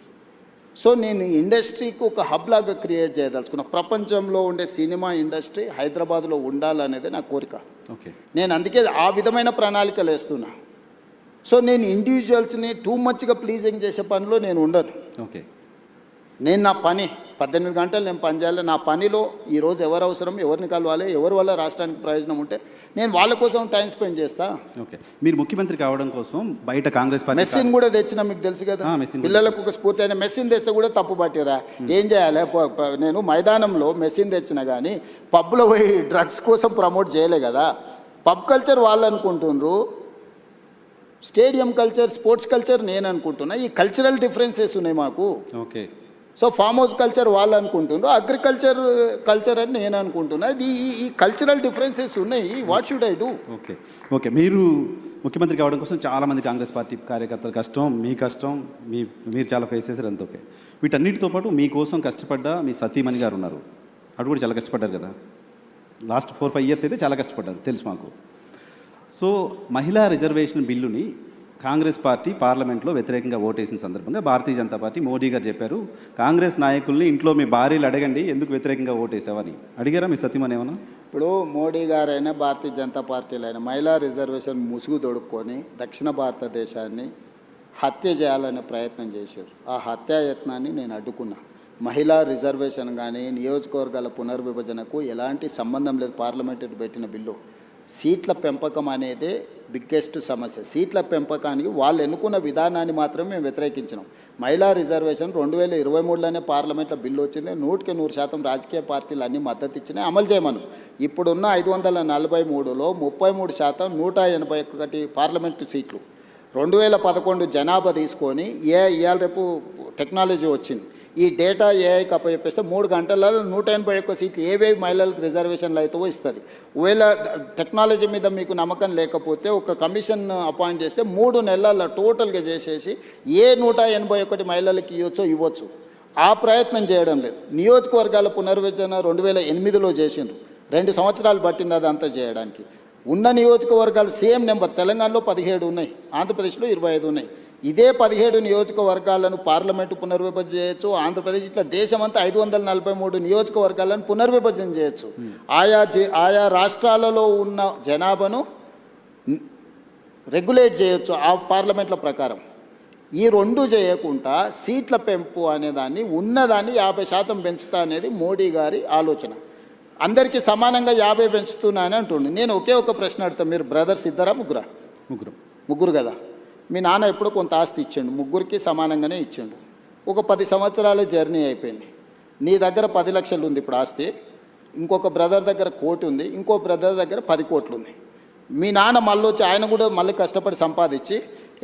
సో నేను ఇండస్ట్రీకి ఒక హబ్ లాగా క్రియేట్ చేయదలుచుకున్నా. ప్రపంచంలో ఉండే సినిమా ఇండస్ట్రీ హైదరాబాద్లో ఉండాలనేది నా కోరిక. ఓకే, నేను అందుకే ఆ విధమైన ప్రణాళికలు వేస్తున్నా. సో నేను ఇండివిజువల్స్ని టూ మచ్గా ప్లీజింగ్ చేసే పనిలో నేను ఉండను. ఓకే, నేను నా పని 18 గంటలు నేను పని చేయాలి. నా పనిలో ఈరోజు ఎవరు అవసరం, ఎవరిని కలవాలి, ఎవరి వల్ల రాష్ట్రానికి ప్రయోజనం ఉంటే నేను వాళ్ళ కోసం టైం స్పెండ్ చేస్తా. ఓకే. మీరు ముఖ్యమంత్రి కావడం కోసం బయట కాంగ్రెస్ పార్టీ మెస్సిన్ కూడా తెచ్చినా మీకు తెలుసు కదా. మెస్సిన్ పిల్లలకు ఒక స్ఫూర్తి అయిన మెస్సిన్ తెస్తే కూడా తప్పు పట్టిరా. ఏం చేయాలి? నేను మైదానంలో మెస్సిన్ తెచ్చినా కానీ పబ్లో పోయి డ్రగ్స్ కోసం ప్రమోట్ చేయలే కదా. పబ్ కల్చర్ వాళ్ళు అనుకుంటుండ్రు, స్టేడియం కల్చర్ స్పోర్ట్స్ కల్చర్ నేను అనుకుంటున్నా. ఈ కల్చరల్ డిఫరెన్సెస్ ఉన్నాయి మాకు. Okay. So farm house culture వాళ్ళు అనుకుంటుండ్రు, అగ్రికల్చర్ కల్చర్ అని నేను అనుకుంటున్నా. ఇది ఈ కల్చరల్ డిఫరెన్సెస్ ఉన్నాయి. What should I do? Okay, okay. మీరు ముఖ్యమంత్రి కావడం కోసం చాలామంది కాంగ్రెస్ పార్టీ కార్యకర్తల కష్టం, మీ కష్టం, మీరు చాలా ఫేస్ చేశారు. అంత ఓకే. వీటన్నిటితో పాటు మీకోసం కష్టపడ్డ మీ సతీమణి గారు ఉన్నారు. అటు కూడా చాలా కష్టపడ్డారు కదా. లాస్ట్ 4-5 ఇయర్స్ అయితే చాలా కష్టపడ్డారు, తెలుసు మాకు. సో మహిళా రిజర్వేషన్ బిల్లుని కాంగ్రెస్ పార్టీ పార్లమెంట్లో వ్యతిరేకంగా ఓటేసిన సందర్భంగా భారతీయ జనతా పార్టీ మోడీ గారు చెప్పారు, కాంగ్రెస్ నాయకుల్ని ఇంట్లో మీ భార్యలు అడగండి ఎందుకు వ్యతిరేకంగా ఓటేసావని. అడిగారా మీ సతీమణి ఏమన్నా? ఇప్పుడు మోడీ గారైనా భారతీయ జనతా పార్టీలైనా మహిళా రిజర్వేషన్ ముసుగు తొడుక్కొని దక్షిణ భారతదేశాన్ని హత్య చేయాలనే ప్రయత్నం చేశారు. ఆ హత్యాయత్నాన్ని నేను అడ్డుకున్నా. మహిళా రిజర్వేషన్ కానీ నియోజకవర్గాల పునర్విభజనకు ఎలాంటి సంబంధం లేదు. పార్లమెంట్ పెట్టిన బిల్లు సీట్ల పెంపకం అనేదే బిగ్గెస్ట్ సమస్య. సీట్ల పెంపకానికి వాళ్ళు ఎన్నుకున్న విధానాన్ని మాత్రమే మేము వ్యతిరేకించినాం. మహిళా రిజర్వేషన్ 2023లోనే పార్లమెంట్లో బిల్లు వచ్చింది. 100% రాజకీయ పార్టీలు అన్నీ మద్దతు ఇచ్చినాయి, అమలు చేయమను. ఇప్పుడున్న 543లో 33%, 181 పార్లమెంటు సీట్లు, 2011 జనాభా తీసుకొని ఇవాళ రేపు టెక్నాలజీ వచ్చింది. ఈ డేటా ఏఐకి అప్పచెప్పేస్తే 3 గంటలలో 181 సీట్లు ఏవేవి మహిళలకు రిజర్వేషన్లు అవుతావో ఇస్తుంది. ఒకవేళ టెక్నాలజీ మీద మీకు నమ్మకం లేకపోతే ఒక కమిషన్ అపాయింట్ చేస్తే 3 నెలల టోటల్గా చేసేసి 181 మహిళలకు ఇవ్వచ్చు. ఆ ప్రయత్నం చేయడం లేదు. నియోజకవర్గాల పునర్విభజన 2008లో చేసిండ్రు. 2 సంవత్సరాలు పట్టింది అదంతా చేయడానికి. ఉన్న నియోజకవర్గాలు సేమ్ నెంబర్, తెలంగాణలో 17 ఉన్నాయి, ఆంధ్రప్రదేశ్లో 25 ఉన్నాయి. ఇదే 17 నియోజకవర్గాలను పార్లమెంటు పునర్విభజన చేయొచ్చు. ఆంధ్రప్రదేశ్ ఇట్లా దేశమంతా 543 నియోజకవర్గాలను పునర్విభజన చేయొచ్చు. ఆయా రాష్ట్రాలలో ఉన్న జనాభాను రెగ్యులేట్ చేయొచ్చు ఆ పార్లమెంట్ల ప్రకారం. ఈ 2 చేయకుండా సీట్ల పెంపు అనేదాన్ని ఉన్నదాన్ని 50% పెంచుతా అనేది మోడీ గారి ఆలోచన. అందరికీ సమానంగా 50 పెంచుతున్నా అని అంటుండే. నేను ఒకే ఒక ప్రశ్న అడుగుతాను, మీరు బ్రదర్స్ ఇద్దరా ముగ్గురా? ముగ్గురు కదా. మీ నాన్న ఎప్పుడో కొంత ఆస్తి ఇచ్చిండు, ముగ్గురికి సమానంగానే ఇచ్చిండు. ఒక 10 సంవత్సరాల జర్నీ అయిపోయింది. నీ దగ్గర 10 లక్షలు ఉంది ఇప్పుడు ఆస్తి, ఇంకొక బ్రదర్ దగ్గర 1 కోటి ఉంది, ఇంకో బ్రదర్ దగ్గర 10 కోట్లు ఉంది. మీ నాన్న మళ్ళీ వచ్చి ఆయన కూడా మళ్ళీ కష్టపడి సంపాదించి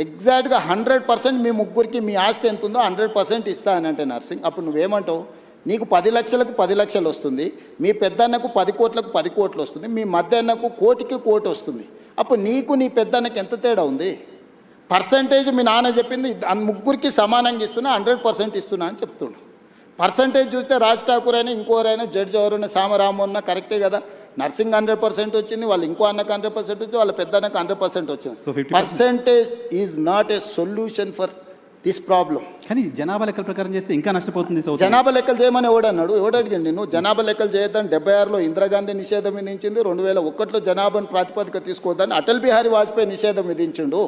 ఎగ్జాక్ట్గా 100% మీ ముగ్గురికి మీ ఆస్తి ఎంత ఉందో 100% ఇస్తా అని అంటే నర్సింగ్, అప్పుడు నువ్వేమంటావు? నీకు 10 లక్షలకు 10 లక్షలు వస్తుంది, మీ పెద్దన్నకు 10 కోట్లకు 10 కోట్లు వస్తుంది, మీ మధ్య అన్నకు 1 కోటికి 1 కోటి వస్తుంది. అప్పుడు నీకు నీ పెద్దన్నకు ఎంత తేడా ఉంది? పర్సంటేజ్ మీ నాన్న చెప్పింది ముగ్గురికి సమానంగా ఇస్తున్నా, 100% ఇస్తున్నా అని చెప్తుండు. పర్సంటేజ్ చూస్తే రాజ్ ఠాకూర్ అయినా ఇంకోరైనా జడ్జి ఎవరైనా సామరామన్న కరెక్టే కదా. నర్సింగ్ 100% వచ్చింది, వాళ్ళు ఇంకో అన్నకు 100% వచ్చింది, వాళ్ళ పెద్ద అన్నకు 100% వచ్చింది. Percentage is not a solution for this problem. కానీ జనాభా లెక్కల ప్రకారం చేస్తే ఇంకా నష్టపోతుంది. జనాభా లెక్కలు చేయమని ఎవడన్నాడు? ఎవడడిగింది నేను? జనాభా లెక్కలు చేయొద్దని 76లో ఇందిరాగాంధీ నిషేధం విధించింది, 2001లో జనాభాను ప్రాతిపదిక తీసుకోవద్దని అటల్ బిహారీ వాజ్పేయి నిషేధం విధించిండు.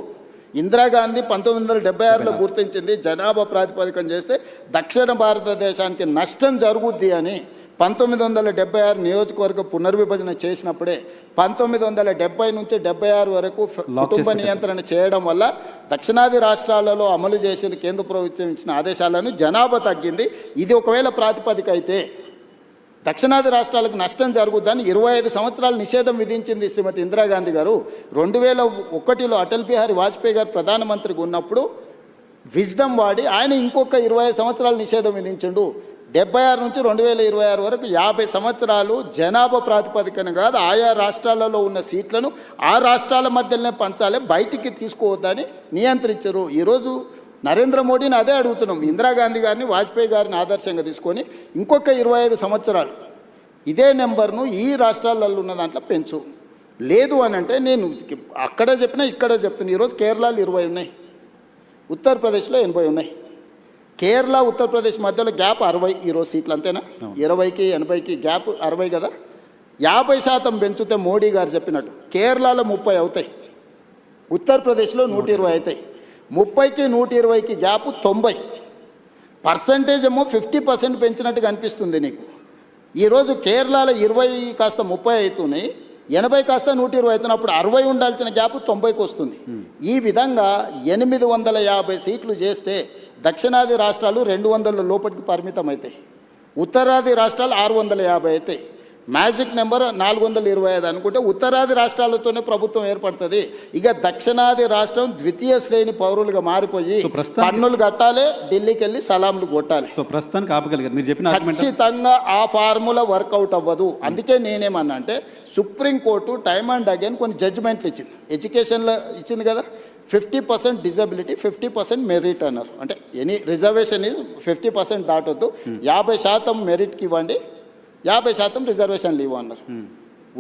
ఇందిరాగాంధీ 1976లో గుర్తించింది, జనాభా ప్రాతిపదికన చేస్తే దక్షిణ భారతదేశానికి నష్టం జరుగుద్ది అని. 1976 నియోజకవర్గ పునర్విభజన చేసినప్పుడే 1970 నుంచి 76 వరకు కుటుంబ నియంత్రణ చేయడం వల్ల దక్షిణాది రాష్ట్రాలలో అమలు చేసిన కేంద్ర ప్రభుత్వం ఇచ్చిన ఆదేశాలను జనాభా తగ్గింది. ఇది ఒకవేళ ప్రాతిపదిక అయితే దక్షిణాది రాష్ట్రాలకు నష్టం జరుగుద్దని 25 సంవత్సరాలు నిషేధం విధించింది శ్రీమతి ఇందిరాగాంధీ గారు. 2001లో అటల్ బిహారీ వాజ్పేయి గారు ప్రధానమంత్రిగా ఉన్నప్పుడు విజ్డమ్ వాడి ఆయన ఇంకొక 25 సంవత్సరాలు నిషేధం విధించిండు. 76 నుంచి 2026 వరకు 50 సంవత్సరాలు జనాభా ప్రాతిపదికన కాదు, ఆయా రాష్ట్రాలలో ఉన్న సీట్లను ఆ రాష్ట్రాల మధ్యలోనే పంచాలి, బయటికి తీసుకోవద్దని నియంత్రించారు. ఈరోజు నరేంద్ర మోడీని అదే అడుగుతున్నాం. ఇందిరాగాంధీ గారిని, వాజ్పేయి గారిని ఆదర్శంగా తీసుకొని ఇంకొక 25 సంవత్సరాలు ఇదే నెంబర్ను ఈ రాష్ట్రాలలో ఉన్న దాంట్లో పెంచు. లేదు అని అంటే నేను అక్కడే చెప్పినా ఇక్కడే చెప్తున్నా. ఈరోజు కేరళలో 20 ఉన్నాయి, ఉత్తరప్రదేశ్లో 80 ఉన్నాయి. కేరళ ఉత్తరప్రదేశ్ మధ్యలో గ్యాప్ 60 ఈరోజు సీట్లు, అంతేనా? 20కి 80కి గ్యాప్ 60 కదా. 50% పెంచితే మోడీ గారు చెప్పినట్టు కేరళలో 30 అవుతాయి, ఉత్తరప్రదేశ్లో 120 అవుతాయి. 30కి 120కి గ్యాప్ 90%. ఏమో 50% పెంచినట్టుగా అనిపిస్తుంది నీకు. ఈరోజు కేరళలో 20 కాస్త 30 అవుతున్నాయి, 80 కాస్త 120 అవుతున్నప్పుడు 60 ఉండాల్సిన గ్యాప్ 90కి వస్తుంది. ఈ విధంగా 850 సీట్లు చేస్తే దక్షిణాది రాష్ట్రాలు 200 లోపలికి పరిమితం అవుతాయి, ఉత్తరాది రాష్ట్రాలు 650 అవుతాయి. మ్యాజిక్ నెంబర్ 425 అనుకుంటే ఉత్తరాది రాష్ట్రాలతోనే ప్రభుత్వం ఏర్పడుతుంది. ఇక దక్షిణాది రాష్ట్రం ద్వితీయ శ్రేణి పౌరులుగా మారిపోయి పన్నులు కట్టాలి, ఢిల్లీకి వెళ్ళి సలాంలు కొట్టాలి. సో ప్రస్తుతానికి ఆపగలిగారు మీరు చెప్పిన ఖచ్చితంగా ఆ ఫార్ములా వర్కౌట్ అవ్వదు. అందుకే నేనేమన్నా అంటే సుప్రీంకోర్టు టైమ్ అండ్ అగైన్ కొన్ని జడ్జిమెంట్లు ఇచ్చింది. ఎడ్యుకేషన్లో ఇచ్చింది కదా, 50% డిజబిలిటీ, 50% మెరిట్ అన్నారు. అంటే ఎనీ రిజర్వేషన్ ఈజ్ 50% దాటొద్దు, 50% మెరిట్కి ఇవ్వండి, 50% రిజర్వేషన్లు ఇవ్వన్నారు.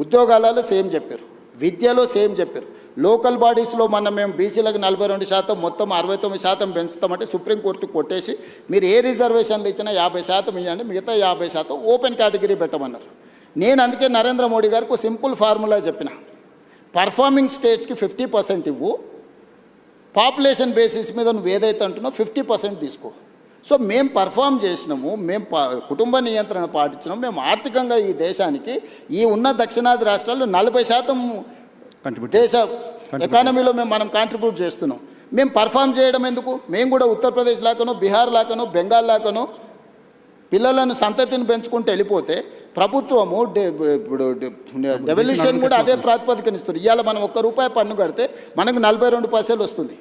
ఉద్యోగాలలో సేమ్ చెప్పారు, విద్యలో సేమ్ చెప్పారు. లోకల్ బాడీస్లో మేము బీసీలకు 42%, మొత్తం 69% పెంచుతామంటే సుప్రీంకోర్టు కొట్టేసి మీరు ఏ రిజర్వేషన్లు ఇచ్చినా 50% ఇవ్వండి, మిగతా 50% ఓపెన్ కేటగిరీ పెట్టమన్నారు. నేను అందుకే నరేంద్ర మోడీ గారికి ఒక సింపుల్ ఫార్ములా చెప్పిన, పర్ఫార్మింగ్ స్టేట్స్కి 50% ఇవ్వు, పాపులేషన్ బేసిస్ మీద నువ్వు ఏదైతే అంటున్నావు 50% తీసుకో. సో మేము పర్ఫామ్ చేసినాము, మేము కుటుంబ నియంత్రణ పాటించినాము, మేము ఆర్థికంగా ఈ దేశానికి ఈ ఉన్న దక్షిణాది రాష్ట్రాల్లో 40% దేశ ఎకానమీలో మనం కాంట్రిబ్యూట్ చేస్తున్నాం. మేము పర్ఫామ్ చేయడం ఎందుకు? మేము కూడా ఉత్తరప్రదేశ్ లాగానో, బీహార్ లాగానో, బెంగాల్ లాగానో పిల్లలను సంతతిని పెంచుకుంటూ వెళ్ళిపోతే ప్రభుత్వము ఇప్పుడు డెవల్యూషన్ కూడా అదే ప్రాతిపదికనిస్తుంది. ఇవాళ మనం ₹1 పన్ను కడితే మనకు 42 పైసలు వస్తుంది.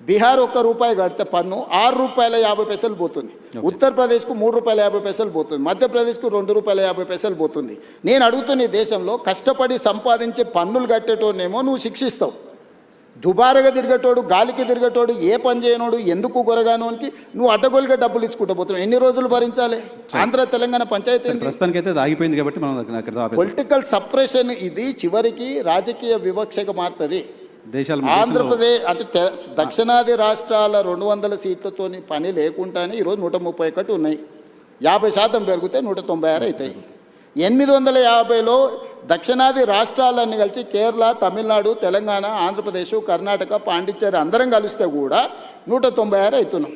బీహార్ ₹1 కడితే పన్ను ₹6.50 పోతుంది. ఉత్తరప్రదేశ్కు ₹3.50 పోతుంది. మధ్యప్రదేశ్కు ₹2.50 పోతుంది. నేను అడుగుతున్న ఈ దేశంలో కష్టపడి సంపాదించే పన్నులు కట్టేటోనేమో నువ్వు శిక్షిస్తావు, దుబారగా తిరిగేటోడు, గాలికి తిరిగేటోడు, ఏ పని చేయనోడు, ఎందుకు కొరగానోనికి నువ్వు అడ్డగోలుగా డబ్బులు ఇచ్చుకుంటూ పోతున్నావు. ఎన్ని రోజులు భరించాలి? ఆంధ్ర తెలంగాణ పంచాయతీ ప్రస్తుతానికైతే ఆగిపోయింది కాబట్టి మనం పొలిటికల్ సప్రెషన్ ఇది చివరికి రాజకీయ వివక్షగా మారుతుంది. ఆంధ్రప్రదేశ్ అంటే దక్షిణాది రాష్ట్రాల 200 సీట్లతోని పని లేకుండానే ఈరోజు 131 ఉన్నాయి. 50% పెరిగితే 196 అవుతాయి. 850లో దక్షిణాది రాష్ట్రాలన్నీ కలిసి కేరళ, తమిళనాడు, తెలంగాణ, ఆంధ్రప్రదేశ్, కర్ణాటక, పాండిచ్చేరి అందరం కలిస్తే కూడా 196 అవుతున్నాం.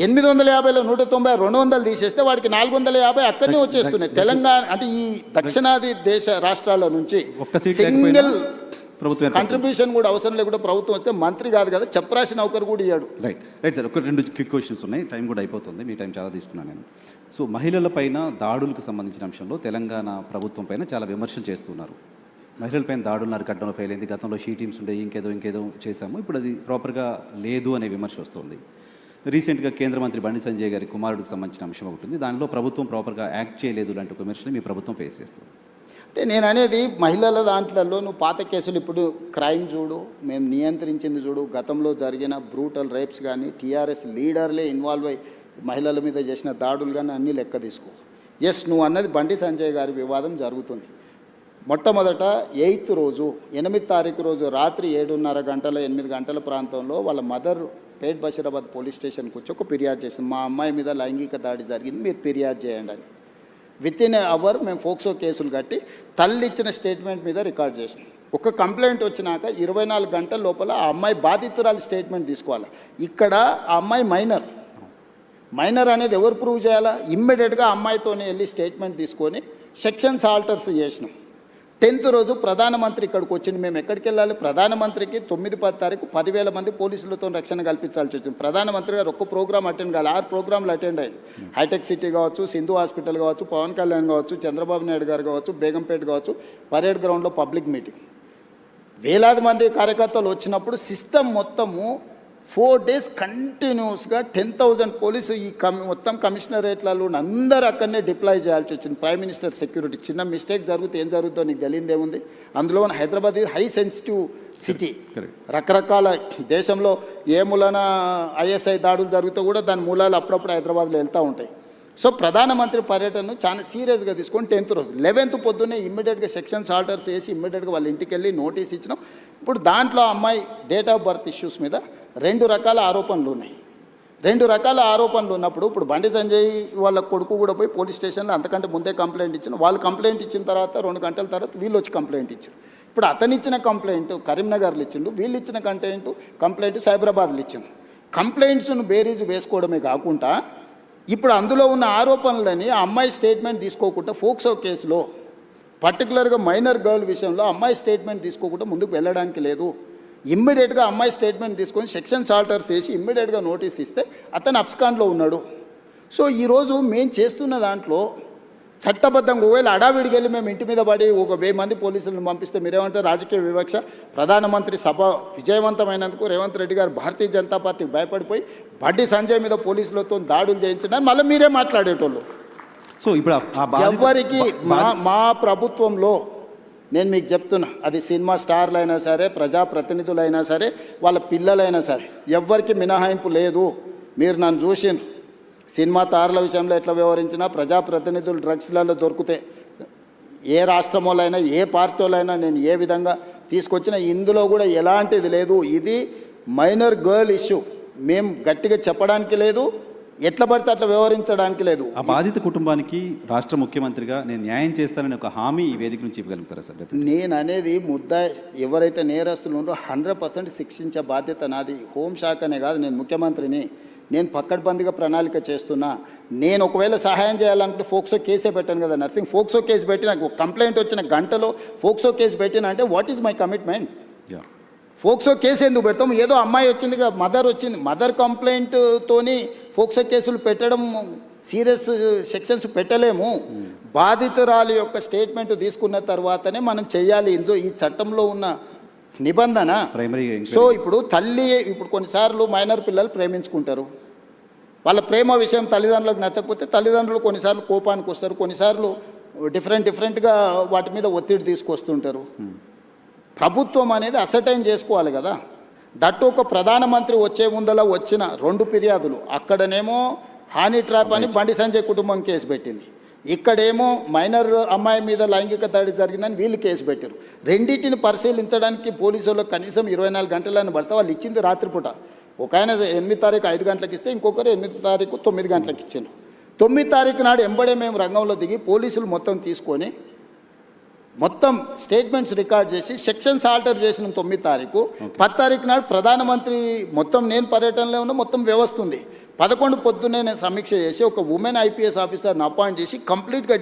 850లో 190, 200 తీసేస్తే వాడికి 450 అక్కడనే వచ్చేస్తున్నాయి. తెలంగాణ అంటే ఈ దక్షిణాది దేశ రాష్ట్రాల నుంచి సింగిల్ కంట్రిబ్యూషన్ కూడా అవసరం లేకుండా ప్రభుత్వం వస్తే మంత్రి కాదు కదా, చెప్పరాసి నౌకరు కూడా ఇయ్యాడు. రైట్ సార్, ఒక 2 క్విక్ క్వశ్చన్స్ ఉన్నాయి, టైం కూడా అయిపోతుంది, మీ టైం చాలా తీసుకున్నాను నేను. సో మహిళలపైన దాడులకు సంబంధించిన అంశంలో తెలంగాణ ప్రభుత్వం పైన చాలా విమర్శలు చేస్తున్నారు. మహిళలపైన దాడులను అరికట్టడంలో ఫెయిల్ అయింది, గతంలో షీ టీమ్స్ ఉండే ఇంకేదో చేశాము, ఇప్పుడు అది ప్రాపర్గా లేదు అనే విమర్శ వస్తుంది. రీసెంట్గా కేంద్ర మంత్రి బండి సంజయ్ గారి కుమారుడికి సంబంధించిన అంశం ఒకటి ఉంది, దానిలో ప్రభుత్వం ప్రాపర్గా యాక్ట్ చేయలేదు లాంటి ఒక విమర్శని మీ ప్రభుత్వం ఫేస్ చేస్తుంది. అంటే నేను అనేది మహిళల దాంట్లో నువ్వు పాత కేసులు ఇప్పుడు క్రైమ్ చూడు, మేము నియంత్రించింది చూడు, గతంలో జరిగిన బ్రూటల్ రేప్స్ కానీ టీఆర్ఎస్ లీడర్లే ఇన్వాల్వ్ అయ్యి మహిళల మీద చేసిన దాడులు కానీ అన్నీ లెక్క తీసుకో. ఎస్, నువ్వు అన్నది బండి సంజయ్ గారి వివాదం జరుగుతుంది. మొట్టమొదట 8th రోజు 8వ తారీఖు రోజు రాత్రి 7:30 గంటల 8 గంటల ప్రాంతంలో వాళ్ళ మదర్ పేట్ బషీరాబాద్ పోలీస్ స్టేషన్కి వచ్చి ఒక ఫిర్యాదు చేసింది, మా అమ్మాయి మీద లైంగిక దాడి జరిగింది, మీరు ఫిర్యాదు చేయండి అని. విత్ ఇన్ అవర్ మేము ఫోక్సో కేసులు కట్టి తల్లి ఇచ్చిన స్టేట్మెంట్ మీద రికార్డ్ చేసినాం. ఒక కంప్లైంట్ వచ్చినాక 24 గంటల లోపల ఆ అమ్మాయి బాధితురాలి స్టేట్మెంట్ తీసుకోవాలి. ఇక్కడ ఆ అమ్మాయి మైనర్ అనేది ఎవరు ప్రూవ్ చేయాలా? ఇమ్మీడియట్గా అమ్మాయితోనే వెళ్ళి స్టేట్మెంట్ తీసుకొని సెక్షన్స్ ఆల్టర్స్ చేసినాం. 10th రోజు ప్రధానమంత్రి ఇక్కడికి వచ్చింది. మేము ఎక్కడికి వెళ్ళాలి? ప్రధానమంత్రికి 9-10 తారీఖు 10,000 మంది పోలీసులతో రక్షణ కల్పించాల్సి వచ్చింది. ప్రధానమంత్రి గారు ఒక్క ప్రోగ్రామ్ అటెండ్ కావాలి, 6 ప్రోగ్రాంలు అటెండ్ అయ్యారు. హైటెక్ సిటీ కావచ్చు, సింధు హాస్పిటల్ కావచ్చు, పవన్ కళ్యాణ్ కావచ్చు, చంద్రబాబు నాయుడు గారు కావచ్చు, బేగంపేట కావచ్చు, పరేడ్ గ్రౌండ్లో పబ్లిక్ మీటింగ్. వేలాది మంది కార్యకర్తలు వచ్చినప్పుడు సిస్టమ్ మొత్తము 4 days కంటిన్యూస్గా 10,000 పోలీసు ఈ మొత్తం కమిషనరేట్లలో అందరూ అక్కడనే డిప్లాయ్ చేయాల్సి వచ్చింది. Prime minister security. చిన్న మిస్టేక్ జరిగితే ఏం జరుగుతుందో నీకు తెలియదేముంది. అందులో హైదరాబాద్ హై సెన్సిటివ్ సిటీ. రకరకాల దేశంలో ఏ మూలన ఐఎస్ఐ దాడులు జరుగుతూ కూడా దాని మూలాలు అప్పుడప్పుడు హైదరాబాద్లో వెళ్తూ ఉంటాయి. సో ప్రధానమంత్రి పర్యటనను చాలా సీరియస్గా తీసుకొని 10th రోజు 11th పొద్దున్నే ఇమ్మీడియట్గా సెక్షన్స్ ఆర్డర్స్ వేసి ఇమ్మీడియట్గా వాళ్ళ ఇంటికి వెళ్ళి నోటీస్ ఇచ్చినాం. ఇప్పుడు దాంట్లో అమ్మాయి డేట్ ఆఫ్ బర్త్ ఇష్యూస్ మీద 2 రకాల ఆరోపణలు ఉన్నాయి. 2 రకాల ఆరోపణలు ఉన్నప్పుడు ఇప్పుడు బండి సంజయ్ వాళ్ళ కొడుకు కూడా పోయి పోలీస్ స్టేషన్లో అంతకంటే ముందే కంప్లైంట్ ఇచ్చిన. వాళ్ళు కంప్లైంట్ ఇచ్చిన తర్వాత 2 గంటల తర్వాత వీళ్ళు వచ్చి కంప్లైంట్ ఇచ్చారు. ఇప్పుడు అతను ఇచ్చిన కంప్లైంట్ కరీంనగర్లో ఇచ్చిండు, వీళ్ళు ఇచ్చిన కంప్లైంట్ సైబరాబాద్లో ఇచ్చిండు. కంప్లైంట్స్ను బేరీజు వేసుకోవడమే కాకుండా ఇప్పుడు అందులో ఉన్న ఆరోపణలని ఆ అమ్మాయి స్టేట్మెంట్ తీసుకోకుండా ఫోక్సో కేసులో పర్టికులర్గా మైనర్ గర్ల్ విషయంలో అమ్మాయి స్టేట్మెంట్ తీసుకోకుండా ముందుకు వెళ్ళడానికి లేదు. ఇమ్మీడియట్గా అమ్మాయి స్టేట్మెంట్ తీసుకొని సెక్షన్స్ ఆల్టర్స్ చేసి ఇమ్మీడియట్గా నోటీస్ ఇస్తే అతను అబ్స్కాండ్లో ఉన్నాడు. సో ఈరోజు మేము చేస్తున్న దాంట్లో చట్టబద్ధంగా ఒకవేళ అడావిడికి వెళ్ళి మేము ఇంటి మీద పడి 1,000 మంది పోలీసులను పంపిస్తే మీరేమంటారు? రాజకీయ వివక్ష. ప్రధానమంత్రి సభ విజయవంతమైనందుకు రేవంత్ రెడ్డి గారు భారతీయ జనతా పార్టీకి భయపడిపోయి బండి సంజయ్ మీద పోలీసులతో దాడులు చేయించిన మళ్ళీ మీరే మాట్లాడేటోళ్ళు. సో ఇప్పుడు ఎవరికి మా ప్రభుత్వంలో నేను మీకు చెప్తున్నా, అది సినిమా స్టార్లు అయినా సరే, ప్రజాప్రతినిధులైనా సరే, వాళ్ళ పిల్లలైనా సరే, ఎవ్వరికి మినహాయింపు లేదు. మీరు నన్ను చూసిండ్రు సినిమా తారల విషయంలో ఎట్లా వ్యవహరించినా, ప్రజాప్రతినిధులు డ్రగ్స్లలో దొరికితే ఏ రాష్ట్రంలోనైనా ఏ పార్టీలైనా నేను ఏ విధంగా తీసుకొచ్చినా ఇందులో కూడా ఎలాంటిది లేదు. ఇది మైనర్ గర్ల్ ఇష్యూ. మేము గట్టిగా చెప్పడానికి లేదు, ఎట్లా పడితే అట్లా వ్యవహరించడానికి లేదు. ఆ బాధిత కుటుంబానికి రాష్ట్ర ముఖ్యమంత్రిగా నేను న్యాయం చేస్తానని ఒక హామీ ఈ వేదిక నుంచి ఇవ్వగలుగుతారా సార్? నేను అనేది ఎవరైతే నేరస్తులు ఉందో 100% శిక్షించే బాధ్యత నాది. హోంశాఖనే కాదు, నేను ముఖ్యమంత్రిని. నేను పక్కడ్బందీగా ప్రణాళిక చేస్తున్నా. నేను ఒకవేళ సహాయం చేయాలనుకుంటే ఫోక్సో కేసే పెట్టాను కదా నర్సింగ్. ఫోక్సో కేసు పెట్టిన కంప్లైంట్ వచ్చిన గంటలో ఫోక్సో కేసు పెట్టిన అంటే what is my commitment? POCSO case ఎందుకు పెడతాం? ఏదో అమ్మాయి వచ్చింది, మదర్ వచ్చింది, మదర్ కంప్లైంట్తోని ఫోక్సో కేసులు పెట్టడం సీరియస్ సెక్షన్స్ పెట్టలేము. బాధితురాలి యొక్క స్టేట్మెంట్ తీసుకున్న తర్వాతనే మనం చేయాలి. ఈ చట్టంలో ఉన్న నిబంధన. సో ఇప్పుడు కొన్నిసార్లు మైనర్ పిల్లలు ప్రేమించుకుంటారు. వాళ్ళ ప్రేమ విషయం తల్లిదండ్రులకు నచ్చకపోతే తల్లిదండ్రులు కొన్నిసార్లు కోపానికి వస్తారు, కొన్నిసార్లు డిఫరెంట్గా వాటి మీద ఒత్తిడి తీసుకొస్తుంటారు. ప్రభుత్వం అనేది అసర్టైన్ చేసుకోవాలి కదా. దట్టు ఒక ప్రధానమంత్రి వచ్చే ముందల వచ్చిన 2 ఫిర్యాదులు, అక్కడనేమో హానీ ట్రాప్ అని బండి సంజయ్ కుటుంబం కేసు పెట్టింది, ఇక్కడేమో మైనర్ అమ్మాయి మీద లైంగిక దాడి జరిగిందని వీళ్ళు కేసు పెట్టారు. రెండింటిని పరిశీలించడానికి పోలీసులు కనీసం 24 గంటలని పడితే వాళ్ళు ఇచ్చింది రాత్రిపూట. ఒక ఆయన 8వ తారీఖు 5 గంటలకు ఇస్తే ఇంకొకరు 8వ తారీఖు 9 గంటలకు ఇచ్చారు. 9వ తారీఖు నాడు ఎంబడే మేము రంగంలో దిగి పోలీసులు మొత్తం తీసుకొని మొత్తం స్టేట్మెంట్స్ రికార్డ్ చేసి సెక్షన్స్ ఆల్టర్ చేసిన 9వ తారీఖు. 10వ తారీఖు నాడు ప్రధానమంత్రి మొత్తం నేను పర్యటనలో ఉన్న మొత్తం వ్యవస్థ ఉంది. 11 పొద్దున్నే నేను సమీక్ష చేసి ఒక ఉమెన్ IPS ఆఫీసర్ని అపాయింట్ చేసి కంప్లీట్గా